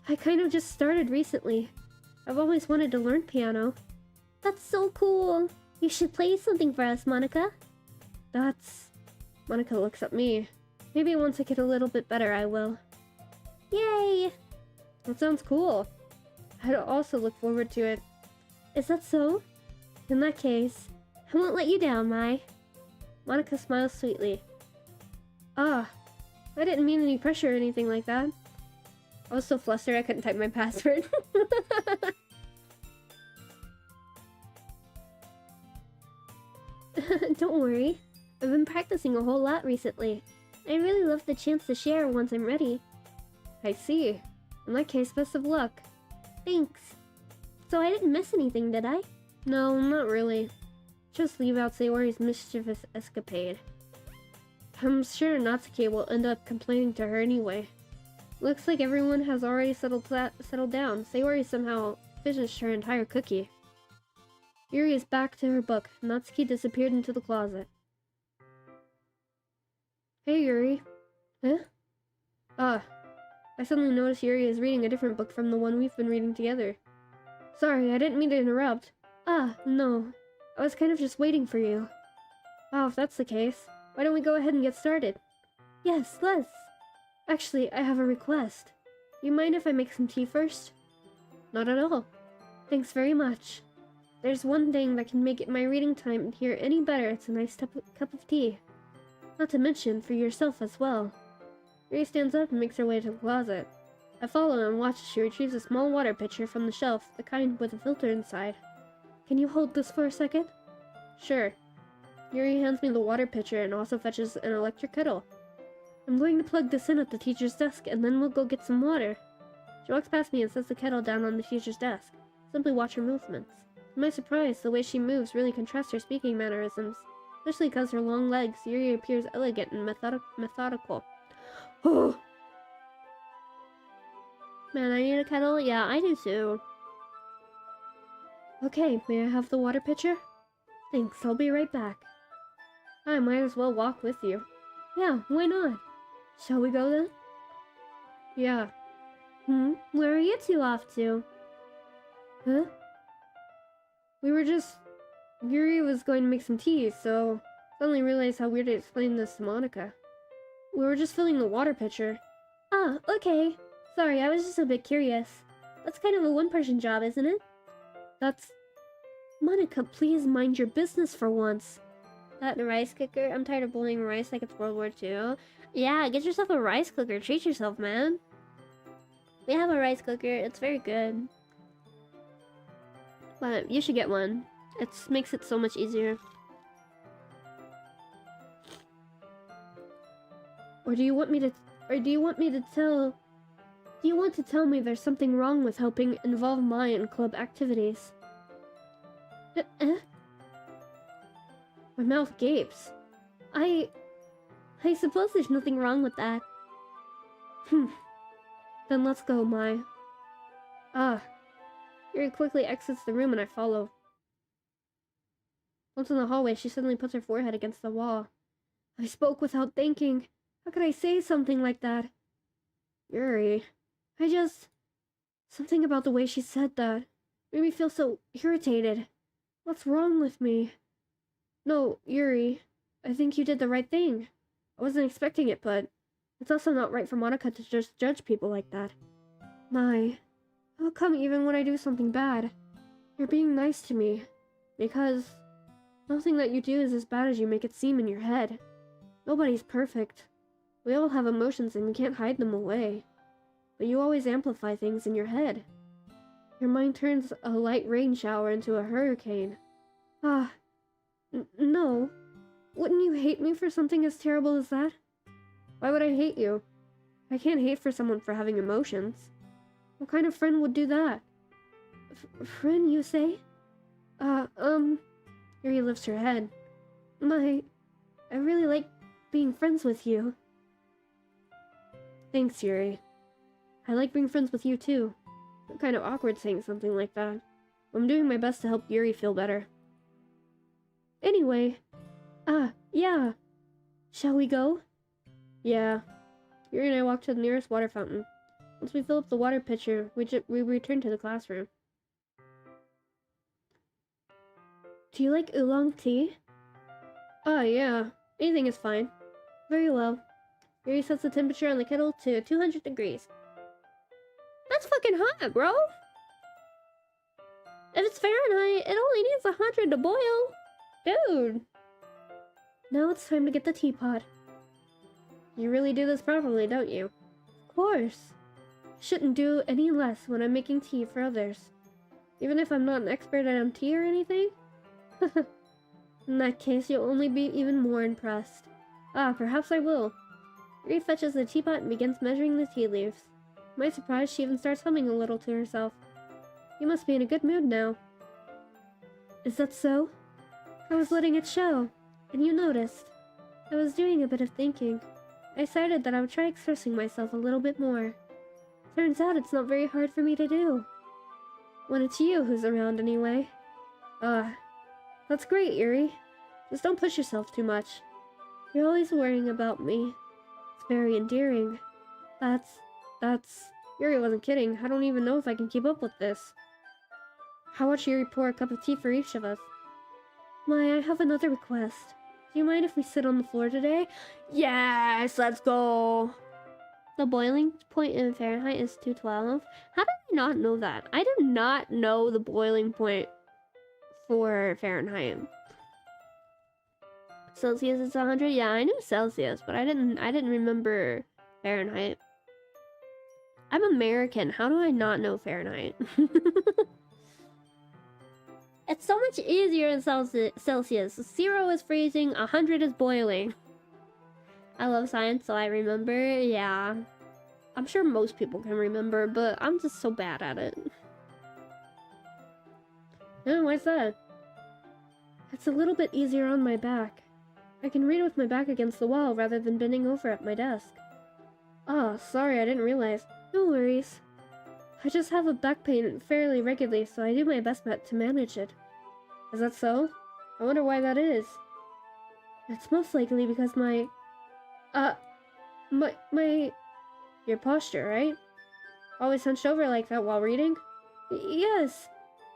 I kind of just started recently. I've always wanted to learn piano. That's so cool. You should play something for us, Monica. That's... Monica looks at me. Maybe once I get a little bit better, I will. Yay! That sounds cool. I'd also look forward to it. Is that so? In that case, I won't let you down, Mai. Monica smiles sweetly. Ah, I didn't mean any pressure or anything like that. I was so flustered I couldn't type my password. Don't worry. I've been practicing a whole lot recently. I really love the chance to share once I'm ready. I see. In that case, best of luck. Thanks. So I didn't miss anything, did I? No, not really. Just leave out Sayori's mischievous escapade. I'm sure Natsuki will end up complaining to her anyway. Looks like everyone has already settled down. Sayori somehow finished her entire cookie. Yuri is back to her book. Natsuki disappeared into the closet. Hey, Yuri. Huh? Ah. I suddenly noticed Yuri is reading a different book from the one we've been reading together. Sorry, I didn't mean to interrupt. Ah, no. I was kind of just waiting for you. Wow, if that's the case, why don't we go ahead and get started? Yes, let's. Actually, I have a request. You mind if I make some tea first? Not at all. Thanks very much. There's one thing that can make my reading time here any better. It's a nice cup of tea. Not to mention, for yourself as well. Yuri stands up and makes her way to the closet. I follow and watch as she retrieves a small water pitcher from the shelf, the kind with a filter inside. Can you hold this for a second? Sure. Yuri hands me the water pitcher and also fetches an electric kettle. I'm going to plug this in at the teacher's desk and then we'll go get some water. She walks past me and sets the kettle down on the teacher's desk. Simply watch her movements. To my surprise, the way she moves really contrasts her speaking mannerisms. Especially because her long legs, Yuri appears elegant and methodical. Oh! Man, I need a kettle? Yeah, I do too. Okay, may I have the water pitcher? Thanks, I'll be right back. I might as well walk with you. Yeah, why not? Shall we go then? Yeah. Where are you two off to? Huh? We were just... Yuri was going to make some tea, so... Suddenly realized how weird to explain this to Monica. We were just filling the water pitcher. Ah, okay. Sorry, I was just a bit curious. That's kind of a one-person job, isn't it? That's... Monica, please mind your business for once. That rice cooker? I'm tired of boiling rice like it's World War II. Yeah, get yourself a rice cooker. Treat yourself, man. We have a rice cooker. It's very good. But you should get one. It makes it so much easier. Or do you want to tell me there's something wrong with helping involve Mai in club activities? My mouth gapes. I suppose there's nothing wrong with that. Then let's go, Mai. Ah. Yuri quickly exits the room and I follow. Once in the hallway, she suddenly puts her forehead against the wall. I spoke without thinking. How could I say something like that? Yuri, something about the way she said that made me feel so irritated. What's wrong with me? No, Yuri, I think you did the right thing. I wasn't expecting it, but it's also not right for Monica to just judge people like that. Mai, how come even when I do something bad, you're being nice to me? Because nothing that you do is as bad as you make it seem in your head. Nobody's perfect. We all have emotions and we can't hide them away. But you always amplify things in your head. Your mind turns a light rain shower into a hurricane. Ah, no. Wouldn't you hate me for something as terrible as that? Why would I hate you? I can't hate for someone for having emotions. What kind of friend would do that? Friend, you say? Yuri lifts her head. I really like being friends with you. Thanks, Yuri. I like being friends with you too. I'm kind of awkward saying something like that. I'm doing my best to help Yuri feel better. Anyway, yeah. Shall we go? Yeah. Yuri and I walk to the nearest water fountain. Once we fill up the water pitcher, we return to the classroom. Do you like oolong tea? Yeah. Anything is fine. Very well. Yuri sets the temperature on the kettle to 200 degrees. That's fucking hot, bro! If it's Fahrenheit, it only needs 100 to boil. Dude! Now it's time to get the teapot. You really do this properly, don't you? Of course. Shouldn't do any less when I'm making tea for others. Even if I'm not an expert at tea or anything? In that case, you'll only be even more impressed. Perhaps I will. Yuri fetches the teapot and begins measuring the tea leaves. To my surprise, she even starts humming a little to herself. You must be in a good mood now. Is that so? I was letting it show, and you noticed. I was doing a bit of thinking. I decided that I would try expressing myself a little bit more. Turns out it's not very hard for me to do. When it's you who's around anyway. That's great, Yuri. Just don't push yourself too much. You're always worrying about me. It's very endearing. That's... Yuri wasn't kidding. I don't even know if I can keep up with this. How about Yuri pour a cup of tea for each of us? I have another request. Do you mind if we sit on the floor today? Yes, let's go! The boiling point in Fahrenheit is 212. How did I not know that? I did not know the boiling point for Fahrenheit. Celsius is 100. Yeah, I knew Celsius, but I didn't remember Fahrenheit. I'm American. How do I not know Fahrenheit? It's so much easier in Celsius. 0 is freezing, 100 is boiling. I love science, so I remember. Yeah. I'm sure most people can remember, but I'm just so bad at it. Oh, why's that? It's a little bit easier on my back. I can read with my back against the wall rather than bending over at my desk. Sorry, I didn't realize. No worries. I just have a back pain fairly regularly, so I do my best to manage it. Is that so? I wonder why that is. It's most likely because your posture, right? Always hunched over like that while reading? Yes,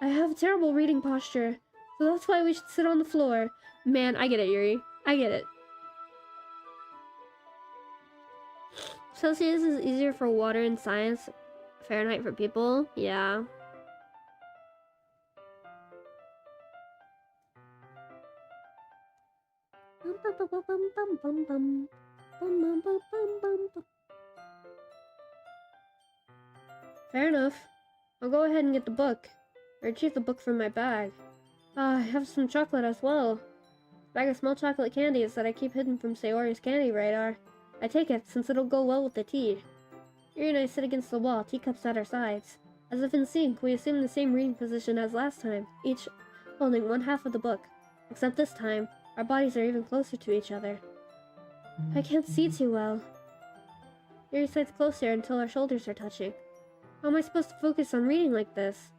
I have terrible reading posture, so that's why we should sit on the floor. Man, I get it, Yuri. I get it. Celsius is easier for water and science. Fahrenheit for people? Yeah. Fair enough. I'll go ahead and get the book. I retrieve the book from my bag. I have some chocolate as well. A bag of small chocolate candies that I keep hidden from Sayori's candy radar. I take it since it'll go well with the tea. Yuri and I sit against the wall, teacups at our sides. As if in sync, we assume the same reading position as last time, each holding one half of the book. Except this time, our bodies are even closer to each other. I can't see too well. Yuri sits closer until our shoulders are touching. How am I supposed to focus on reading like this?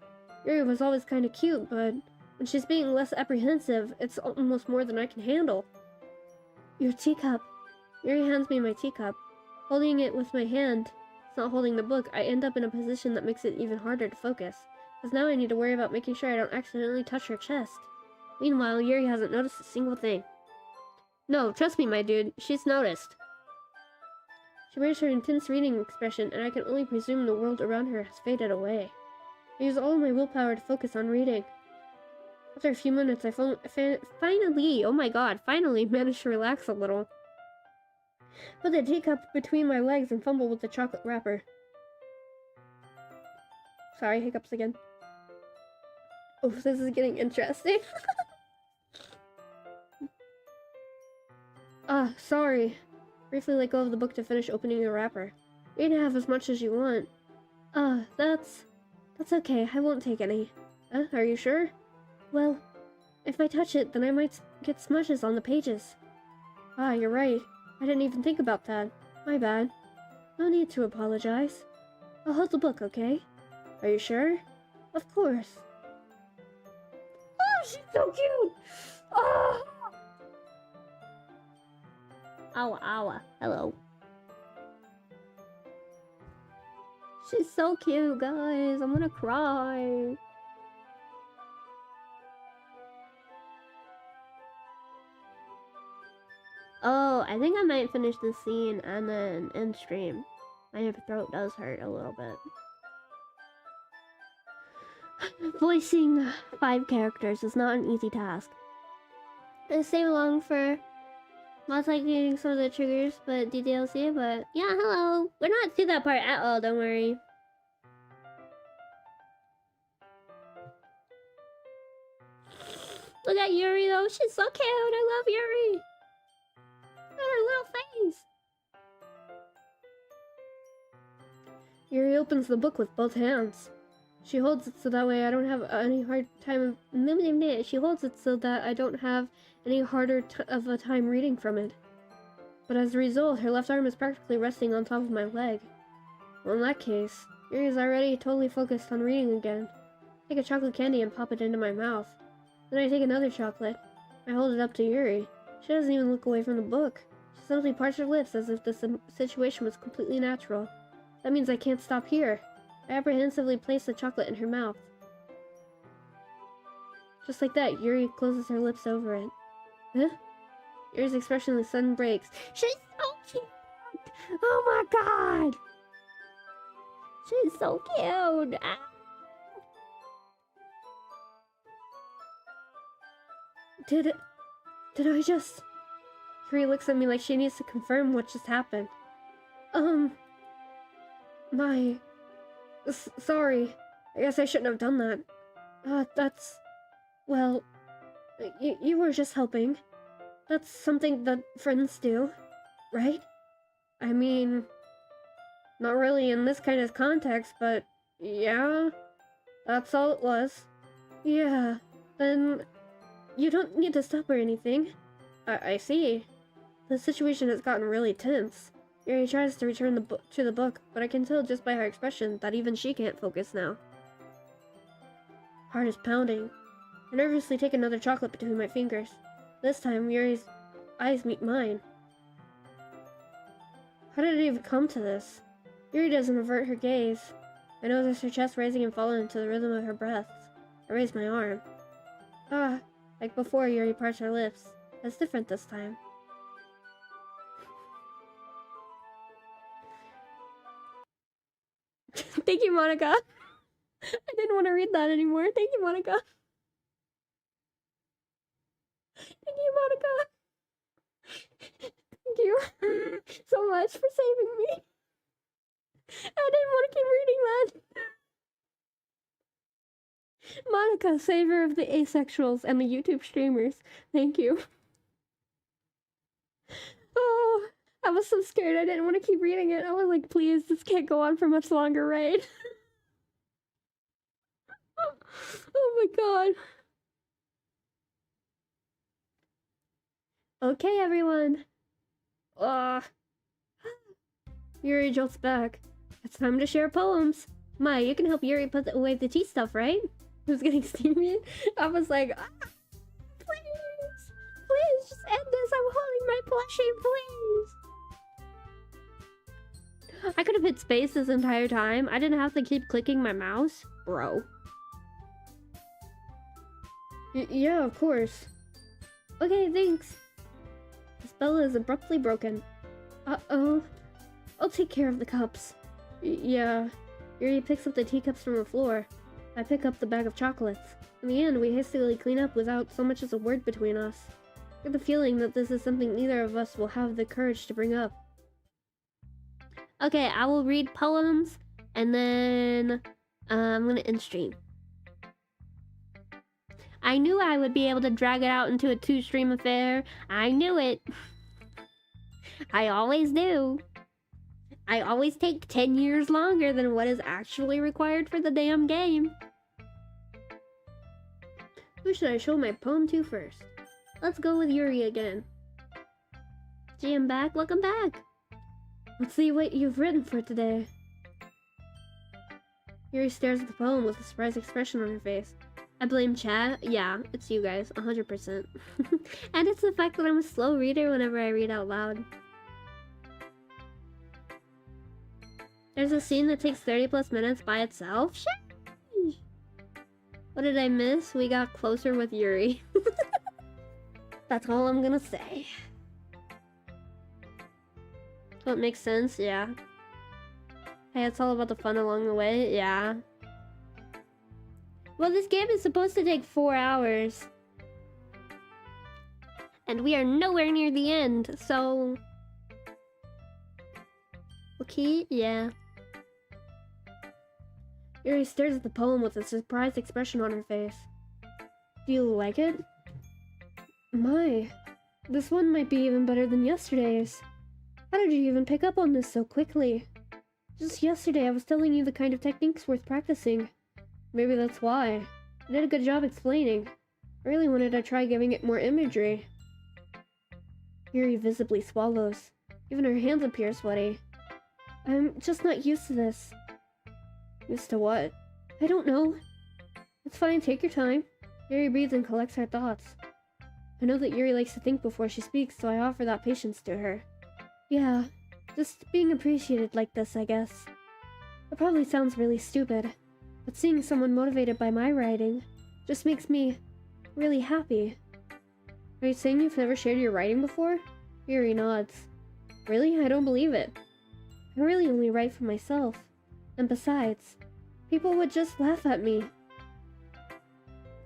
Yuri was always kind of cute, but when she's being less apprehensive, it's almost more than I can handle. Your teacup. Yuri hands me my teacup. Holding it with my hand, not holding the book, I end up in a position that makes it even harder to focus, because now I need to worry about making sure I don't accidentally touch her chest. Meanwhile, Yuri hasn't noticed a single thing. No, trust me, my dude, she's noticed. She wears her intense reading expression, and I can only presume the world around her has faded away. I use all my willpower to focus on reading. After a few minutes, I finally, oh my god, finally managed to relax a little. Put the teacup between my legs and fumble with the chocolate wrapper. Sorry, hiccups again. Oh, this is getting interesting. Sorry. Briefly let go of the book to finish opening the wrapper. You can have as much as you want. That's okay. I won't take any. Are you sure? Well, if I touch it, then I might get smudges on the pages. You're right. I didn't even think about that. My bad. No need to apologize. I'll hold the book, okay? Are you sure? Of course. Oh, she's so cute! Oh! Awa, awa. Hello. She's so cute, guys. I'm gonna cry. Oh, I think I might finish this scene and then end stream. My throat does hurt a little bit. Voicing 5 characters is not an easy task. Stay along for most likely getting some of the triggers, but details here, but yeah, hello! We're not to that part at all, don't worry. Look at Yuri though, she's so cute! I love Yuri! Look at her little face! Yuri opens the book with both hands. She holds it so that way I don't have any hard time. She holds it so that I don't have any harder of a time reading from it. But as a result, her left arm is practically resting on top of my leg. Well, in that case, Yuri is already totally focused on reading again. I take a chocolate candy and pop it into my mouth. Then I take another chocolate. I hold it up to Yuri. She doesn't even look away from the book. She simply parts her lips as if the situation was completely natural. That means I can't stop here. I apprehensively place the chocolate in her mouth. Just like that, Yuri closes her lips over it. Huh? Yuri's expression suddenly breaks. She's so cute! Oh my god! She's so cute! Ah. Did I just... Yuri looks at me like she needs to confirm what just happened. Sorry. I guess I shouldn't have done that. That's... Well... You were just helping. That's something that friends do, right? I mean... Not really in this kind of context, but... Yeah... That's all it was. Yeah... Then... You don't need to stop or anything. I see. The situation has gotten really tense. Yuri tries to return to the book, but I can tell just by her expression that even she can't focus now. Heart is pounding. I nervously take another chocolate between my fingers. This time, Yuri's eyes meet mine. How did it even come to this? Yuri doesn't avert her gaze. I notice her chest rising and falling to the rhythm of her breaths. I raise my arm. Ah, like before, Yuri parts her lips. It's different this time. Thank you, Monica. I didn't want to read that anymore. Thank you, Monica. Thank you, Monica. Thank you so much for saving me. I didn't want to keep reading that. Monica, savior of the asexuals and the YouTube streamers. Thank you. Oh, I was so scared. I didn't want to keep reading it. I was like, please, this can't go on for much longer, right? Oh my god. Okay, everyone. Yuri jolts back. It's time to share poems. Mai, you can help Yuri put away the tea stuff, right? Who's getting steamy? I was like, please, please, just end this. I'm holding my plushie, please. I could have hit space this entire time. I didn't have to keep clicking my mouse. Bro. Yeah, of course. Okay, thanks. The spell is abruptly broken. Uh-oh. I'll take care of the cups. Yeah. Yuri picks up the teacups from the floor. I pick up the bag of chocolates. In the end, we hastily clean up without so much as a word between us. I get the feeling that this is something neither of us will have the courage to bring up. Okay, I will read poems, and then I'm gonna end stream. I knew I would be able to drag it out into a 2-stream affair. I knew it. I always do. I always take 10 years longer than what is actually required for the damn game. Who should I show my poem to first? Let's go with Yuri again. Gee, I'm back. Welcome back. Let's see what you've written for today. Yuri stares at the poem with a surprised expression on her face. I blame chat. Yeah, it's you guys, 100%. And it's the fact that I'm a slow reader whenever I read out loud. There's a scene that takes 30 plus minutes by itself? Sheesh. What did I miss? We got closer with Yuri. That's all I'm gonna say. So it makes sense, yeah. Hey, it's all about the fun along the way, yeah. Well, this game is supposed to take 4 hours. And we are nowhere near the end, so... Okay, yeah. Yuri stares at the poem with a surprised expression on her face. Do you like it? My, this one might be even better than yesterday's. How did you even pick up on this so quickly? Just yesterday I was telling you the kind of techniques worth practicing. Maybe that's why. I did a good job explaining. I really wanted to try giving it more imagery. Yuri visibly swallows. Even her hands appear sweaty. I'm just not used to this. Used to what? I don't know. It's fine, take your time. Yuri breathes and collects her thoughts. I know that Yuri likes to think before she speaks, so I offer that patience to her. Yeah, just being appreciated like this, I guess. It probably sounds really stupid, but seeing someone motivated by my writing just makes me really happy. Are you saying you've never shared your writing before? Yuri nods. Really? I don't believe it. I really only write for myself. And besides, people would just laugh at me.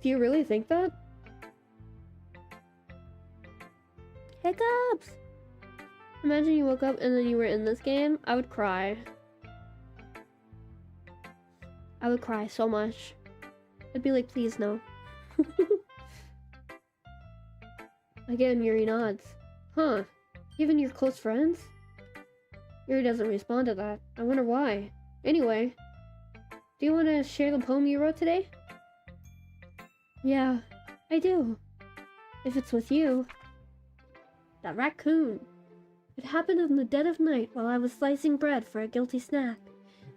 Do you really think that? Hiccups! Imagine you woke up and then you were in this game. I would cry. I would cry so much. I'd be like, please no. Again, Yuri nods. Huh. Even your close friends? Yuri doesn't respond to that. I wonder why. Anyway, do you want to share the poem you wrote today? Yeah, I do. If it's with you. That raccoon. It happened in the dead of night while I was slicing bread for a guilty snack.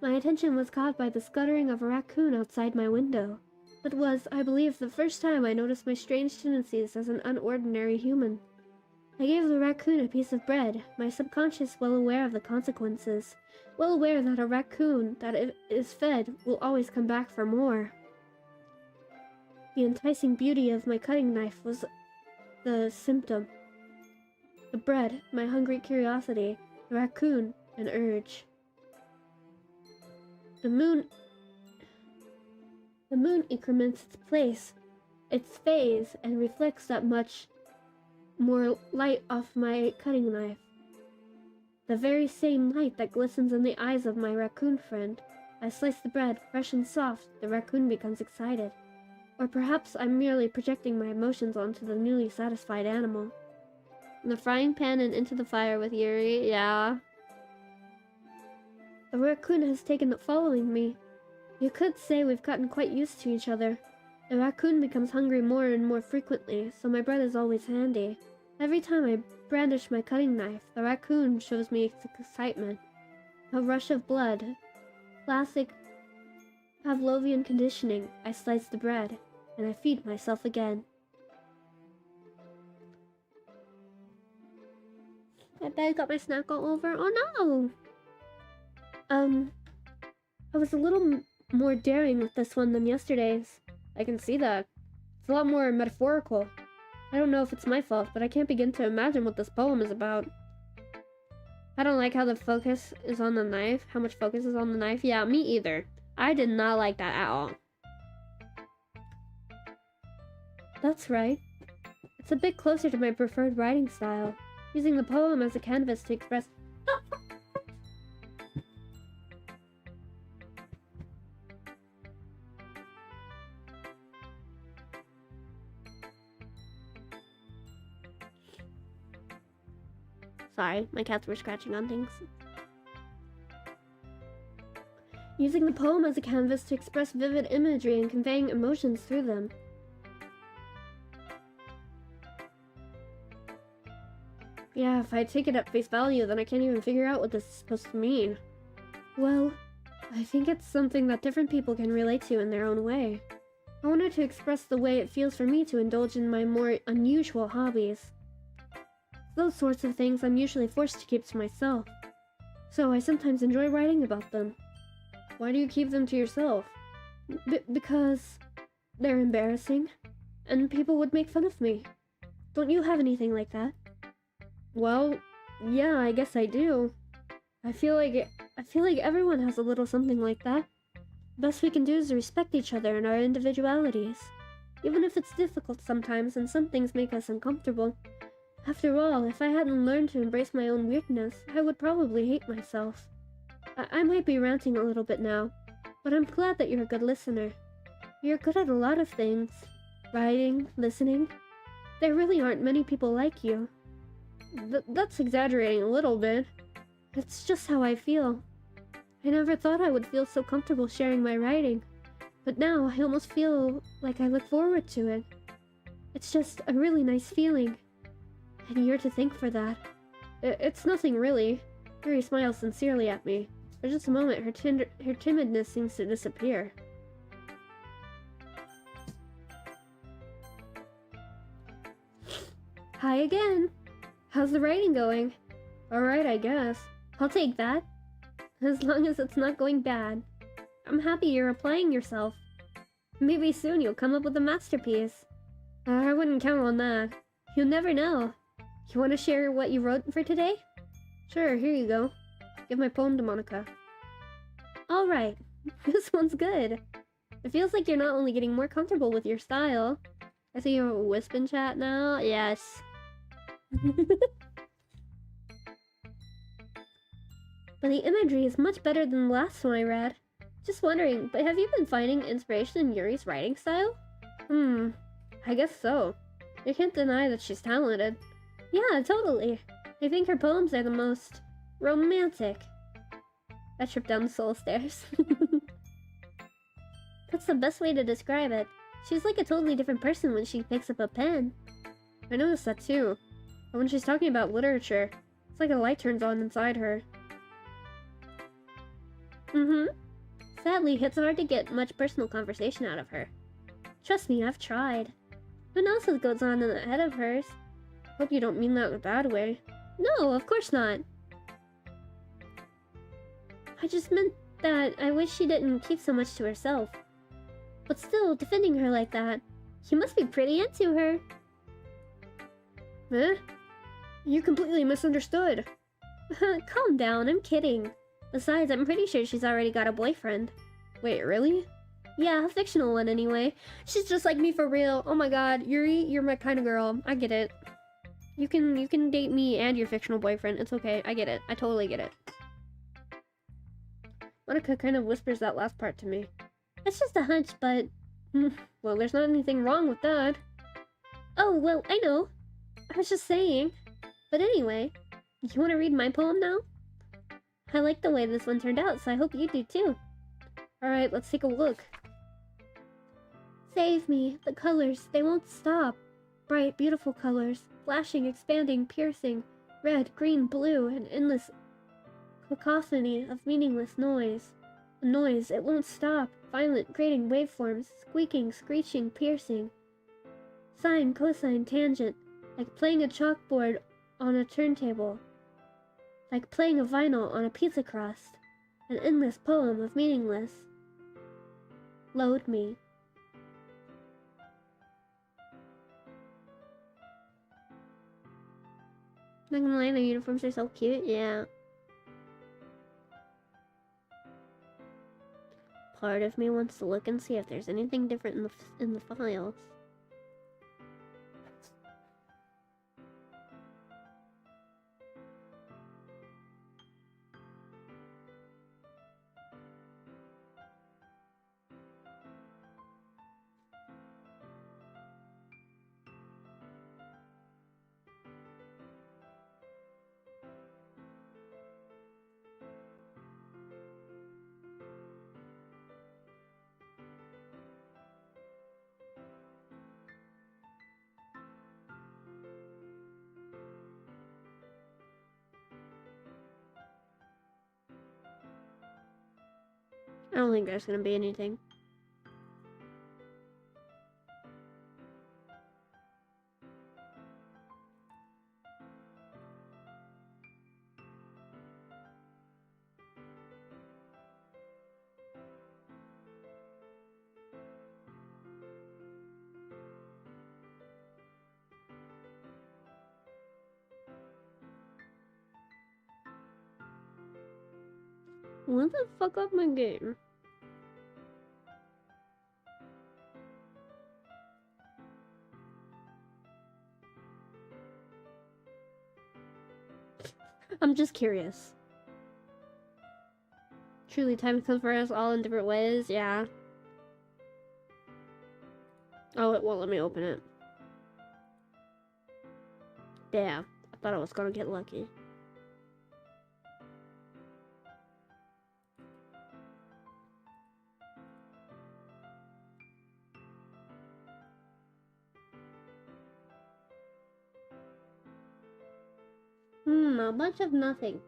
My attention was caught by the scuttering of a raccoon outside my window. It was, I believe, the first time I noticed my strange tendencies as an unordinary human. I gave the raccoon a piece of bread, my subconscious well aware of the consequences, well aware that a raccoon that is fed will always come back for more. The enticing beauty of my cutting knife was the symptom. The bread, my hungry curiosity, the raccoon, an urge. The moon increments its phase, and reflects that much more light off my cutting knife. The very same light that glistens in the eyes of my raccoon friend. I slice the bread, fresh and soft, the raccoon becomes excited. Or perhaps I'm merely projecting my emotions onto the newly satisfied animal. In the frying pan and into the fire with Yuri, yeah. The raccoon has taken to following me. You could say we've gotten quite used to each other. The raccoon becomes hungry more and more frequently, so my bread is always handy. Every time I brandish my cutting knife, the raccoon shows me its excitement. A rush of blood. Classic Pavlovian conditioning. I slice the bread, and I feed myself again. I bet I got my snack all over. Oh no! I was a little more daring with this one than yesterday's. I can see that. It's a lot more metaphorical. I don't know if it's my fault, but I can't begin to imagine what this poem is about. I don't like how the focus is on the knife. How much focus is on the knife? Yeah, me either. I did not like that at all. That's right. It's a bit closer to my preferred writing style. Using the poem as a canvas to express... Sorry, my cats were scratching on things. Using the poem as a canvas to express vivid imagery and conveying emotions through them. Yeah, if I take it at face value, then I can't even figure out what this is supposed to mean. Well, I think it's something that different people can relate to in their own way. I wanted to express the way it feels for me to indulge in my more unusual hobbies. Those sorts of things I'm usually forced to keep to myself. So I sometimes enjoy writing about them. Why do you keep them to yourself? Because they're embarrassing, and people would make fun of me. Don't you have anything like that? Well, yeah, I guess I do. I feel like everyone has a little something like that. The best we can do is respect each other and our individualities, even if it's difficult sometimes and some things make us uncomfortable. After all, if I hadn't learned to embrace my own weirdness, I would probably hate myself. I might be ranting a little bit now, but I'm glad that you're a good listener. You're good at a lot of things. Writing, listening. There really aren't many people like you. That's exaggerating a little bit. It's just how I feel. I never thought I would feel so comfortable sharing my writing, but now I almost feel like I look forward to it. It's just a really nice feeling. And you're to thank for that. It's nothing really. Yuri smiles sincerely at me. For just a moment, her timidness seems to disappear. Hi again. How's the writing going? Alright, I guess. I'll take that. As long as it's not going bad. I'm happy you're applying yourself. Maybe soon you'll come up with a masterpiece. I wouldn't count on that. You'll never know. You want to share what you wrote for today? Sure, here you go. Give my poem to Monica. Alright, this one's good. It feels like you're not only getting more comfortable with your style. I see you're Wisp in chat now. Yes. But the imagery is much better than the last one I read. Just wondering, but have you been finding inspiration in Yuri's writing style? I guess so. You can't deny that she's talented. Yeah, totally. I think her poems are the most romantic. I tripped down the soul stairs. That's the best way to describe it. She's like a totally different person when she picks up a pen. I noticed that too. But when she's talking about literature, it's like a light turns on inside her. Sadly, it's hard to get much personal conversation out of her. Trust me, I've tried. Who knows what goes on in the head of hers? Hope you don't mean that in a bad way. No, of course not. I just meant that I wish she didn't keep so much to herself. But still, defending her like that, you must be pretty into her. Eh? You completely misunderstood. Calm down, I'm kidding. Besides, I'm pretty sure she's already got a boyfriend. Wait, really? Yeah, a fictional one anyway. She's just like me for real. Oh my god, Yuri, you're my kind of girl. I get it. You can date me and your fictional boyfriend. It's okay. I get it. I totally get it. Monica kind of whispers that last part to me. It's just a hunch, but... well, there's not anything wrong with that. Oh, well, I know. I was just saying. But anyway, you want to read my poem now? I like the way this one turned out, so I hope you do too. Alright, let's take a look. Save me. The colors, they won't stop. Bright, beautiful colors. Flashing, expanding, piercing. Red, green, blue, an endless cacophony of meaningless noise. A noise, it won't stop. Violent, grating waveforms. Squeaking, screeching, piercing. Sine, cosine, tangent. Like playing a chalkboard on a turntable. Like playing a vinyl on a pizza crust. An endless poem of meaningless. Load me. Not gonna lie, the uniforms are so cute, yeah. Part of me wants to look and see if there's anything different in the files. I don't think there's gonna be anything. What the fuck up my game? I'm just curious. Truly, time comes for us all in different ways, yeah. Oh, it won't let me open it. Damn, I thought I was gonna get lucky. A bunch of nothing.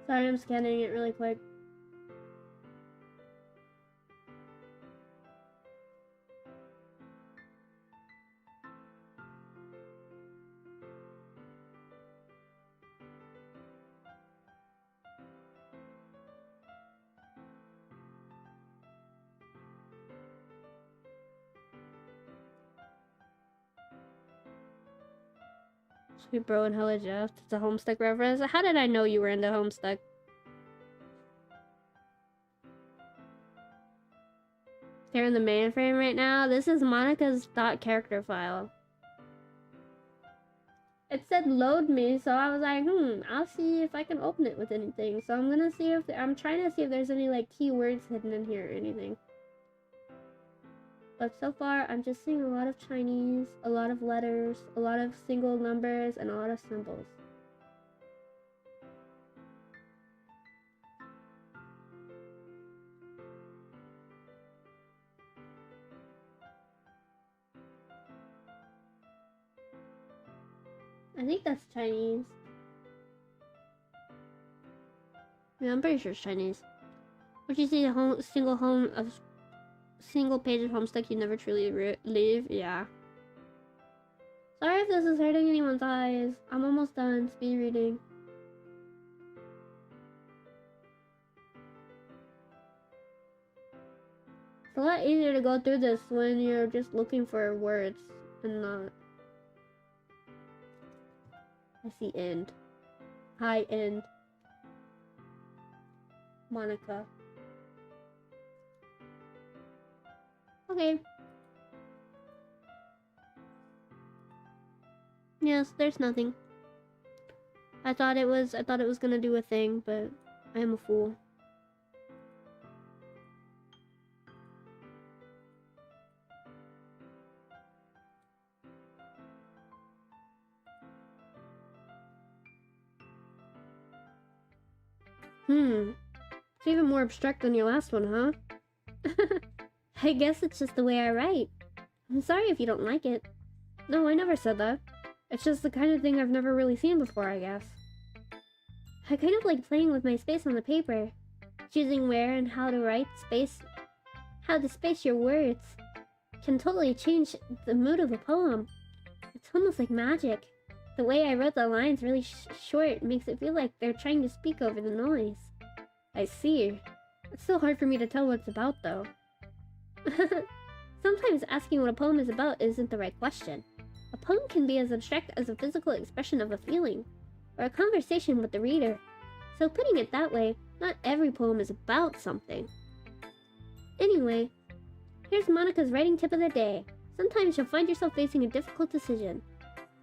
Sorry, I'm scanning it really quick. Sweet bro and hella Jeff. It's a Homestuck reference. How did I know you were into Homestuck? They're in the mainframe right now. This is Monica's .character file. It said load me, so I was like, I'll see if I can open it with anything. So I'm gonna see if I'm trying to see if there's any like keywords hidden in here or anything. But so far, I'm just seeing a lot of Chinese, a lot of letters, a lot of single numbers, and a lot of symbols. I think that's Chinese. Yeah, I'm pretty sure it's Chinese. Would you see a single page of Homestuck you never truly leave? Yeah. Sorry if this is hurting anyone's eyes. I'm almost done speed reading. It's a lot easier to go through this when you're just looking for words and not. I see end. High end. Monica. Okay. Yes, there's nothing. I thought it was gonna do a thing, but I am a fool. It's even more abstract than your last one, huh? I guess it's just the way I write. I'm sorry if you don't like it. No, I never said that. It's just the kind of thing I've never really seen before, I guess. I kind of like playing with my space on the paper. Choosing where and how to write space. How to space your words can totally change the mood of a poem. It's almost like magic. The way I wrote the lines really short makes it feel like they're trying to speak over the noise. I see. It's still hard for me to tell what it's about, though. Sometimes asking what a poem is about isn't the right question. A poem can be as abstract as a physical expression of a feeling, or a conversation with the reader. So putting it that way, not every poem is about something. Anyway, here's Monica's writing tip of the day. Sometimes you'll find yourself facing a difficult decision.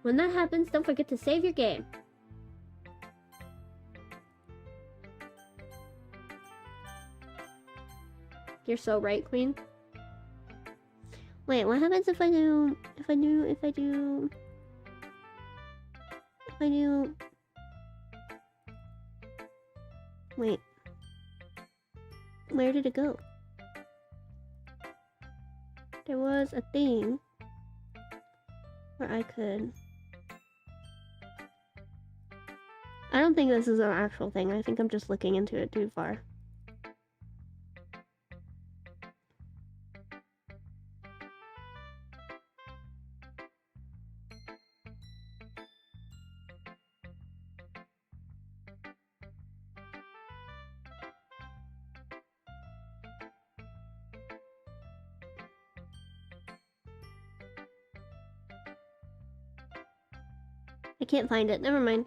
When that happens, don't forget to save your game. You're so right, Queen. Wait, what happens if I do... Wait. Where did it go? There was a thing where I could... I don't think this is an actual thing. I think I'm just looking into it too far. I can't find it. Never mind.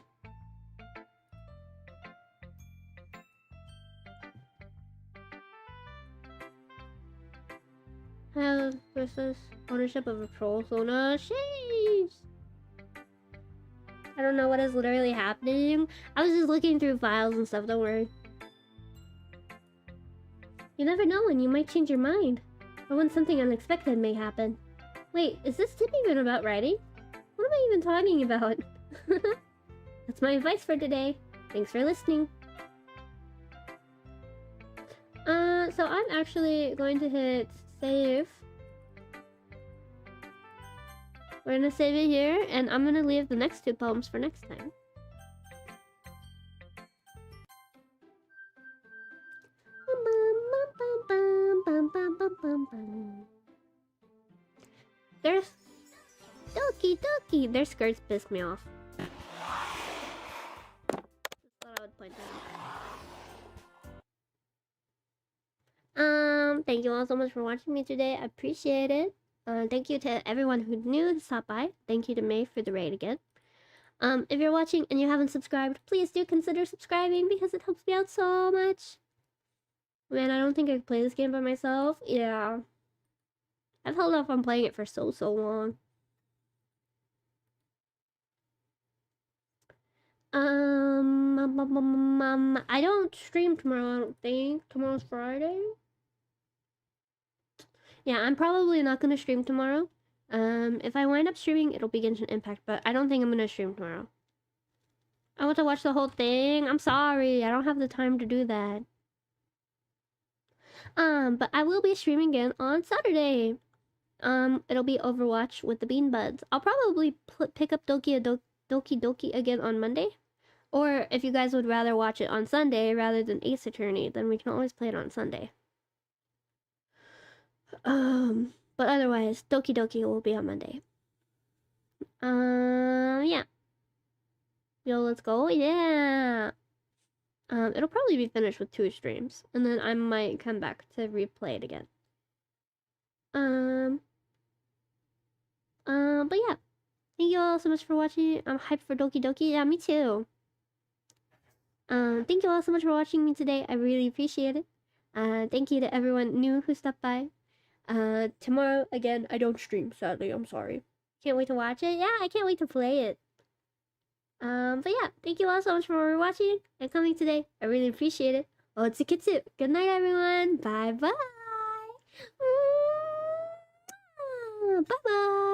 How versus ownership of a troll zona? Sheesh! I don't know what is literally happening. I was just looking through files and stuff, don't worry. You never know when you might change your mind. Or when something unexpected may happen. Wait, is this tip even about writing? What am I even talking about? That's my advice for today. Thanks for listening. So I'm actually going to hit save. We're gonna save it here, and I'm gonna leave the next two poems for next time. There's Doki. Their skirts piss me off. That's what I would point out. Thank you all so much for watching me today. I appreciate it. Thank you to everyone who knew to stop by. Thank you to May for the raid again. If you're watching and you haven't subscribed, please do consider subscribing because it helps me out so much. Man, I don't think I could play this game by myself. Yeah. I've held off on playing it for so long. I don't stream tomorrow, I don't think. Tomorrow's Friday. Yeah, I'm probably not gonna stream tomorrow. If I wind up streaming, it'll be Genshin Impact, but I don't think I'm gonna stream tomorrow. I want to watch the whole thing. I'm sorry, I don't have the time to do that. But I will be streaming again on Saturday. It'll be Overwatch with the Bean Buds. I'll probably pick up Doki again on Monday. Or if you guys would rather watch it on Sunday rather than Ace Attorney, then we can always play it on Sunday. But otherwise, Doki will be on Monday. Yeah. Yo, let's go. Yeah. It'll probably be finished with 2 streams, and then I might come back to replay it again. But yeah. Thank you all so much for watching. I'm hyped for Doki. Yeah, me too. Thank you all so much for watching me today. I really appreciate it. Thank you to everyone new who stopped by. Tomorrow, again, I don't stream, sadly. I'm sorry. Can't wait to watch it. Yeah, I can't wait to play it. But yeah, thank you all so much for watching and coming today. I really appreciate it. Otsukitsu. Good night, everyone. Bye-bye. Bye-bye.